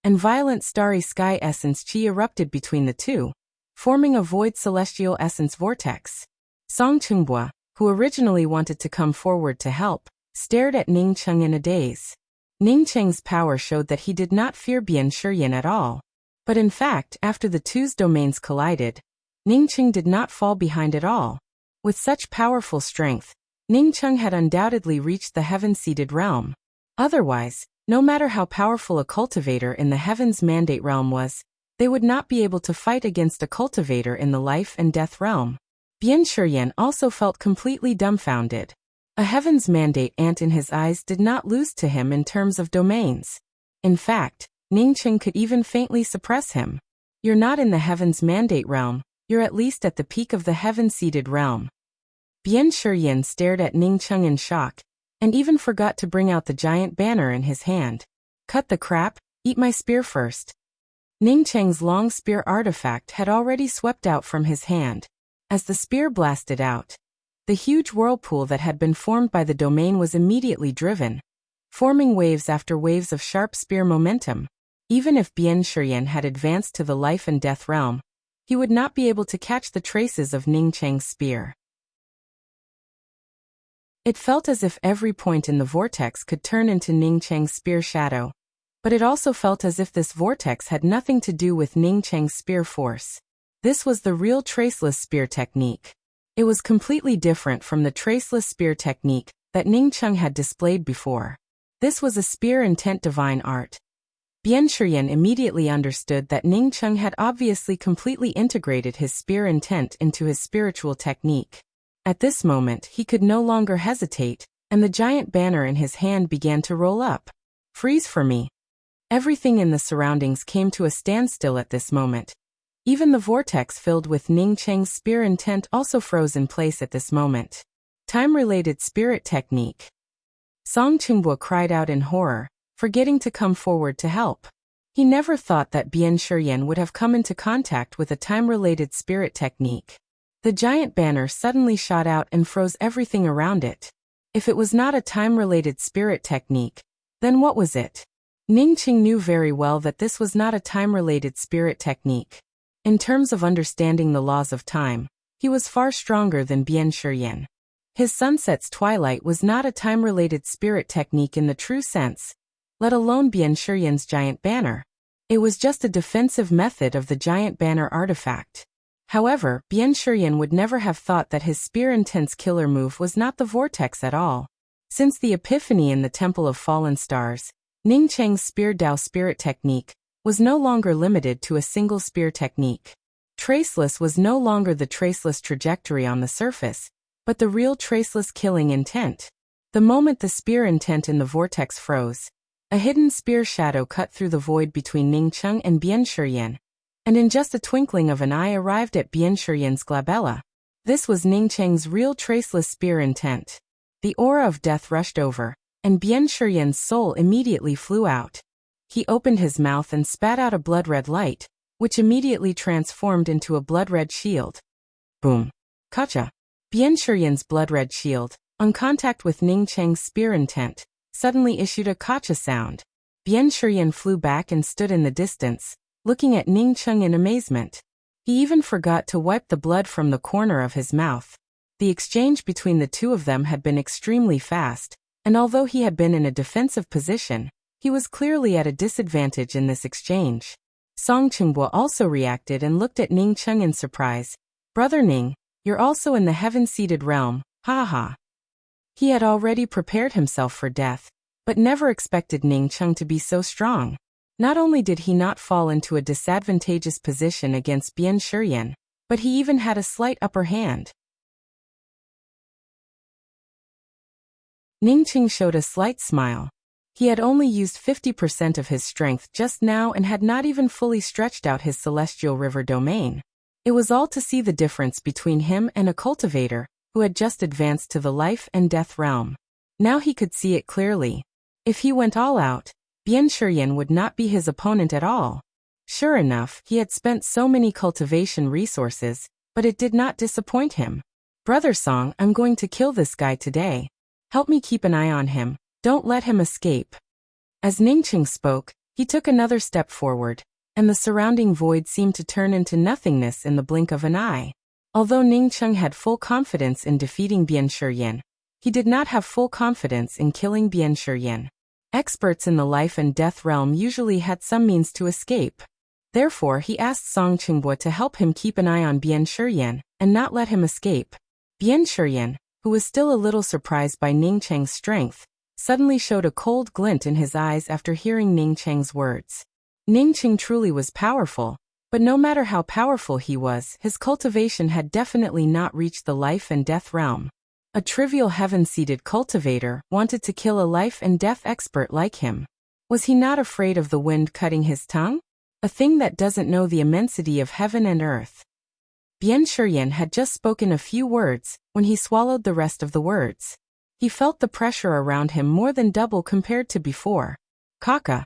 [SPEAKER 1] and violent starry sky essence chi erupted between the two, forming a void celestial essence vortex. Song Chungbua, who originally wanted to come forward to help, stared at Ning Cheng in a daze. Ning Cheng's power showed that he did not fear Bian Shiyan at all. But in fact, after the two's domains collided, Ning Cheng did not fall behind at all. With such powerful strength, Ning Cheng had undoubtedly reached the heaven-seated realm. Otherwise, no matter how powerful a cultivator in the heavens mandate realm was, they would not be able to fight against a cultivator in the life and death realm. Bian Shiyan also felt completely dumbfounded. A heavens mandate ant in his eyes did not lose to him in terms of domains. In fact, Ning Cheng could even faintly suppress him. You're not in the heavens mandate realm, you're at least at the peak of the heaven-seated realm. Bian Shiyan stared at Ning Cheng in shock, and even forgot to bring out the giant banner in his hand. Cut the crap, eat my spear first. Ning Cheng's long spear artifact had already swept out from his hand. As the spear blasted out, the huge whirlpool that had been formed by the domain was immediately driven, forming waves after waves of sharp spear momentum. Even if Bian Shiyan had advanced to the life and death realm, he would not be able to catch the traces of Ning Cheng's spear. It felt as if every point in the vortex could turn into Ning Cheng's spear shadow, but it also felt as if this vortex had nothing to do with Ning Cheng's spear force. This was the real traceless spear technique. It was completely different from the traceless spear technique that Ning Cheng had displayed before. This was a spear intent divine art. Bian Shiyan immediately understood that Ning Cheng had obviously completely integrated his spear intent into his spiritual technique. At this moment he could no longer hesitate, and the giant banner in his hand began to roll up. Freeze for me. Everything in the surroundings came to a standstill at this moment. Even the vortex filled with Ning Cheng's spear intent also froze in place at this moment. Time-related spirit technique. Song Qingbo cried out in horror, forgetting to come forward to help. He never thought that Bian Shiyan would have come into contact with a time-related spirit technique. The giant banner suddenly shot out and froze everything around it. If it was not a time-related spirit technique, then what was it? Ning Cheng knew very well that this was not a time-related spirit technique. In terms of understanding the laws of time, he was far stronger than Bian Shiyan. His sunset's twilight was not a time-related spirit technique in the true sense, let alone Bian Shiyan's giant banner. It was just a defensive method of the giant banner artifact. However, Bian Shiyan would never have thought that his spear intense killer move was not the vortex at all. Since the epiphany in the Temple of Fallen Stars, Ning Cheng's spear Dao spirit technique was no longer limited to a single spear technique. Traceless was no longer the traceless trajectory on the surface, but the real traceless killing intent. The moment the spear intent in the vortex froze, a hidden spear shadow cut through the void between Ning Cheng and Bian Shiyan, and in just a twinkling of an eye arrived at Bian Shiyan's glabella. This was Ning Cheng's real traceless spear intent. The aura of death rushed over, and Bian Shiyan's soul immediately flew out. He opened his mouth and spat out a blood-red light, which immediately transformed into a blood-red shield. Boom. Kacha. Bian Shiyan's blood-red shield, on contact with Ning Cheng's spear intent, suddenly issued a kacha sound. Bian Shiyan flew back and stood in the distance, looking at Ning Cheng in amazement. He even forgot to wipe the blood from the corner of his mouth. The exchange between the two of them had been extremely fast, and although he had been in a defensive position, he was clearly at a disadvantage in this exchange. Song Qingbo also reacted and looked at Ning Cheng in surprise. Brother Ning, you're also in the heaven-seated realm, ha ha. He had already prepared himself for death, but never expected Ning Cheng to be so strong. Not only did he not fall into a disadvantageous position against Bian Shiyan, but he even had a slight upper hand. Ning Cheng showed a slight smile. He had only used 50% of his strength just now and had not even fully stretched out his celestial river domain. It was all to see the difference between him and a cultivator, who had just advanced to the life and death realm. Now he could see it clearly. If he went all out, Bian Shiyan would not be his opponent at all. Sure enough, he had spent so many cultivation resources, but it did not disappoint him. Brother Song, I'm going to kill this guy today. Help me keep an eye on him. Don't let him escape. As Ning Cheng spoke, he took another step forward, and the surrounding void seemed to turn into nothingness in the blink of an eye. Although Ning Cheng had full confidence in defeating Bian Shiyan, he did not have full confidence in killing Bian Shiyan. Experts in the life and death realm usually had some means to escape. Therefore he asked Song Qingbo to help him keep an eye on Bian Shiyan, and not let him escape. Bian Shiyan, who was still a little surprised by Ning Cheng's strength, suddenly showed a cold glint in his eyes after hearing Ning Cheng's words. Ning Cheng truly was powerful, but no matter how powerful he was, his cultivation had definitely not reached the life and death realm. A trivial heaven-seated cultivator wanted to kill a life and death expert like him. Was he not afraid of the wind cutting his tongue? A thing that doesn't know the immensity of heaven and earth. Bian Shiyan had just spoken a few words when he swallowed the rest of the words. He felt the pressure around him more than double compared to before. Kaka.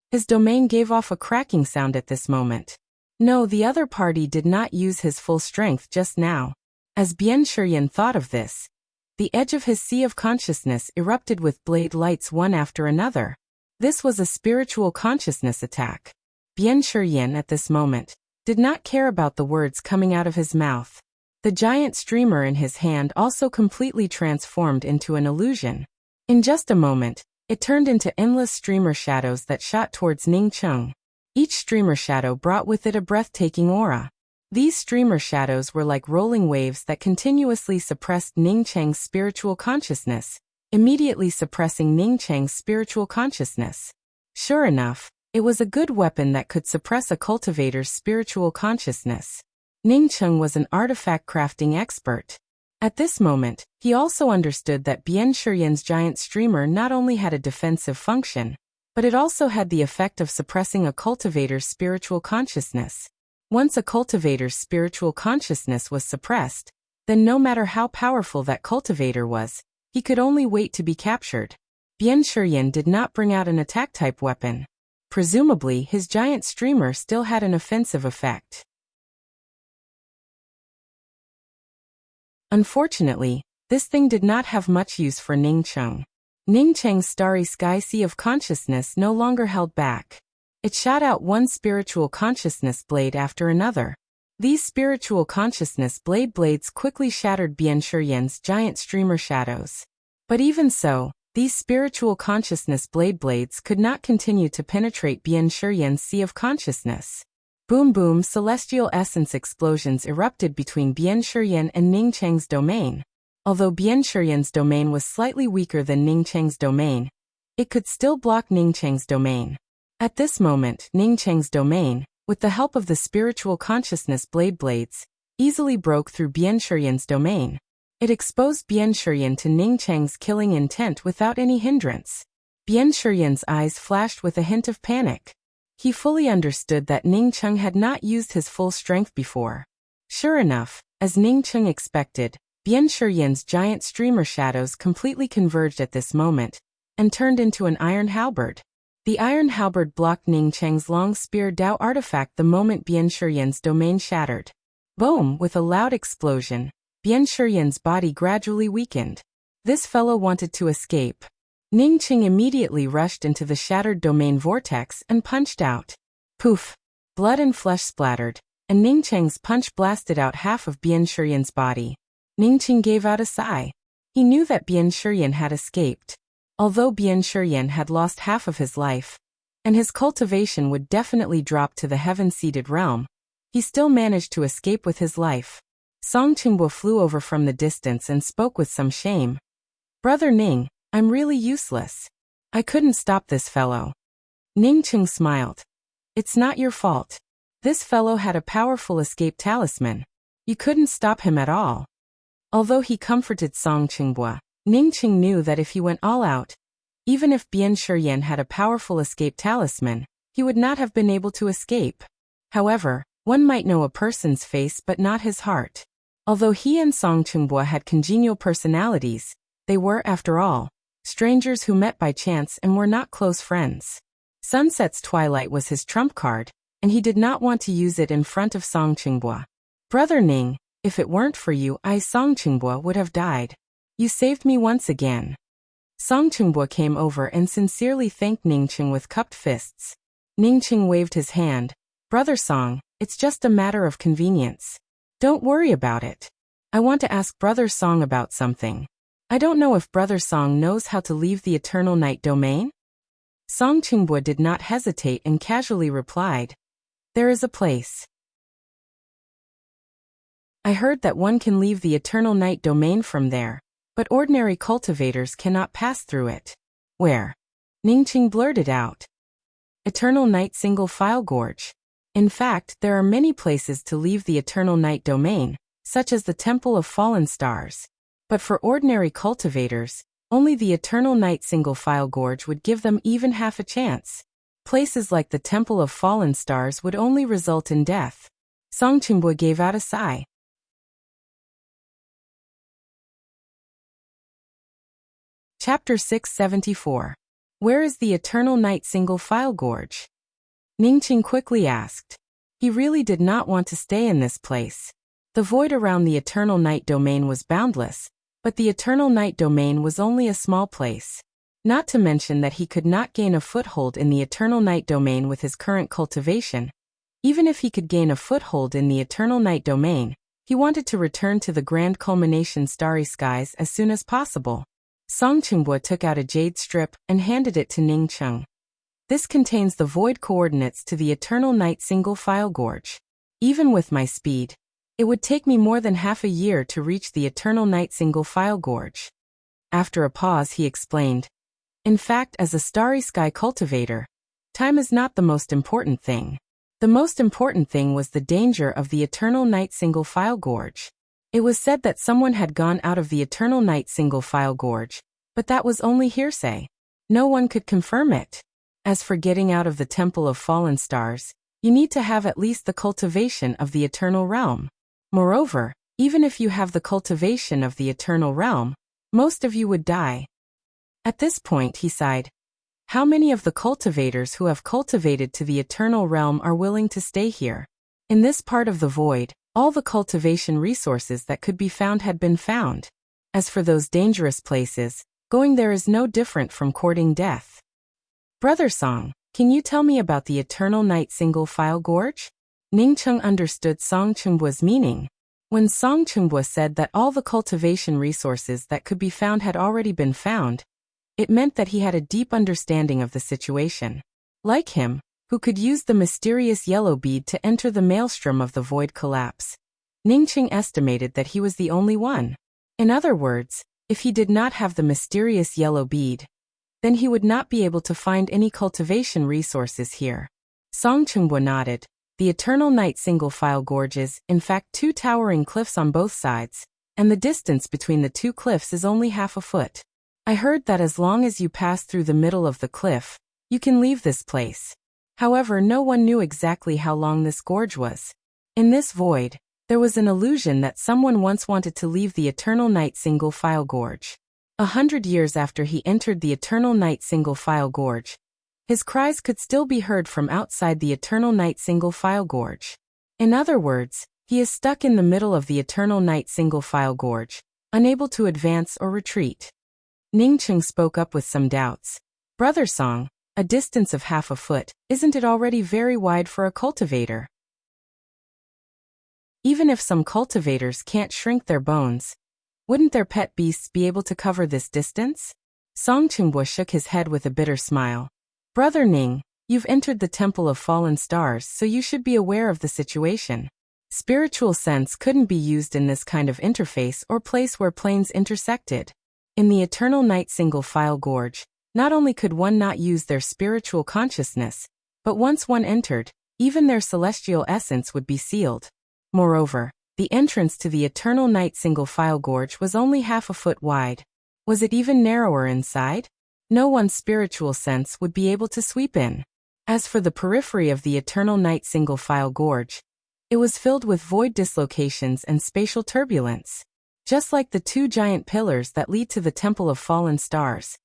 [SPEAKER 1] His domain gave off a cracking sound at this moment. No, the other party did not use his full strength just now. As Bian Shiyan thought of this, the edge of his sea of consciousness erupted with blade lights one after another. This was a spiritual consciousness attack. Bian Shiyan at this moment did not care about the words coming out of his mouth. The giant streamer in his hand also completely transformed into an illusion. In just a moment, it turned into endless streamer shadows that shot towards Ning Cheng. Each streamer shadow brought with it a breathtaking aura. These streamer shadows were like rolling waves that continuously suppressed Ning Cheng's spiritual consciousness, immediately suppressing Ning Cheng's spiritual consciousness. Sure enough, it was a good weapon that could suppress a cultivator's spiritual consciousness. Ning Cheng was an artifact crafting expert. At this moment, he also understood that Bian Shiyan's giant streamer not only had a defensive function, but it also had the effect of suppressing a cultivator's spiritual consciousness. Once a cultivator's spiritual consciousness was suppressed, then no matter how powerful that cultivator was, he could only wait to be captured. Bian Shiyan did not bring out an attack-type weapon. Presumably, his giant streamer still had an offensive effect. Unfortunately, this thing did not have much use for Ning Cheng. Ning Cheng's starry sky sea of consciousness no longer held back. It shot out one spiritual consciousness blade after another. These spiritual consciousness blades quickly shattered Bian Shiyan's giant streamer shadows. But even so, these spiritual consciousness blades could not continue to penetrate Bian Shiyan's sea of consciousness. Boom boom, celestial essence explosions erupted between Bian Shiyan and Ning Cheng's domain. Although Bian Shiyan's domain was slightly weaker than Ning Cheng's domain, it could still block Ning Cheng's domain. At this moment, Ning Cheng's domain, with the help of the spiritual consciousness blades, easily broke through Bian Shiyan's domain. It exposed Bian Shiyan to Ning Cheng's killing intent without any hindrance. Bian Shiyan's eyes flashed with a hint of panic. He fully understood that Ning Cheng had not used his full strength before. Sure enough, as Ning Cheng expected, Bian Shiyan's giant streamer shadows completely converged at this moment, and turned into an iron halberd. The iron halberd blocked Ning Cheng's long spear Dao artifact the moment Bian Shiyan's domain shattered. Boom! With a loud explosion, Bian Shiyan's body gradually weakened. This fellow wanted to escape. Ning Cheng immediately rushed into the shattered domain vortex and punched out. Poof! Blood and flesh splattered, and Ning Cheng's punch blasted out half of Bian Shiyan's body. Ning Cheng gave out a sigh. He knew that Bian Shiyan had escaped. Although Bian Shiyan had lost half of his life, and his cultivation would definitely drop to the heaven-seated realm, he still managed to escape with his life. Song Qingbo flew over from the distance and spoke with some shame. Brother Ning, I'm really useless. I couldn't stop this fellow. Ning Cheng smiled. It's not your fault. This fellow had a powerful escape talisman. You couldn't stop him at all. Although he comforted Song Qingbo, Ning Cheng knew that if he went all out, even if Bian Shiyan had a powerful escape talisman, he would not have been able to escape. However, one might know a person's face but not his heart. Although he and Song Qingbo had congenial personalities, they were, after all, strangers who met by chance and were not close friends. Sunset's Twilight was his trump card, and he did not want to use it in front of Song Qingbo. Brother Ning, if it weren't for you, Song Qingbo would have died. You saved me once again. Song Qingbo came over and sincerely thanked Ning Cheng with cupped fists. Ning Cheng waved his hand. Brother Song, it's just a matter of convenience. Don't worry about it. I want to ask Brother Song about something. I don't know if Brother Song knows how to leave the Eternal Night domain? Song Qingbo did not hesitate and casually replied. There is a place. I heard that one can leave the Eternal Night domain from there, but ordinary cultivators cannot pass through it. Where? Ning Cheng blurted out. Eternal Night Single File Gorge. In fact, there are many places to leave the Eternal Night domain, such as the Temple of Fallen Stars. But for ordinary cultivators, only the Eternal Night Single File Gorge would give them even half a chance. Places like the Temple of Fallen Stars would only result in death. Song Qingbo gave out a sigh. Chapter 674. Where is the Eternal Night Single File Gorge? Ning Cheng quickly asked. He really did not want to stay in this place. The void around the Eternal Night domain was boundless, but the Eternal Night domain was only a small place. Not to mention that he could not gain a foothold in the Eternal Night domain with his current cultivation. Even if he could gain a foothold in the Eternal Night domain, he wanted to return to the grand culmination starry skies as soon as possible. Song Chungbua took out a jade strip and handed it to Ning Cheng. This contains the void coordinates to the Eternal Night single file gorge. Even with my speed, it would take me more than half a year to reach the Eternal Night single file gorge. After a pause, he explained, in fact, as a starry sky cultivator, time is not the most important thing. The most important thing was the danger of the Eternal Night single file gorge. It was said that someone had gone out of the Eternal Night single file gorge, but that was only hearsay. No one could confirm it. As for getting out of the Temple of Fallen Stars, you need to have at least the cultivation of the Eternal Realm. Moreover, even if you have the cultivation of the Eternal Realm, most of you would die. At this point, he sighed. How many of the cultivators who have cultivated to the Eternal Realm are willing to stay here? In this part of the void, all the cultivation resources that could be found had been found. As for those dangerous places, going there is no different from courting death. Brother Song, can you tell me about the Eternal Night single file gorge? Ning Cheng understood Song Chungbua's meaning. When Song Chungbua said that all the cultivation resources that could be found had already been found, it meant that he had a deep understanding of the situation. Like him, who could use the mysterious yellow bead to enter the maelstrom of the void collapse, Ning Cheng estimated that he was the only one. In other words, if he did not have the mysterious yellow bead, then he would not be able to find any cultivation resources here. Song Chungbua nodded. The Eternal Night single file gorges, in fact, two towering cliffs on both sides, and the distance between the two cliffs is only half a foot. I heard that as long as you pass through the middle of the cliff, you can leave this place. However, no one knew exactly how long this gorge was. In this void, there was an illusion that someone once wanted to leave the Eternal Night single file gorge. 100 years after he entered the Eternal Night single file gorge, his cries could still be heard from outside the Eternal Night single file gorge. In other words, he is stuck in the middle of the Eternal Night single file gorge, unable to advance or retreat. Ning Cheng spoke up with some doubts. Brother Song, a distance of half a foot, isn't it already very wide for a cultivator? Even if some cultivators can't shrink their bones, wouldn't their pet beasts be able to cover this distance? Song Chungbua shook his head with a bitter smile. Brother Ning, you've entered the Temple of Fallen Stars, so you should be aware of the situation. Spiritual sense couldn't be used in this kind of interface or place where planes intersected. In the Eternal Night single file gorge, not only could one not use their spiritual consciousness, but once one entered, even their celestial essence would be sealed. Moreover, the entrance to the Eternal Night single file gorge was only half a foot wide. Was it even narrower inside? No one's spiritual sense would be able to sweep in. As for the periphery of the Eternal Night single file gorge, it was filled with void dislocations and spatial turbulence. Just like the two giant pillars that lead to the Temple of Fallen Stars,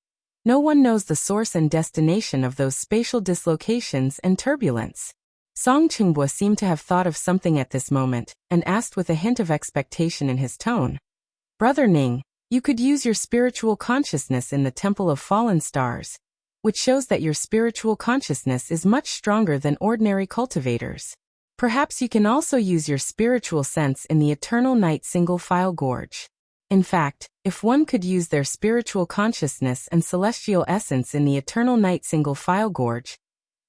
[SPEAKER 1] no one knows the source and destination of those spatial dislocations and turbulence. Song Chungbua seemed to have thought of something at this moment, and asked with a hint of expectation in his tone. Brother Ning, you could use your spiritual consciousness in the Temple of Fallen Stars, which shows that your spiritual consciousness is much stronger than ordinary cultivators. Perhaps you can also use your spiritual sense in the Eternal Night single file gorge. In fact, if one could use their spiritual consciousness and celestial essence in the Eternal Night single file gorge,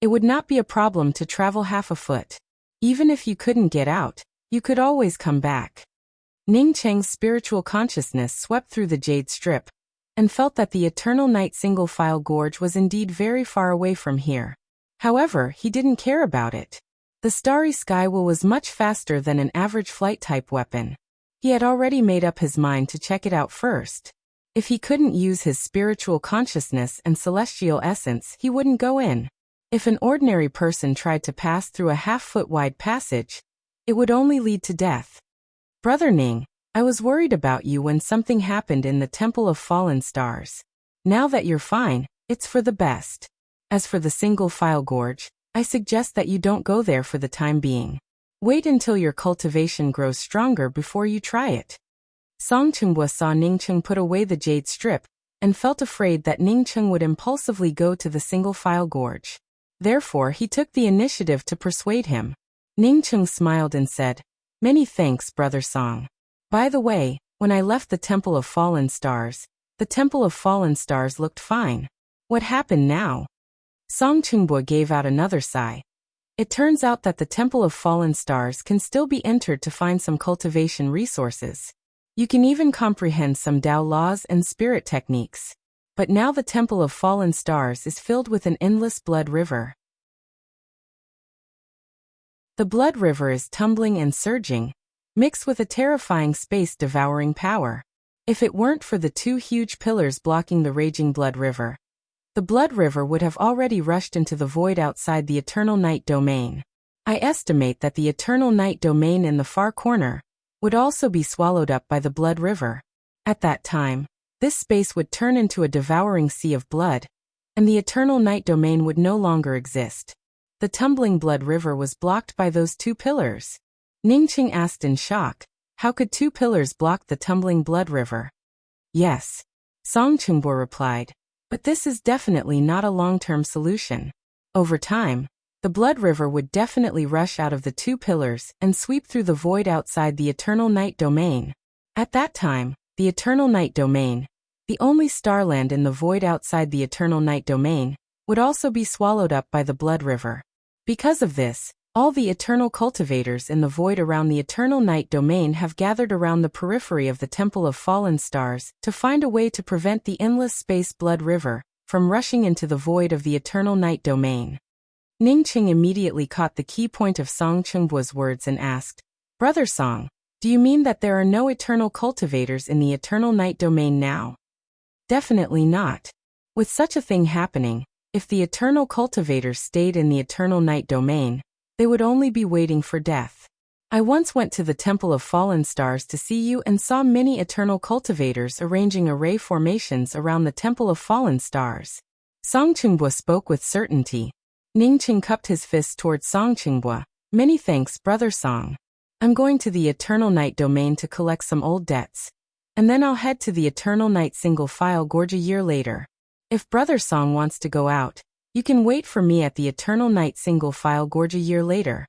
[SPEAKER 1] it would not be a problem to travel half a foot. Even if you couldn't get out, you could always come back. Ning Cheng's spiritual consciousness swept through the jade strip, and felt that the Eternal Night single file gorge was indeed very far away from here. However, he didn't care about it. The starry skywell was much faster than an average flight-type weapon. He had already made up his mind to check it out first. If he couldn't use his spiritual consciousness and celestial essence, he wouldn't go in. If an ordinary person tried to pass through a half-foot-wide passage, it would only lead to death. Brother Ning, I was worried about you when something happened in the Temple of Fallen Stars. Now that you're fine, it's for the best. As for the single file gorge, I suggest that you don't go there for the time being. Wait until your cultivation grows stronger before you try it. Song Chungbua saw Ning Cheng put away the jade strip, and felt afraid that Ningcheng would impulsively go to the single-file gorge. Therefore, he took the initiative to persuade him. Ningcheng smiled and said, "Many thanks, Brother Song. By the way, when I left the Temple of Fallen Stars, the Temple of Fallen Stars looked fine. What happened now?" Song Chungbua gave out another sigh. It turns out that the Temple of Fallen Stars can still be entered to find some cultivation resources. You can even comprehend some Tao laws and spirit techniques. But now the Temple of Fallen Stars is filled with an endless blood river. The blood river is tumbling and surging, mixed with a terrifying space-devouring power. If it weren't for the two huge pillars blocking the raging blood river, the blood river would have already rushed into the void outside the Eternal Night Domain. I estimate that the Eternal Night Domain in the far corner would also be swallowed up by the blood river. At that time, this space would turn into a devouring sea of blood, and the Eternal Night Domain would no longer exist. The tumbling blood river was blocked by those two pillars. Ningcheng asked in shock, "How could two pillars block the tumbling blood river?" "Yes," Song Chungbua replied, "but this is definitely not a long-term solution. Over time, the blood river would definitely rush out of the two pillars and sweep through the void outside the Eternal Night Domain. At that time, the Eternal Night Domain, the only starland in the void outside the Eternal Night Domain, would also be swallowed up by the blood river. Because of this, all the eternal cultivators in the void around the Eternal Night Domain have gathered around the periphery of the Temple of Fallen Stars to find a way to prevent the endless space blood river from rushing into the void of the Eternal Night Domain." Ningcheng immediately caught the key point of Song Chungbua's words and asked, "Brother Song, do you mean that there are no eternal cultivators in the Eternal Night Domain now?" "Definitely not. With such a thing happening, if the eternal cultivators stayed in the Eternal Night Domain, they would only be waiting for death. I once went to the Temple of Fallen Stars to see you and saw many eternal cultivators arranging array formations around the Temple of Fallen Stars." Song Chungbua spoke with certainty. Ningcheng cupped his fist towards Song Chungbua. "Many thanks, Brother Song. I'm going to the Eternal Night Domain to collect some old debts, and then I'll head to the Eternal Night Single-File Gorge a year later. If Brother Song wants to go out, you can wait for me at the Eternal Night Single-File Gorge a year later."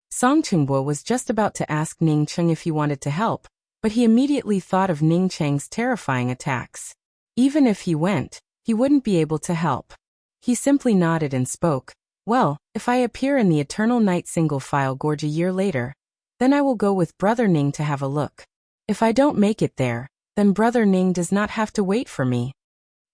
[SPEAKER 1] Song Chungbua was just about to ask Ningcheng if he wanted to help, but he immediately thought of Ningcheng's terrifying attacks. Even if he went, he wouldn't be able to help. He simply nodded and spoke, "Well, if I appear in the Eternal Night Single-File Gorge a year later, then I will go with Brother Ning to have a look. If I don't make it there, then Brother Ning does not have to wait for me."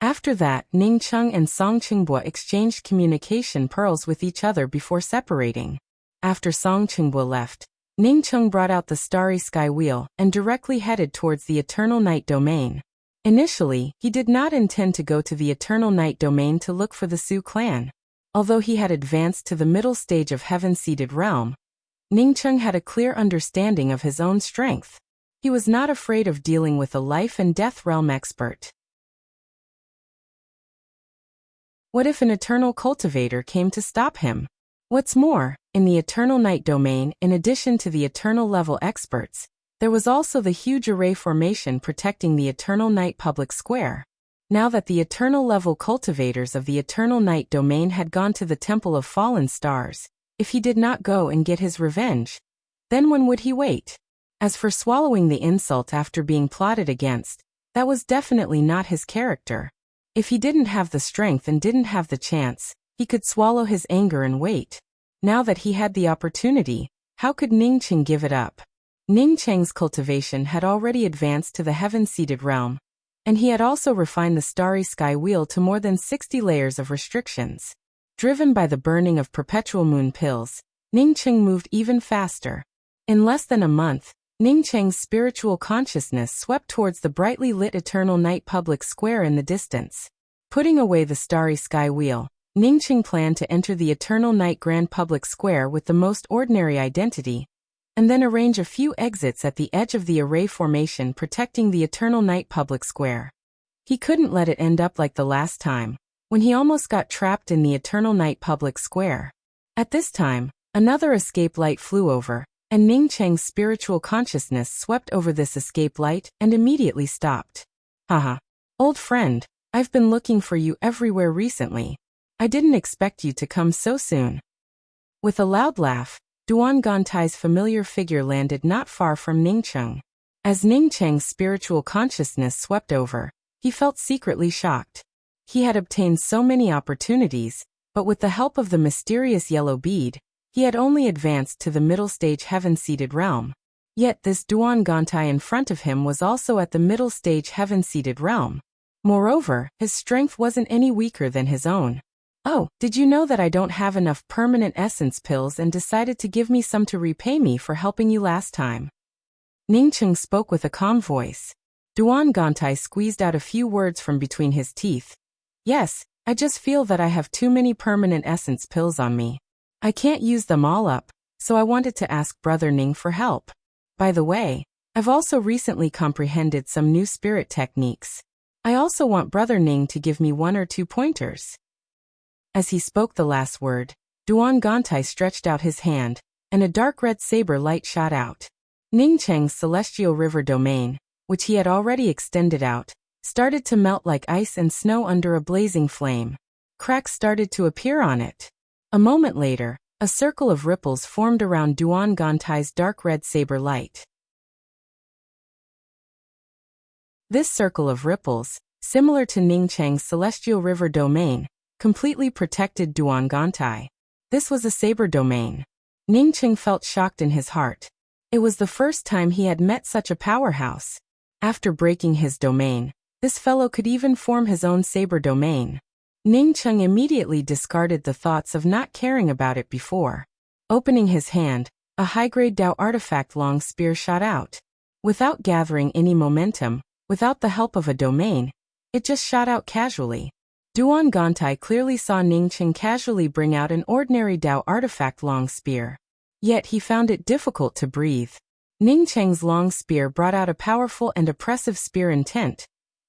[SPEAKER 1] After that, Ningcheng and Song Chungbua exchanged communication pearls with each other before separating. After Song Chungbua left, Ningcheng brought out the Starry Sky Wheel and directly headed towards the Eternal Night Domain. Initially, he did not intend to go to the Eternal Night Domain to look for the Su clan. Although he had advanced to the middle stage of Heaven-Seated Realm, Ningcheng had a clear understanding of his own strength. He was not afraid of dealing with a life and death realm expert. What if an eternal cultivator came to stop him? What's more, in the Eternal Night Domain, in addition to the eternal level experts, there was also the huge array formation protecting the Eternal Night Public Square. Now that the eternal level cultivators of the Eternal Night Domain had gone to the Temple of Fallen Stars, if he did not go and get his revenge, then when would he wait? As for swallowing the insult after being plotted against, that was definitely not his character. If he didn't have the strength and didn't have the chance, he could swallow his anger and wait. Now that he had the opportunity, how could Ningcheng give it up? Ningcheng's cultivation had already advanced to the Heaven-Seated Realm, and he had also refined the Starry Sky Wheel to more than 60 layers of restrictions. Driven by the burning of perpetual moon pills, Ningcheng moved even faster. In less than a month, Ningcheng's spiritual consciousness swept towards the brightly lit Eternal Night Public Square in the distance. Putting away the Starry Sky Wheel, Ningcheng planned to enter the Eternal Night Grand Public Square with the most ordinary identity, and then arrange a few exits at the edge of the array formation protecting the Eternal Night Public Square. He couldn't let it end up like the last time, when he almost got trapped in the Eternal Night Public Square. At this time, another escape light flew over, and Ningcheng's spiritual consciousness swept over this escape light and immediately stopped. "Haha. Old friend, I've been looking for you everywhere recently. I didn't expect you to come so soon. With a loud laugh, Duan Gantai's familiar figure landed not far from Ningcheng. As Ningcheng's spiritual consciousness swept over, he felt secretly shocked. He had obtained so many opportunities, but with the help of the mysterious yellow bead, he had only advanced to the middle stage heaven-seated realm. Yet this Duan Gantai in front of him was also at the middle stage heaven-seated realm. Moreover, his strength wasn't any weaker than his own. Oh, did you know that I don't have enough permanent essence pills and decided to give me some to repay me for helping you last time? Ningcheng spoke with a calm voice. Duan Gantai squeezed out a few words from between his teeth. Yes, I just feel that I have too many permanent essence pills on me. I can't use them all up, so I wanted to ask Brother Ning for help. By the way, I've also recently comprehended some new spirit techniques. I also want Brother Ning to give me 1 or 2 pointers. As he spoke the last word, Duan Gantai stretched out his hand, and a dark red saber light shot out. Ningcheng's celestial river domain, which he had already extended out, started to melt like ice and snow under a blazing flame. Cracks started to appear on it. A moment later, a circle of ripples formed around Duan Gantai's dark red saber light. This circle of ripples, similar to Ningcheng's celestial river domain, completely protected Duan Gantai. This was a saber domain. Ningcheng felt shocked in his heart. It was the first time he had met such a powerhouse. After breaking his domain, this fellow could even form his own saber domain. Ningcheng immediately discarded the thoughts of not caring about it before. Opening his hand, a high-grade Dao artifact long spear shot out. Without gathering any momentum, without the help of a domain, it just shot out casually. Duan Gantai clearly saw Ningcheng casually bring out an ordinary Dao artifact long spear. Yet he found it difficult to breathe. Ningcheng's long spear brought out a powerful and oppressive spear intent,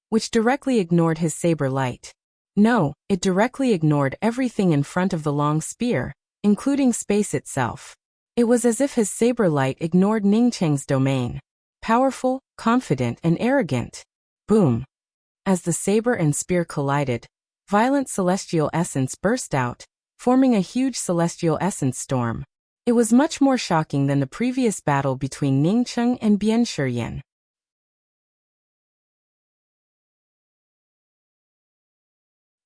[SPEAKER 1] which directly ignored his saber light. No, it directly ignored everything in front of the long spear, including space itself. It was as if his saber light ignored Ningcheng's domain. Powerful, confident, and arrogant. Boom! As the saber and spear collided, violent celestial essence burst out, forming a huge celestial essence storm. It was much more shocking than the previous battle between Ningcheng and Bian Shiyan.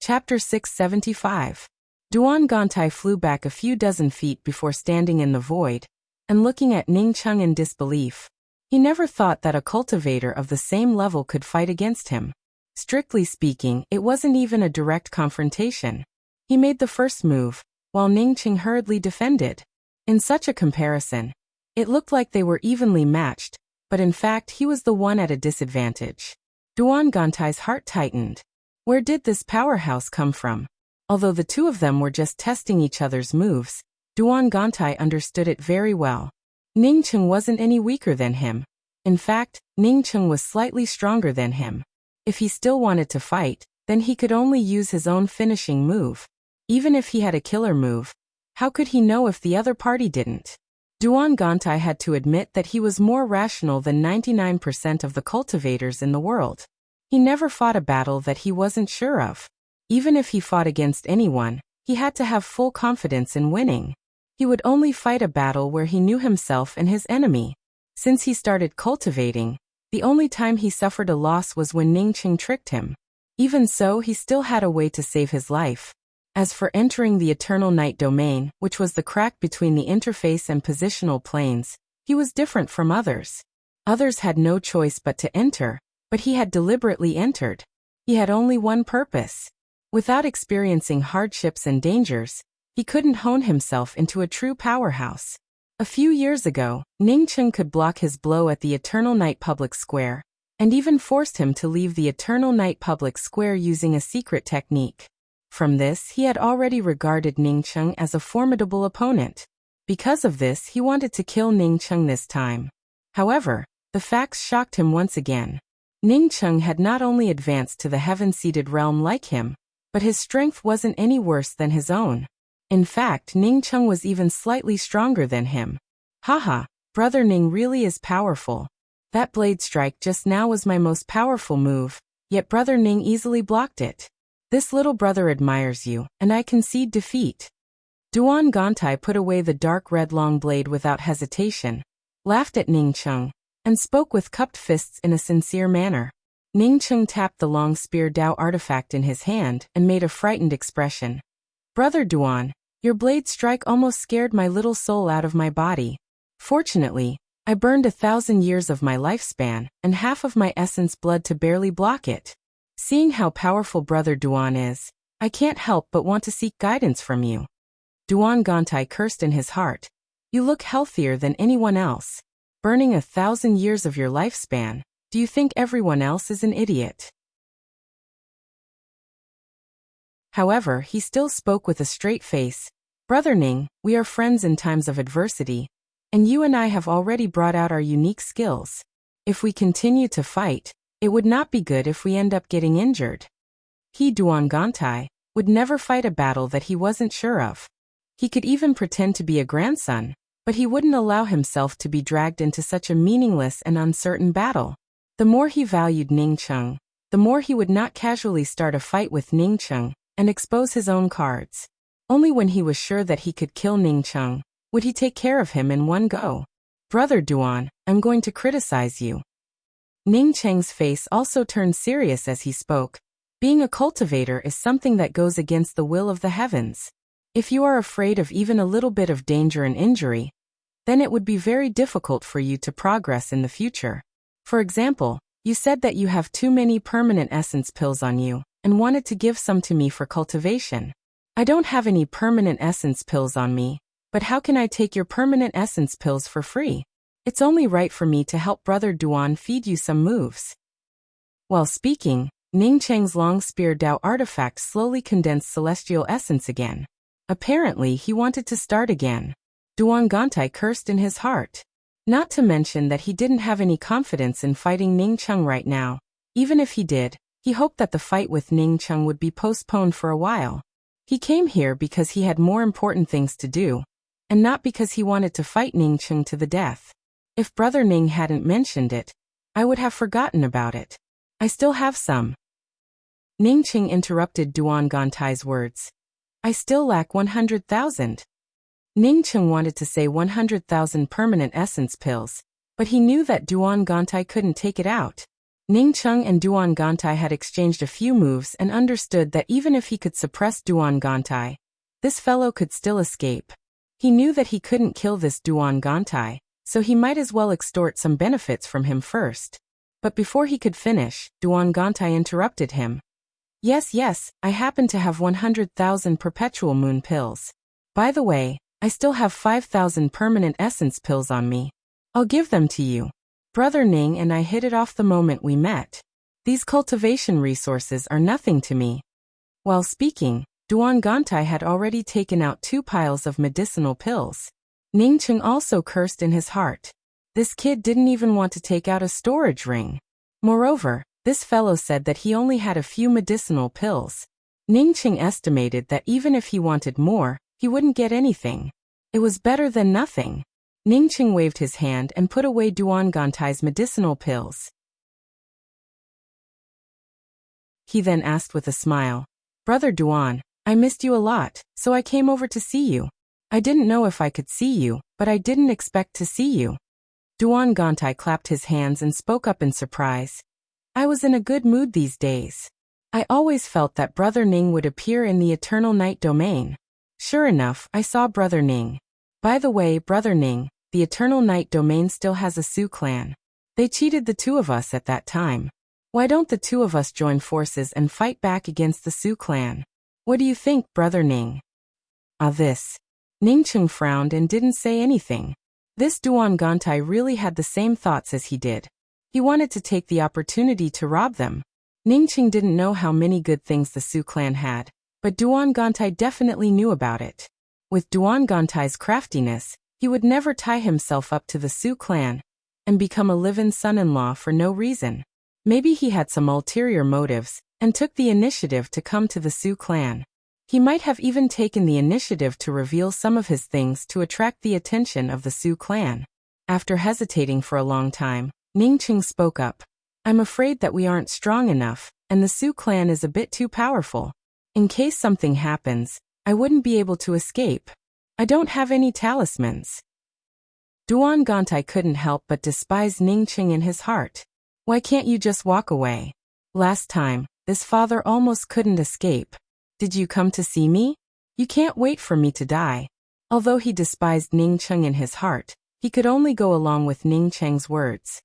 [SPEAKER 1] Chapter 675. Duan Gantai flew back a few dozen feet before standing in the void, and looking at Ningcheng in disbelief. He never thought that a cultivator of the same level could fight against him. Strictly speaking, it wasn't even a direct confrontation. He made the first move, while Ningcheng hurriedly defended. In such a comparison, it looked like they were evenly matched, but in fact he was the one at a disadvantage. Duan Gantai's heart tightened. Where did this powerhouse come from? Although the two of them were just testing each other's moves, Duan Gantai understood it very well. Ningcheng wasn't any weaker than him. In fact, Ningcheng was slightly stronger than him. If he still wanted to fight, then he could only use his own finishing move. Even if he had a killer move, how could he know if the other party didn't? Duan Gantai had to admit that he was more rational than 99% of the cultivators in the world. He never fought a battle that he wasn't sure of. Even if he fought against anyone, he had to have full confidence in winning. He would only fight a battle where he knew himself and his enemy. Since he started cultivating, the only time he suffered a loss was when Ningcheng tricked him. Even so, he still had a way to save his life. As for entering the Eternal Night domain, which was the crack between the interface and positional planes, he was different from others. Others had no choice but to enter, but he had deliberately entered. He had only one purpose. Without experiencing hardships and dangers, he couldn't hone himself into a true powerhouse. A few years ago, Ningcheng could block his blow at the Eternal Night Public Square, and even forced him to leave the Eternal Night Public Square using a secret technique. From this, he had already regarded Ningcheng as a formidable opponent. Because of this, he wanted to kill Ningcheng this time. However, the facts shocked him once again. Ningcheng had not only advanced to the heaven-seated realm like him, but his strength wasn't any worse than his own. In fact, Ningcheng was even slightly stronger than him. Haha, Brother Ning really is powerful. That blade strike just now was my most powerful move, yet Brother Ning easily blocked it. This little brother admires you, and I concede defeat. Duan Gantai put away the dark red long blade without hesitation, laughed at Ning Cheng, and spoke with cupped fists in a sincere manner. Ning Cheng tapped the long spear Dao artifact in his hand and made a frightened expression. Brother Duan, your blade strike almost scared my little soul out of my body. Fortunately, I burned 1,000 years of my lifespan and half of my essence blood to barely block it. Seeing how powerful Brother Duan is, I can't help but want to seek guidance from you. Duan Gantai cursed in his heart. You look healthier than anyone else. Burning 1,000 years of your lifespan, do you think everyone else is an idiot? However, he still spoke with a straight face. Brother Ning, we are friends in times of adversity, and you and I have already brought out our unique skills. If we continue to fight, it would not be good if we end up getting injured. He, Duan Gantai, would never fight a battle that he wasn't sure of. He could even pretend to be a grandson, but he wouldn't allow himself to be dragged into such a meaningless and uncertain battle. The more he valued Ning Cheng, the more he would not casually start a fight with Ning Cheng and expose his own cards. Only when he was sure that he could kill Ning Cheng would he take care of him in one go. Brother Duan, I'm going to criticize you. Ning Cheng's face also turned serious as he spoke. Being a cultivator is something that goes against the will of the heavens. If you are afraid of even a little bit of danger and injury, then it would be very difficult for you to progress in the future. For example, you said that you have too many permanent essence pills on you and wanted to give some to me for cultivation. I don't have any permanent essence pills on me, but how can I take your permanent essence pills for free? It's only right for me to help Brother Duan feed you some moves. While speaking, Ning Cheng's long spear Dao artifact slowly condensed celestial essence again. Apparently, he wanted to start again. Duan Gantai cursed in his heart. Not to mention that he didn't have any confidence in fighting Ning Cheng right now. Even if he did, he hoped that the fight with Ning Cheng would be postponed for a while. He came here because he had more important things to do, and not because he wanted to fight Ning Cheng to the death. If Brother Ning hadn't mentioned it, I would have forgotten about it. I still have some. Ning Cheng interrupted Duan Gantai's words. I still lack 100,000. Ning Cheng wanted to say 100,000 permanent essence pills, but he knew that Duan Gantai couldn't take it out. Ning Cheng and Duan Gantai had exchanged a few moves and understood that even if he could suppress Duan Gantai, this fellow could still escape. He knew that he couldn't kill this Duan Gantai, so he might as well extort some benefits from him first. But before he could finish, Duan Gantai interrupted him. Yes, I happen to have 100,000 perpetual moon pills. By the way, I still have 5,000 permanent essence pills on me. I'll give them to you. Brother Ning and I hit it off the moment we met. These cultivation resources are nothing to me. While speaking, Duan Gantai had already taken out 2 piles of medicinal pills. Ning Cheng also cursed in his heart. This kid didn't even want to take out a storage ring. Moreover, this fellow said that he only had a few medicinal pills. Ning Cheng estimated that even if he wanted more, he wouldn't get anything. It was better than nothing. Ning Cheng waved his hand and put away Duan Gantai's medicinal pills. He then asked with a smile, Brother Duan, I missed you a lot, so I came over to see you. I didn't know if I could see you, but I didn't expect to see you. Duan Gantai clapped his hands and spoke up in surprise. I was in a good mood these days. I always felt that Brother Ning would appear in the Eternal Night Domain. Sure enough, I saw Brother Ning. By the way, Brother Ning, the Eternal Night Domain still has a Sioux clan. They cheated the 2 of us at that time. Why don't the 2 of us join forces and fight back against the Sioux clan? What do you think, Brother Ning? This. Ning Cheng frowned and didn't say anything. This Duan Gantai really had the same thoughts as he did. He wanted to take the opportunity to rob them. Ning Cheng didn't know how many good things the Sioux clan had, but Duan Gantai definitely knew about it. With Duan Gantai's craftiness, he would never tie himself up to the Sioux clan and become a live-in son-in-law for no reason. Maybe he had some ulterior motives and took the initiative to come to the Sioux clan. He might have even taken the initiative to reveal some of his things to attract the attention of the Sioux clan. After hesitating for a long time, Ning Cheng spoke up. I'm afraid that we aren't strong enough, and the Sioux clan is a bit too powerful. In case something happens, I wouldn't be able to escape. I don't have any talismans. Duan Gantai couldn't help but despise Ningqing in his heart. Why can't you just walk away? Last time, this father almost couldn't escape. Did you come to see me? You can't wait for me to die. Although he despised Ningqing in his heart, he could only go along with Ningqing's words.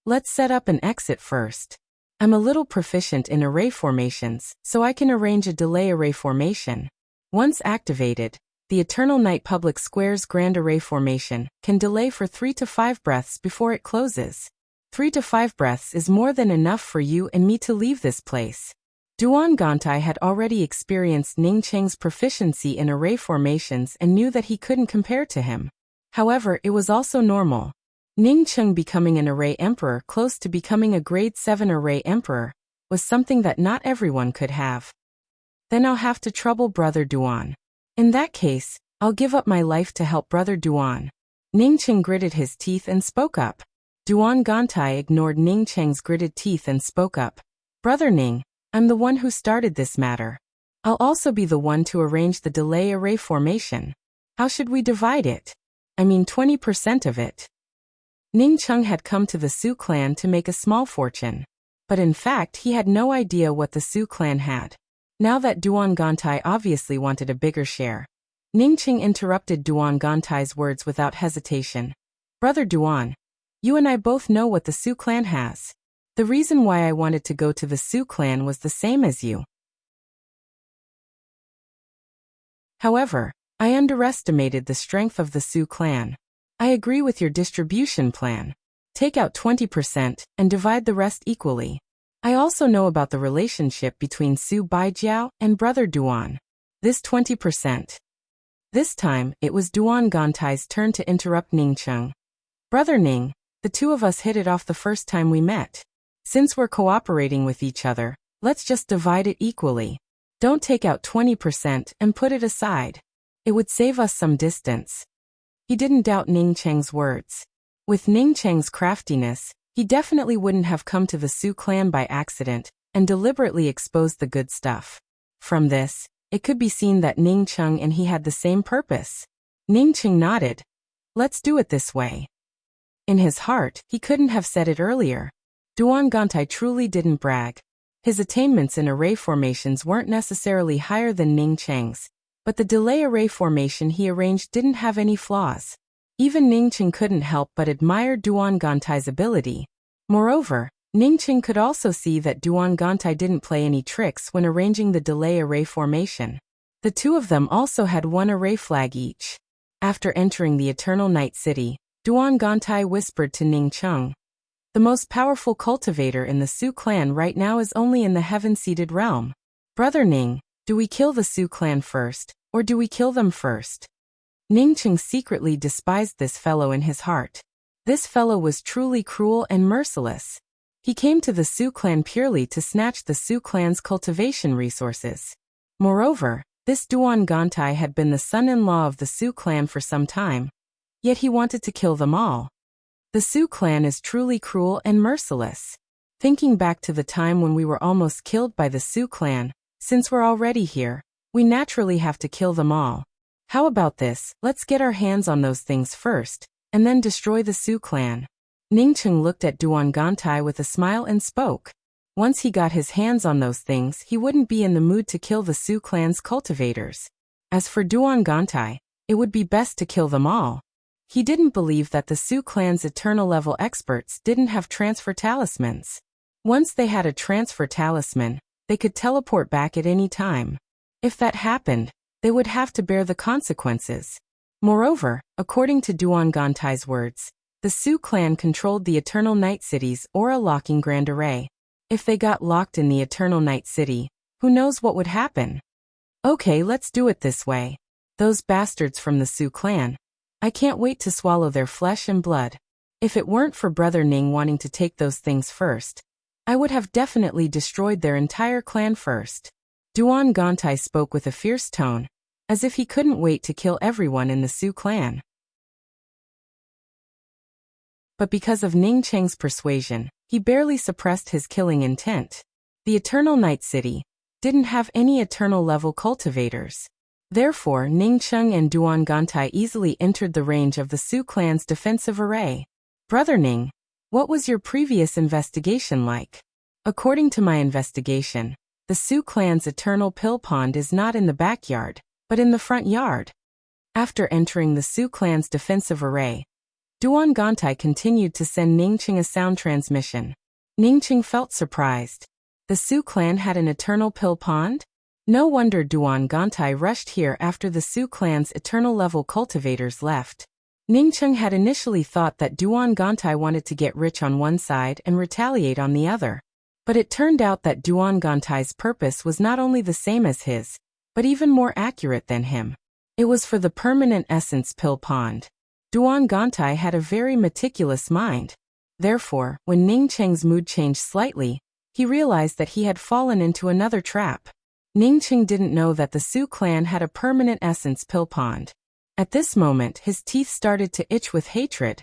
[SPEAKER 1] Let's set up an exit first. I'm a little proficient in array formations, so I can arrange a delay array formation. Once activated, the Eternal Night Public Square's Grand Array Formation can delay for 3 to 5 breaths before it closes. 3 to 5 breaths is more than enough for you and me to leave this place. Duan Gantai had already experienced Ningqing's proficiency in array formations and knew that he couldn't compare to him. However, it was also normal. Ningqing becoming an array emperor close to becoming a grade 7 array emperor was something that not everyone could have. Then I'll have to trouble Brother Duan. In that case, I'll give up my life to help Brother Duan. Ningqing gritted his teeth and spoke up. Duan Gantai ignored Ningqing's gritted teeth and spoke up. Brother Ning, I'm the one who started this matter. I'll also be the one to arrange the delay array formation. How should we divide it? 20% of it. Ningqing had come to the Sioux clan to make a small fortune. But in fact, he had no idea what the Sioux clan had. Now that Duan Gantai obviously wanted a bigger share, Ningqing interrupted Duan Gantai's words without hesitation. Brother Duan, you and I both know what the Sioux clan has. The reason why I wanted to go to the Sioux clan was the same as you. However, I underestimated the strength of the Sioux clan. I agree with your distribution plan. Take out 20% and divide the rest equally. I also know about the relationship between Su Baijiao and Brother Duan. This 20%. This time, it was Duan Gantai's turn to interrupt Ningqing. Brother Ning, the two of us hit it off the first time we met. Since we're cooperating with each other, let's just divide it equally. Don't take out 20% and put it aside. It would save us some distance. He didn't doubt Ningqing's words. With Ningqing's craftiness, he definitely wouldn't have come to the Sioux clan by accident and deliberately exposed the good stuff. From this, it could be seen that Ningqing and he had the same purpose. Ningqing nodded. Let's do it this way. In his heart, he couldn't have said it earlier. Duan Gantai truly didn't brag. His attainments in array formations weren't necessarily higher than Ningqing's, but the delay array formation he arranged didn't have any flaws. Even Ningqing couldn't help but admire Duan Gantai's ability. Moreover, Ningqing could also see that Duan Gantai didn't play any tricks when arranging the delay array formation. The two of them also had one array flag each. After entering the Eternal Night City, Duan Gantai whispered to Ningqing. The most powerful cultivator in the Sioux clan right now is only in the heaven-seated realm. Brother Ning, do we kill the Sioux clan first, or do we kill them first? Ningqing secretly despised this fellow in his heart. This fellow was truly cruel and merciless. He came to the Sioux clan purely to snatch the Sioux clan's cultivation resources. Moreover, this Duan Gantai had been the son-in-law of the Sioux clan for some time. Yet he wanted to kill them all. The Sioux clan is truly cruel and merciless. Thinking back to the time when we were almost killed by the Sioux clan, since we're already here, we naturally have to kill them all. How about this? Let's get our hands on those things first, and then destroy the Sioux clan. Ningqing looked at Duan Gantai with a smile and spoke. Once he got his hands on those things, he wouldn't be in the mood to kill the Sioux clan's cultivators. As for Duan Gantai, it would be best to kill them all. He didn't believe that the Sioux clan's eternal level experts didn't have transfer talismans. Once they had a transfer talisman, they could teleport back at any time. If that happened, they would have to bear the consequences. Moreover, according to Duan Gantai's words, the Sioux clan controlled the Eternal Night City's aura-locking Grand Array. If they got locked in the Eternal Night City, who knows what would happen? Okay, let's do it this way. Those bastards from the Sioux clan. I can't wait to swallow their flesh and blood. If it weren't for Brother Ning wanting to take those things first, I would have definitely destroyed their entire clan first. Duan Gantai spoke with a fierce tone, as if he couldn't wait to kill everyone in the Sioux clan. But because of Ningqing's persuasion, He barely suppressed his killing intent. The Eternal Night City didn't have any eternal level cultivators. Therefore, Ningcheng and Duan Gantai easily entered the range of the Su clan's defensive array. Brother Ning, what was your previous investigation like? According to my investigation, the Su clan's eternal pill pond is not in the backyard, but in the front yard. After entering the Su clan's defensive array, Duan Gantai continued to send Ningcheng a sound transmission. Ningcheng felt surprised. The Su clan had an eternal pill pond? No wonder Duan Gantai rushed here after the Su clan's eternal level cultivators left. Ningcheng had initially thought that Duan Gantai wanted to get rich on one side and retaliate on the other. But it turned out that Duan Gantai's purpose was not only the same as his, but even more accurate than him. It was for the permanent essence pill pond. Duan Gantai had a very meticulous mind. Therefore, when Ningcheng's mood changed slightly, he realized that he had fallen into another trap. Ningcheng didn't know that the Su clan had a permanent essence pill pond. At this moment, his teeth started to itch with hatred.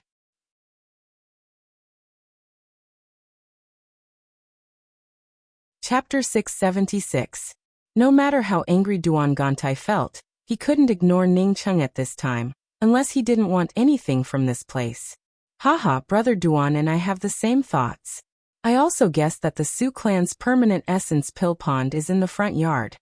[SPEAKER 1] Chapter 676. No matter how angry Duan Gantai felt, he couldn't ignore Ningcheng at this time, unless he didn't want anything from this place. Haha, brother Duan and I have the same thoughts. I also guessed that the Su clan's permanent essence pill pond is in the front yard.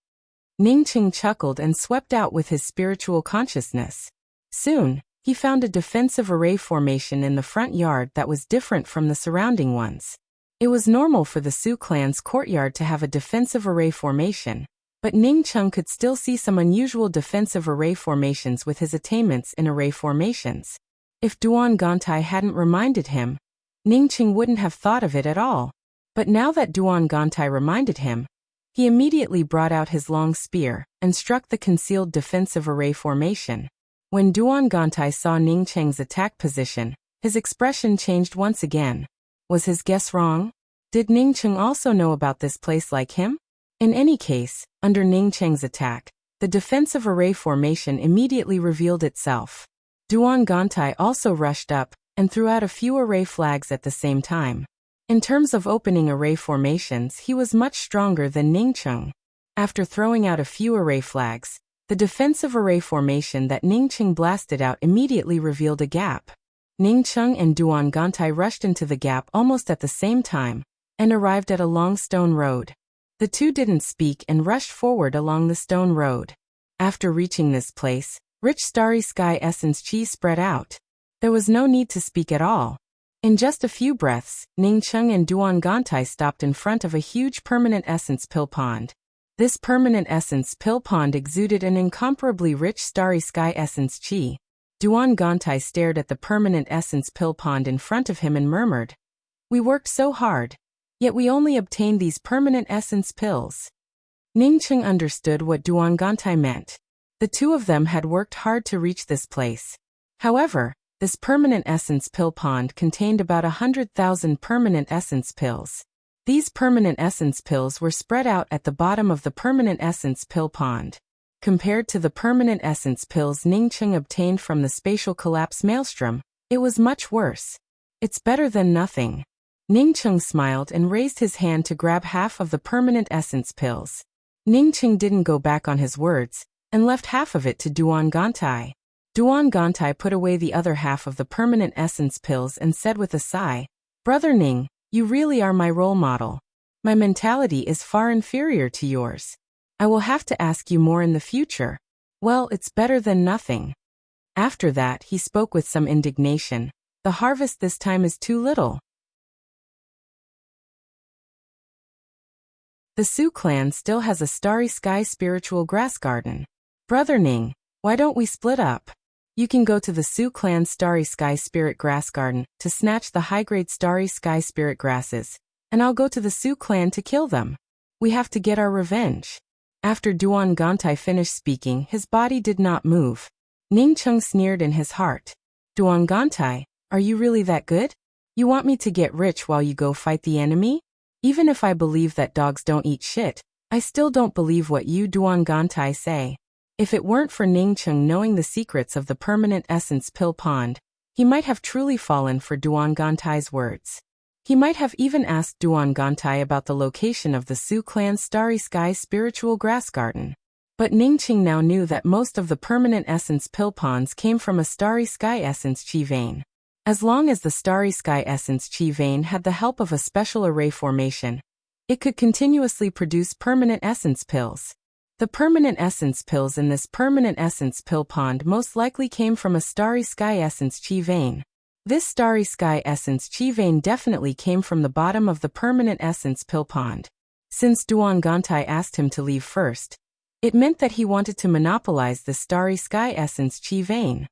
[SPEAKER 1] Ningcheng chuckled and swept out with his spiritual consciousness. Soon, he found a defensive array formation in the front yard that was different from the surrounding ones. It was normal for the Su clan's courtyard to have a defensive array formation, but Ningcheng could still see some unusual defensive array formations with his attainments in array formations. If Duan Gantai hadn't reminded him, Ningcheng wouldn't have thought of it at all. But now that Duan Gantai reminded him, he immediately brought out his long spear and struck the concealed defensive array formation. When Duan Gantai saw Ningcheng's attack position, his expression changed once again. Was his guess wrong? Did Ningcheng also know about this place like him? In any case, under Ningcheng's attack, the defensive array formation immediately revealed itself. Duan Gantai also rushed up and threw out a few array flags at the same time. In terms of opening array formations, he was much stronger than Ningcheng. After throwing out a few array flags, the defensive array formation that Ningcheng blasted out immediately revealed a gap. Ningcheng and Duan Gantai rushed into the gap almost at the same time, and arrived at a long stone road. The two didn't speak and rushed forward along the stone road. After reaching this place, rich starry sky essence chi spread out. There was no need to speak at all. In just a few breaths, Ningcheng and Duan Gantai stopped in front of a huge permanent essence pill pond. This permanent essence pill pond exuded an incomparably rich starry sky essence chi. Duan Gantai stared at the permanent essence pill pond in front of him and murmured, "We worked so hard, yet we only obtained these permanent essence pills." Ningcheng understood what Duan Gantai meant. The two of them had worked hard to reach this place. However, this permanent essence pill pond contained about 100,000 permanent essence pills. These permanent essence pills were spread out at the bottom of the permanent essence pill pond. Compared to the permanent essence pills Ningcheng obtained from the spatial collapse maelstrom, it was much worse. It's better than nothing. Ningcheng smiled and raised his hand to grab half of the permanent essence pills. Ningcheng didn't go back on his words, and left half of it to Duan Gantai. Duan Gantai put away the other half of the permanent essence pills and said with a sigh, "Brother Ning, you really are my role model. My mentality is far inferior to yours. I will have to ask you more in the future. Well, it's better than nothing." After that, he spoke with some indignation. The harvest this time is too little. The Su clan still has a starry sky spiritual grass garden. Brother Ning, why don't we split up? You can go to the Su clan's starry sky spirit grass garden to snatch the high-grade starry sky spirit grasses, and I'll go to the Su clan to kill them. We have to get our revenge. After Duan Gantai finished speaking, his body did not move. Ningcheng sneered in his heart. "Duan Gantai, are you really that good? You want me to get rich while you go fight the enemy? Even if I believe that dogs don't eat shit, I still don't believe what you Duan Gantai say." If it weren't for Ningcheng knowing the secrets of the permanent essence pill pond, he might have truly fallen for Duan Gantai's words. He might have even asked Duan Gantai about the location of the Su clan's Starry Sky spiritual grass garden. But Ningqing now knew that most of the permanent essence pill ponds came from a Starry Sky essence chi vein. As long as the Starry Sky essence chi vein had the help of a special array formation, it could continuously produce permanent essence pills. The permanent essence pills in this permanent essence pill pond most likely came from a Starry Sky essence chi vein. This Starry Sky essence chi vein definitely came from the bottom of the permanent essence pill pond. Since Duan Gantai asked him to leave first, it meant that he wanted to monopolize the Starry Sky essence chi vein.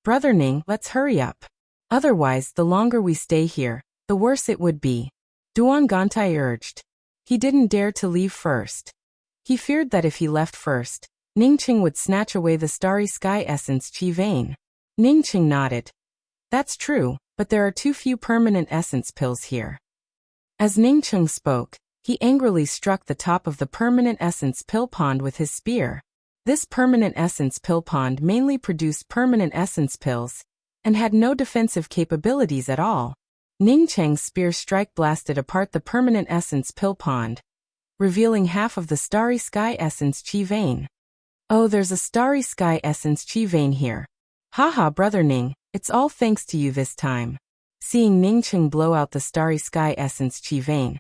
[SPEAKER 1] Brother Ning, let's hurry up. Otherwise, the longer we stay here, the worse it would be. Duan Gantai urged. He didn't dare to leave first. He feared that if he left first, Ningqing would snatch away the Starry Sky essence chi vein. Ningqing nodded. That's true, but there are too few permanent essence pills here. As Ningqing spoke, he angrily struck the top of the permanent essence pill pond with his spear. This permanent essence pill pond mainly produced permanent essence pills, and had no defensive capabilities at all. Ningqing's spear strike blasted apart the permanent essence pill pond, revealing half of the Starry Sky essence chi vein. Oh, there's a Starry Sky essence chi vein here. Haha, Brother Ning, it's all thanks to you this time. Seeing Ningqing blow out the Starry Sky essence chi vein,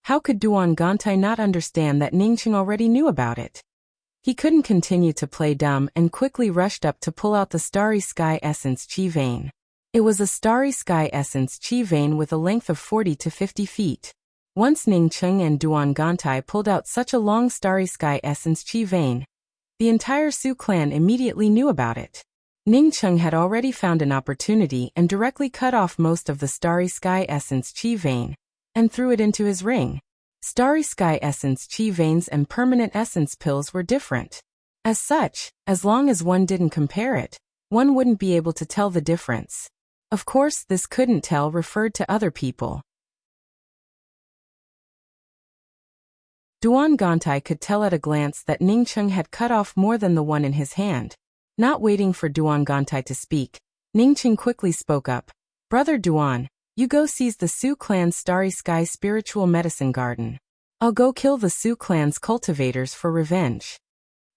[SPEAKER 1] how could Duan Gantai not understand that Ningqing already knew about it? He couldn't continue to play dumb and quickly rushed up to pull out the Starry Sky essence chi vein. It was a Starry Sky essence chi vein with a length of 40 to 50 feet. Once Ningqing and Duan Gantai pulled out such a long Starry Sky essence chi vein, the entire Su clan immediately knew about it. Ningqing had already found an opportunity and directly cut off most of the Starry Sky essence chi vein, and threw it into his ring. Starry Sky essence chi veins and permanent essence pills were different. As such, as long as one didn't compare it, one wouldn't be able to tell the difference. Of course, this couldn't tell referred to other people. Duan Gantai could tell at a glance that Ningqing had cut off more than the one in his hand. Not waiting for Duan Gantai to speak, Ningqing quickly spoke up. Brother Duan, you go seize the Su clan's Starry Sky spiritual medicine garden. I'll go kill the Su clan's cultivators for revenge.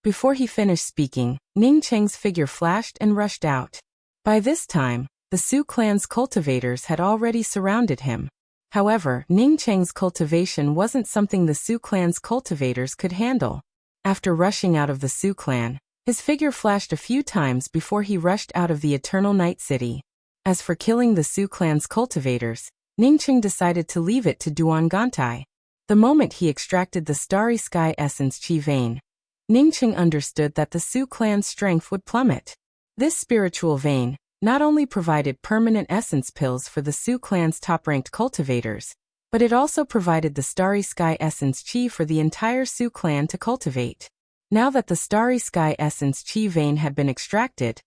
[SPEAKER 1] Before he finished speaking, Ningqing's figure flashed and rushed out. By this time, the Su clan's cultivators had already surrounded him. However, Ningqing's cultivation wasn't something the Su clan's cultivators could handle. After rushing out of the Su clan, his figure flashed a few times before he rushed out of the Eternal Night City. As for killing the Su clan's cultivators, Ningqing decided to leave it to Duan Gantai. The moment he extracted the Starry Sky essence chi vein, Ningqing understood that the Su clan's strength would plummet. This spiritual vein not only provided permanent essence pills for the Su clan's top-ranked cultivators, but it also provided the Starry Sky essence chi for the entire Su clan to cultivate. Now that the Starry Sky essence chi vein had been extracted,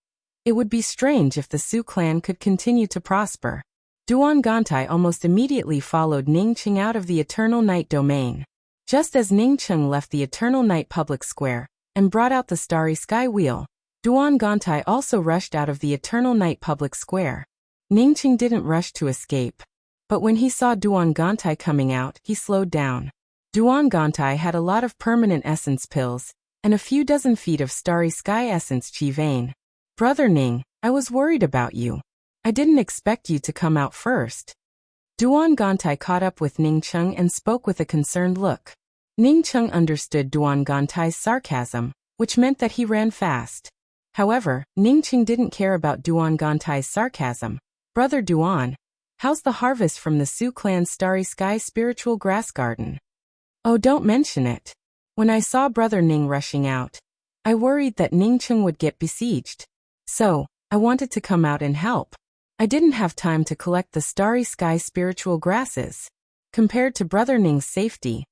[SPEAKER 1] it would be strange if the Su clan could continue to prosper. Duan Gantai almost immediately followed Ningqing out of the Eternal Night domain. Just as Ningqing left the Eternal Night public square and brought out the Starry Sky wheel, Duan Gantai also rushed out of the Eternal Night public square. Ningqing didn't rush to escape, but when he saw Duan Gantai coming out, he slowed down. Duan Gantai had a lot of permanent essence pills, and a few dozen feet of Starry Sky essence chi vein. Brother Ning, I was worried about you. I didn't expect you to come out first. Duan Gantai caught up with Ningqing and spoke with a concerned look. Ningqing understood Duan Gantai's sarcasm, which meant that he ran fast. However, Ningqing didn't care about Duan Gantai's sarcasm. Brother Duan, how's the harvest from the Su clan's Starry Sky spiritual grass garden? Oh, don't mention it. When I saw Brother Ning rushing out, I worried that Ningqing would get besieged. So, I wanted to come out and help. I didn't have time to collect the Starry Sky spiritual grasses. Compared to Brother Ning's safety,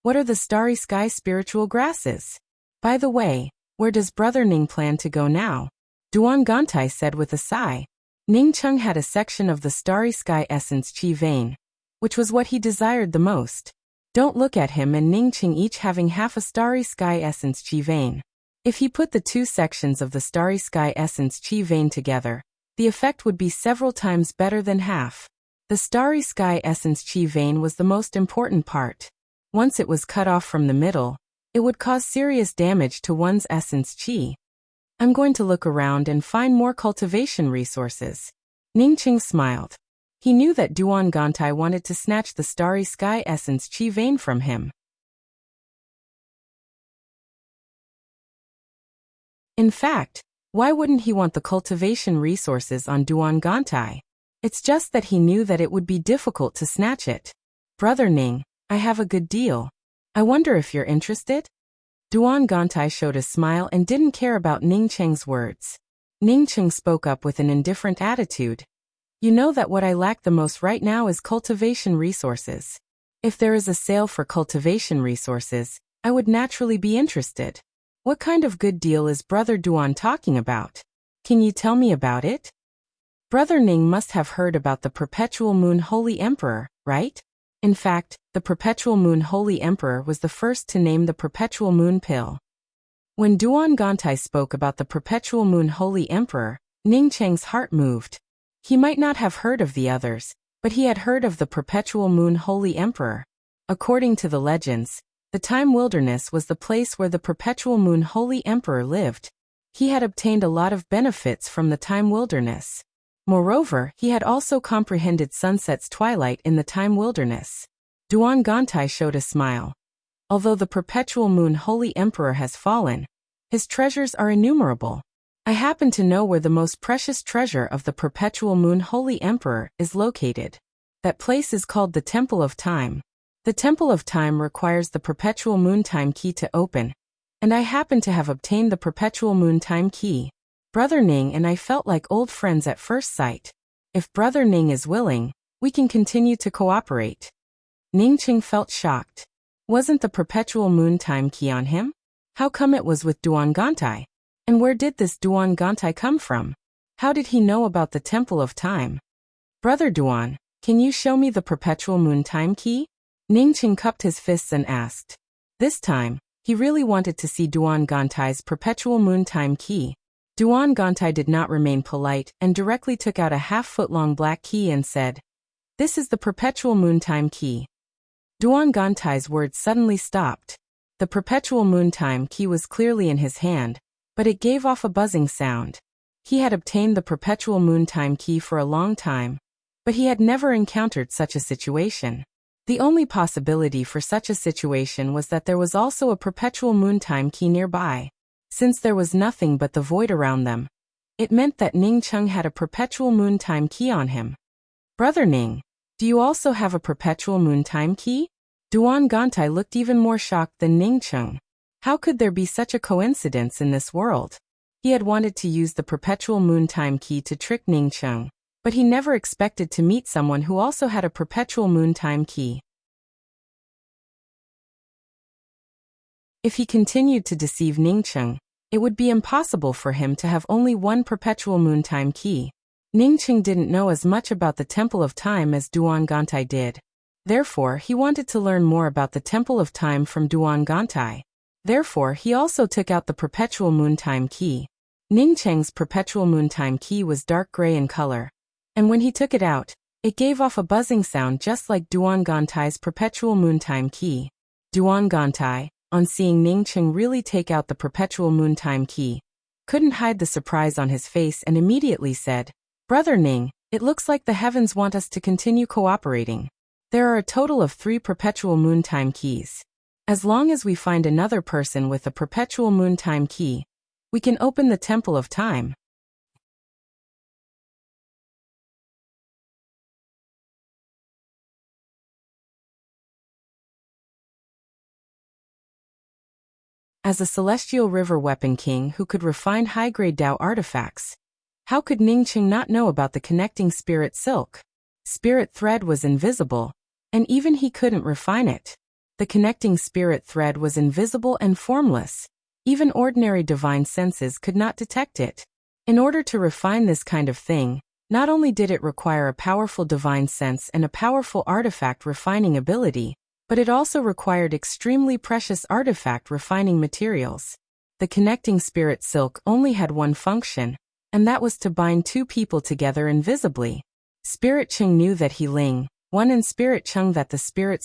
[SPEAKER 1] what are the Starry Sky spiritual grasses? By the way, where does Brother Ning plan to go now? Duan Gantai said with a sigh. Ningqing had a section of the Starry Sky essence chi vein, which was what he desired the most. Don't look at him and Ningqing each having half a Starry Sky essence chi vein. If he put the two sections of the Starry Sky essence chi vein together, the effect would be several times better than half. The starry sky essence chi vein was the most important part. Once it was cut off from the middle, it would cause serious damage to one's essence chi. I'm going to look around and find more cultivation resources. Ningqing smiled. He knew that Duan Gantai wanted to snatch the starry sky essence chi vein from him. In fact, why wouldn't he want the cultivation resources on Duan Gantai? It's just that he knew that it would be difficult to snatch it. Brother Ning, I have a good deal. I wonder if you're interested? Duan Gantai showed a smile and didn't care about Ningqing's words. Ningqing spoke up with an indifferent attitude. You know that what I lack the most right now is cultivation resources. If there is a sale for cultivation resources, I would naturally be interested. What kind of good deal is Brother Duan talking about? Can you tell me about it? Brother Ning must have heard about the Perpetual Moon Holy Emperor, right? In fact, the Perpetual Moon Holy Emperor was the first to name the Perpetual Moon Pill. When Duan Gantai spoke about the Perpetual Moon Holy Emperor, Ningqing's heart moved. He might not have heard of the others, but he had heard of the Perpetual Moon Holy Emperor. According to the legends, the Time Wilderness was the place where the Perpetual Moon Holy Emperor lived. He had obtained a lot of benefits from the Time Wilderness. Moreover, he had also comprehended Sunset's twilight in the Time Wilderness. Duan Gantai showed a smile. Although the Perpetual Moon Holy Emperor has fallen, his treasures are innumerable. I happen to know where the most precious treasure of the Perpetual Moon Holy Emperor is located. That place is called the Temple of Time. The Temple of Time requires the Perpetual Moon Time Key to open, and I happen to have obtained the Perpetual Moon Time Key. Brother Ning and I felt like old friends at first sight. If Brother Ning is willing, we can continue to cooperate. Ningqing felt shocked. Wasn't the Perpetual Moon Time Key on him? How come it was with Duan Gantai? And where did this Duan Gantai come from? How did he know about the Temple of Time? Brother Duan, can you show me the Perpetual Moon Time Key? Ningqing cupped his fists and asked. This time, he really wanted to see Duan Gantai's Perpetual Moon Time Key. Duan Gantai did not remain polite and directly took out a half-foot-long black key and said, "This is the Perpetual Moon Time Key." Duan Gantai's words suddenly stopped. The Perpetual Moon Time Key was clearly in his hand, but it gave off a buzzing sound. He had obtained the Perpetual Moon Time Key for a long time, but he had never encountered such a situation. The only possibility for such a situation was that there was also a Perpetual Moon Time Key nearby. Since there was nothing but the void around them, it meant that Ningqing had a Perpetual Moon Time Key on him. Brother Ning, do you also have a Perpetual Moon Time Key? Duan Gantai looked even more shocked than Ningqing. How could there be such a coincidence in this world? He had wanted to use the Perpetual Moon Time Key to trick Ningqing, but he never expected to meet someone who also had a Perpetual Moon Time Key. If he continued to deceive Ningqing, it would be impossible for him to have only one Perpetual Moon Time Key. Ningqing didn't know as much about the Temple of Time as Duan Gantai did. Therefore, he wanted to learn more about the Temple of Time from Duan Gantai. Therefore, he also took out the Perpetual Moon Time Key. Ningqing's Perpetual Moon Time Key was dark gray in color, and when he took it out, it gave off a buzzing sound just like Duan Gantai's Perpetual Moon Time Key. Duan Gantai, on seeing Ningqing really take out the Perpetual Moon Time Key, couldn't hide the surprise on his face and immediately said, "Brother Ning, it looks like the heavens want us to continue cooperating. There are a total of 3 Perpetual Moon Time Keys. As long as we find another person with a Perpetual Moon Time Key, we can open the Temple of Time." As a celestial river weapon king who could refine high-grade Dao artifacts, how could Ningqing not know about the connecting spirit silk? Spirit thread was invisible, and even he couldn't refine it. The connecting spirit thread was invisible and formless. Even ordinary divine senses could not detect it. In order to refine this kind of thing, not only did it require a powerful divine sense and a powerful artifact refining ability, but it also required extremely precious artifact refining materials. The connecting spirit silk only had one function, and that was to bind 2 people together invisibly. Spirit Chung knew that he Ling, one and Spirit Chung that the Spirit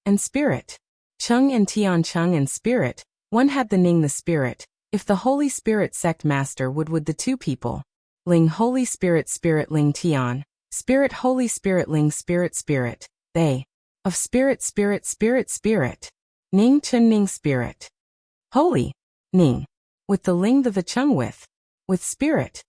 [SPEAKER 1] and Spirit. Chung and Tian Chung and Spirit, one had the Ning the Spirit. If the Holy Spirit sect master would the two people. Ling Holy Spirit Ling Tian. Spirit Holy Spirit Ling Spirit. They. Of Spirit. Ning Chun Ning Spirit. Holy. Ning. With the Ling the Chung with Spirit.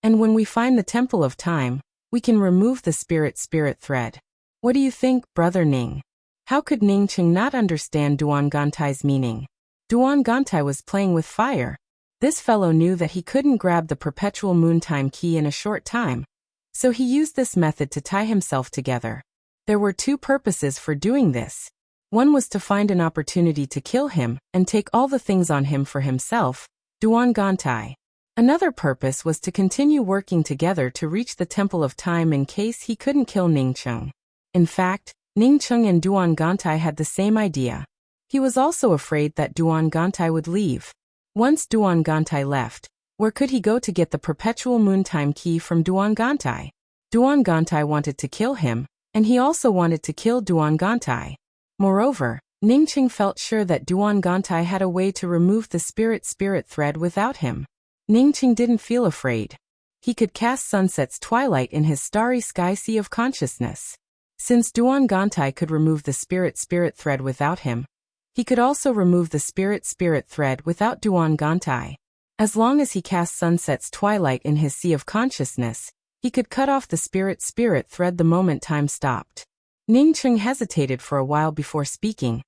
[SPEAKER 1] And when we find the Temple of Time, we can remove the Spirit thread. What do you think, Brother Ning? How could Ning Chung not understand Duan Gantai's meaning? Duan Gantai was playing with fire. This fellow knew that he couldn't grab the perpetual moontime key in a short time. So he used this method to tie himself together. There were two purposes for doing this. One was to find an opportunity to kill him and take all the things on him for himself, Duan Gantai. Another purpose was to continue working together to reach the Temple of Time in case he couldn't kill Ning Chung. In fact, Ning Chung and Duan Gantai had the same idea. He was also afraid that Duan Gantai would leave. Once Duan Gantai left, where could he go to get the perpetual moontime key from Duan Gantai? Duan Gantai wanted to kill him, and he also wanted to kill Duan Gantai. Moreover, Ning Chung felt sure that Duan Gantai had a way to remove the Spirit thread without him. Ning Chung didn't feel afraid. He could cast Sunset's Twilight in his starry sky sea of consciousness. Since Duan Gantai could remove the Spirit thread without him, he could also remove the Spirit thread without Duan Gantai. As long as he cast Sunset's Twilight in his sea of consciousness, he could cut off the Spirit thread the moment time stopped. Ning Chung hesitated for a while before speaking.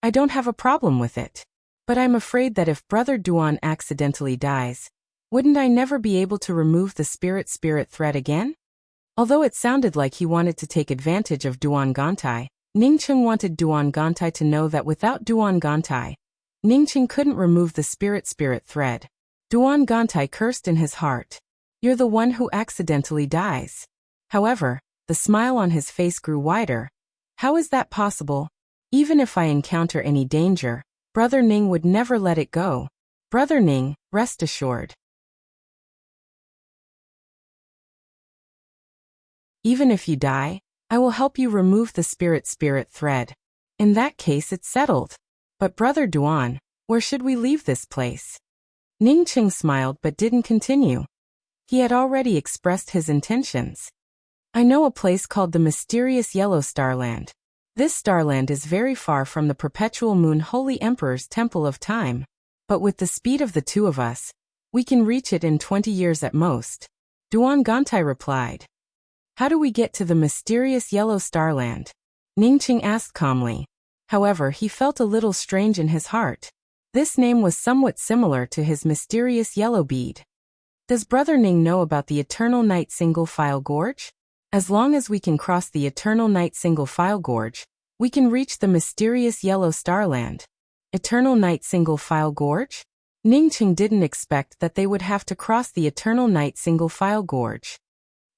[SPEAKER 1] I don't have a problem with it. But I'm afraid that if Brother Duan accidentally dies, wouldn't I never be able to remove the Spirit thread again? Although it sounded like he wanted to take advantage of Duan Gantai, Ning Chung wanted Duan Gantai to know that without Duan Gantai, Ning Chung couldn't remove the Spirit thread. Duan Gantai cursed in his heart. You're the one who accidentally dies. However, the smile on his face grew wider. How is that possible? Even if I encounter any danger, Brother Ning would never let it go. Brother Ning, rest assured. Even if you die, I will help you remove the Spirit thread. In that case it's settled. But Brother Duan, where should we leave this place? Ning Chung smiled but didn't continue. He had already expressed his intentions. I know a place called the mysterious Yellow Starland. This starland is very far from the Perpetual Moon Holy Emperor's Temple of Time. But with the speed of the two of us, we can reach it in 20 years at most. Duan Gantai replied. How do we get to the mysterious Yellow Starland? Ning Chung asked calmly. However, he felt a little strange in his heart. This name was somewhat similar to his mysterious yellow bead. Does Brother Ning know about the Eternal Night Single File Gorge? As long as we can cross the Eternal Night Single File Gorge, we can reach the mysterious Yellow Starland. Eternal Night Single File Gorge? Ning Chung didn't expect that they would have to cross the Eternal Night Single File Gorge.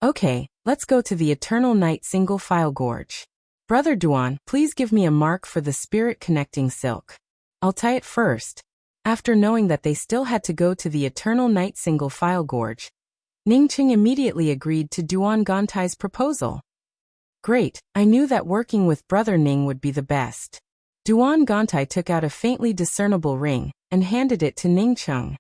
[SPEAKER 1] Okay, let's go to the Eternal Night Single File Gorge. Brother Duan, please give me a mark for the Spirit Connecting Silk. I'll tie it first. After knowing that they still had to go to the Eternal Night Single File Gorge, Ning Chung immediately agreed to Duan Gantai's proposal. Great, I knew that working with Brother Ning would be the best. Duan Gantai took out a faintly discernible ring and handed it to Ning Chung.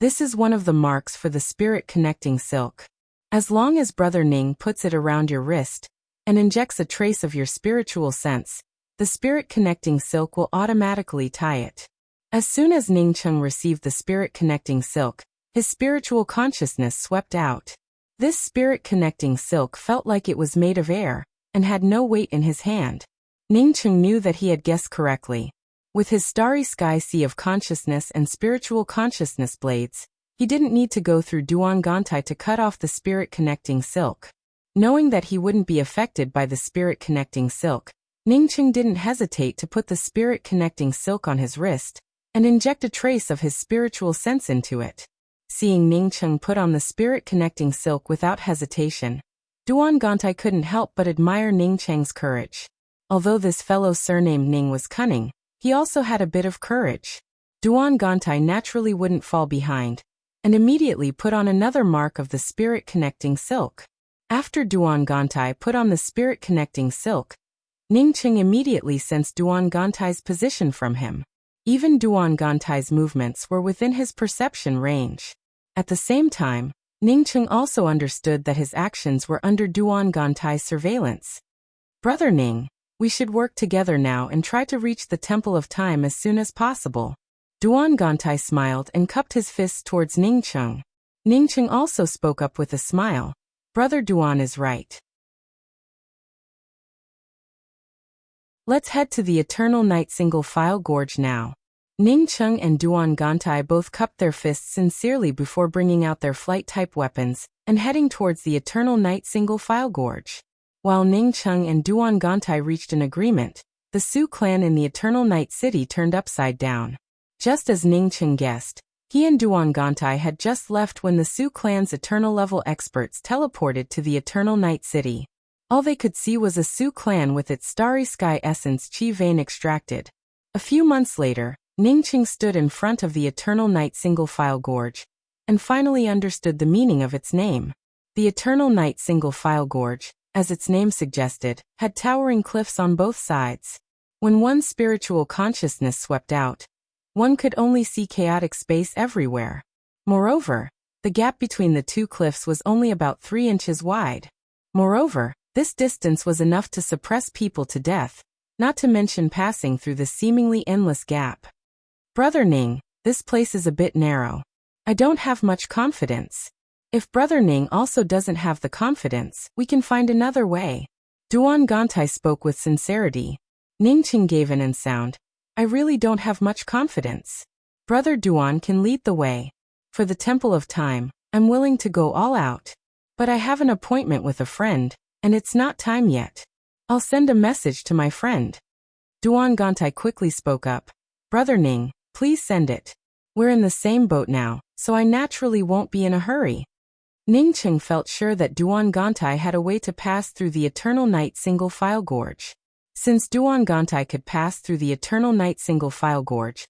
[SPEAKER 1] This is one of the marks for the Spirit Connecting Silk. As long as Brother Ning puts it around your wrist and injects a trace of your spiritual sense, the Spirit Connecting Silk will automatically tie it. As soon as Ning Chung received the Spirit Connecting Silk, his spiritual consciousness swept out. This Spirit Connecting Silk felt like it was made of air and had no weight in his hand. Ning Chung knew that he had guessed correctly. With his starry sky sea of consciousness and spiritual consciousness blades, he didn't need to go through Duan Gantai to cut off the Spirit Connecting Silk. Knowing that he wouldn't be affected by the Spirit Connecting Silk, Ning Chung didn't hesitate to put the Spirit Connecting Silk on his wrist and inject a trace of his spiritual sense into it. Seeing Ning Chung put on the Spirit Connecting Silk without hesitation, Duan Gantai couldn't help but admire Ning Chung's courage. Although this fellow surnamed Ning was cunning, he also had a bit of courage. Duan Gantai naturally wouldn't fall behind, and immediately put on another mark of the Spirit Connecting Silk. After Duan Gantai put on the spirit-connecting silk, Ningqing immediately sensed Duan Gantai's position from him. Even Duan Gantai's movements were within his perception range. At the same time, Ningqing also understood that his actions were under Duan Gantai's surveillance. "Brother Ning, we should work together now and try to reach the Temple of Time as soon as possible." Duan Gantai smiled and cupped his fists towards Ningqing. Ningqing also spoke up with a smile. "Brother Duan is right. Let's head to the Eternal Night Single File Gorge now." Ningqing and Duan Gantai both cupped their fists sincerely before bringing out their flight-type weapons and heading towards the Eternal Night Single File Gorge. While Ningqing and Duan Gantai reached an agreement, the Su clan in the Eternal Night City turned upside down. Just as Ningqing guessed, he and Duan Gantai had just left when the Su clan's Eternal-level experts teleported to the Eternal Night City. All they could see was a Su clan with its Starry Sky Essence Chi vein extracted. A few months later, Ningqing stood in front of the Eternal Night Single File Gorge and finally understood the meaning of its name. The Eternal Night Single File Gorge, as its name suggested, had towering cliffs on both sides. When one's spiritual consciousness swept out, one could only see chaotic space everywhere. Moreover, the gap between the two cliffs was only about 3 inches wide. Moreover, this distance was enough to suppress people to death, not to mention passing through the seemingly endless gap. "Brother Ning, this place is a bit narrow. I don't have much confidence. If Brother Ning also doesn't have the confidence, we can find another way." Duan Gantai spoke with sincerity. Ningqing gave an sound. "I really don't have much confidence. Brother Duan can lead the way. For the Temple of Time, I'm willing to go all out. But I have an appointment with a friend, and it's not time yet. I'll send a message to my friend." Duan Gantai quickly spoke up. "Brother Ning, please send it. We're in the same boat now, so I naturally won't be in a hurry." Ningqing felt sure that Duan Gantai had a way to pass through the Eternal Night Single File Gorge. Since Duan Gantai could pass through the Eternal Night Single File Gorge,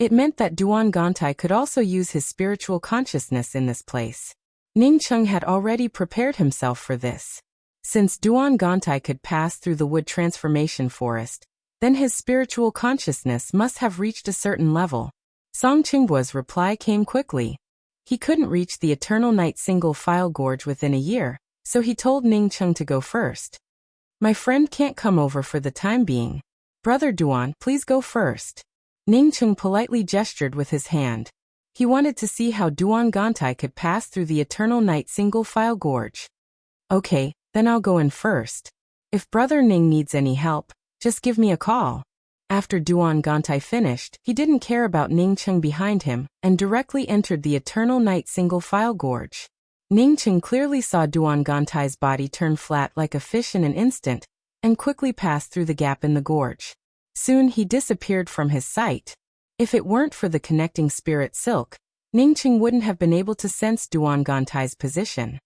[SPEAKER 1] it meant that Duan Gantai could also use his spiritual consciousness in this place. Ningqing had already prepared himself for this. Since Duan Gantai could pass through the wood transformation forest, then his spiritual consciousness must have reached a certain level. Song Qingbuo's reply came quickly. He couldn't reach the Eternal Night Single File Gorge within a year, so he told Ningqing to go first. "My friend can't come over for the time being. Brother Duan, please go first." Ningqing politely gestured with his hand. He wanted to see how Duan Gantai could pass through the Eternal Night Single File Gorge. "Okay, then I'll go in first. If Brother Ning needs any help, just give me a call." After Duan Gantai finished, he didn't care about Ningqing behind him and directly entered the Eternal Night Single File Gorge. Ningqing clearly saw Duan Gantai's body turn flat like a fish in an instant and quickly passed through the gap in the gorge. Soon he disappeared from his sight. If it weren't for the connecting spirit silk, Ningqing wouldn't have been able to sense Duan Gantai's position.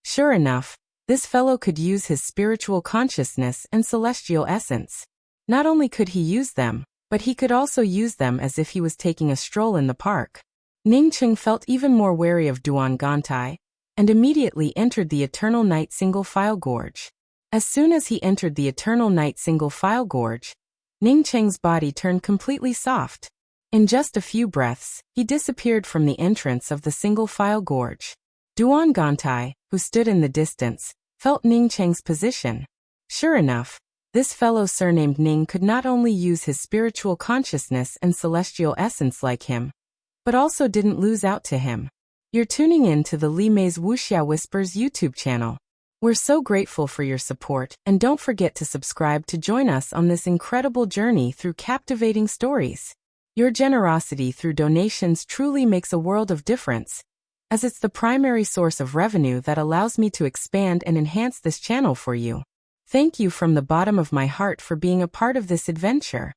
[SPEAKER 1] Sure enough, this fellow could use his spiritual consciousness and celestial essence. Not only could he use them, but he could also use them as if he was taking a stroll in the park. Ningqing felt even more wary of Duan Gantai, and immediately entered the Eternal Night Single File Gorge. As soon as he entered the Eternal Night Single File Gorge, Ningqing's body turned completely soft. In just a few breaths, he disappeared from the entrance of the Single File Gorge. Duan Gantai, who stood in the distance, felt Ningqing's position. Sure enough, this fellow surnamed Ning could not only use his spiritual consciousness and celestial essence like him, but also didn't lose out to him. You're tuning in to the Li Mei's Wuxia Whispers YouTube channel. We're so grateful for your support, and don't forget to subscribe to join us on this incredible journey through captivating stories. Your generosity through donations truly makes a world of difference, as it's the primary source of revenue that allows me to expand and enhance this channel for you. Thank you from the bottom of my heart for being a part of this adventure.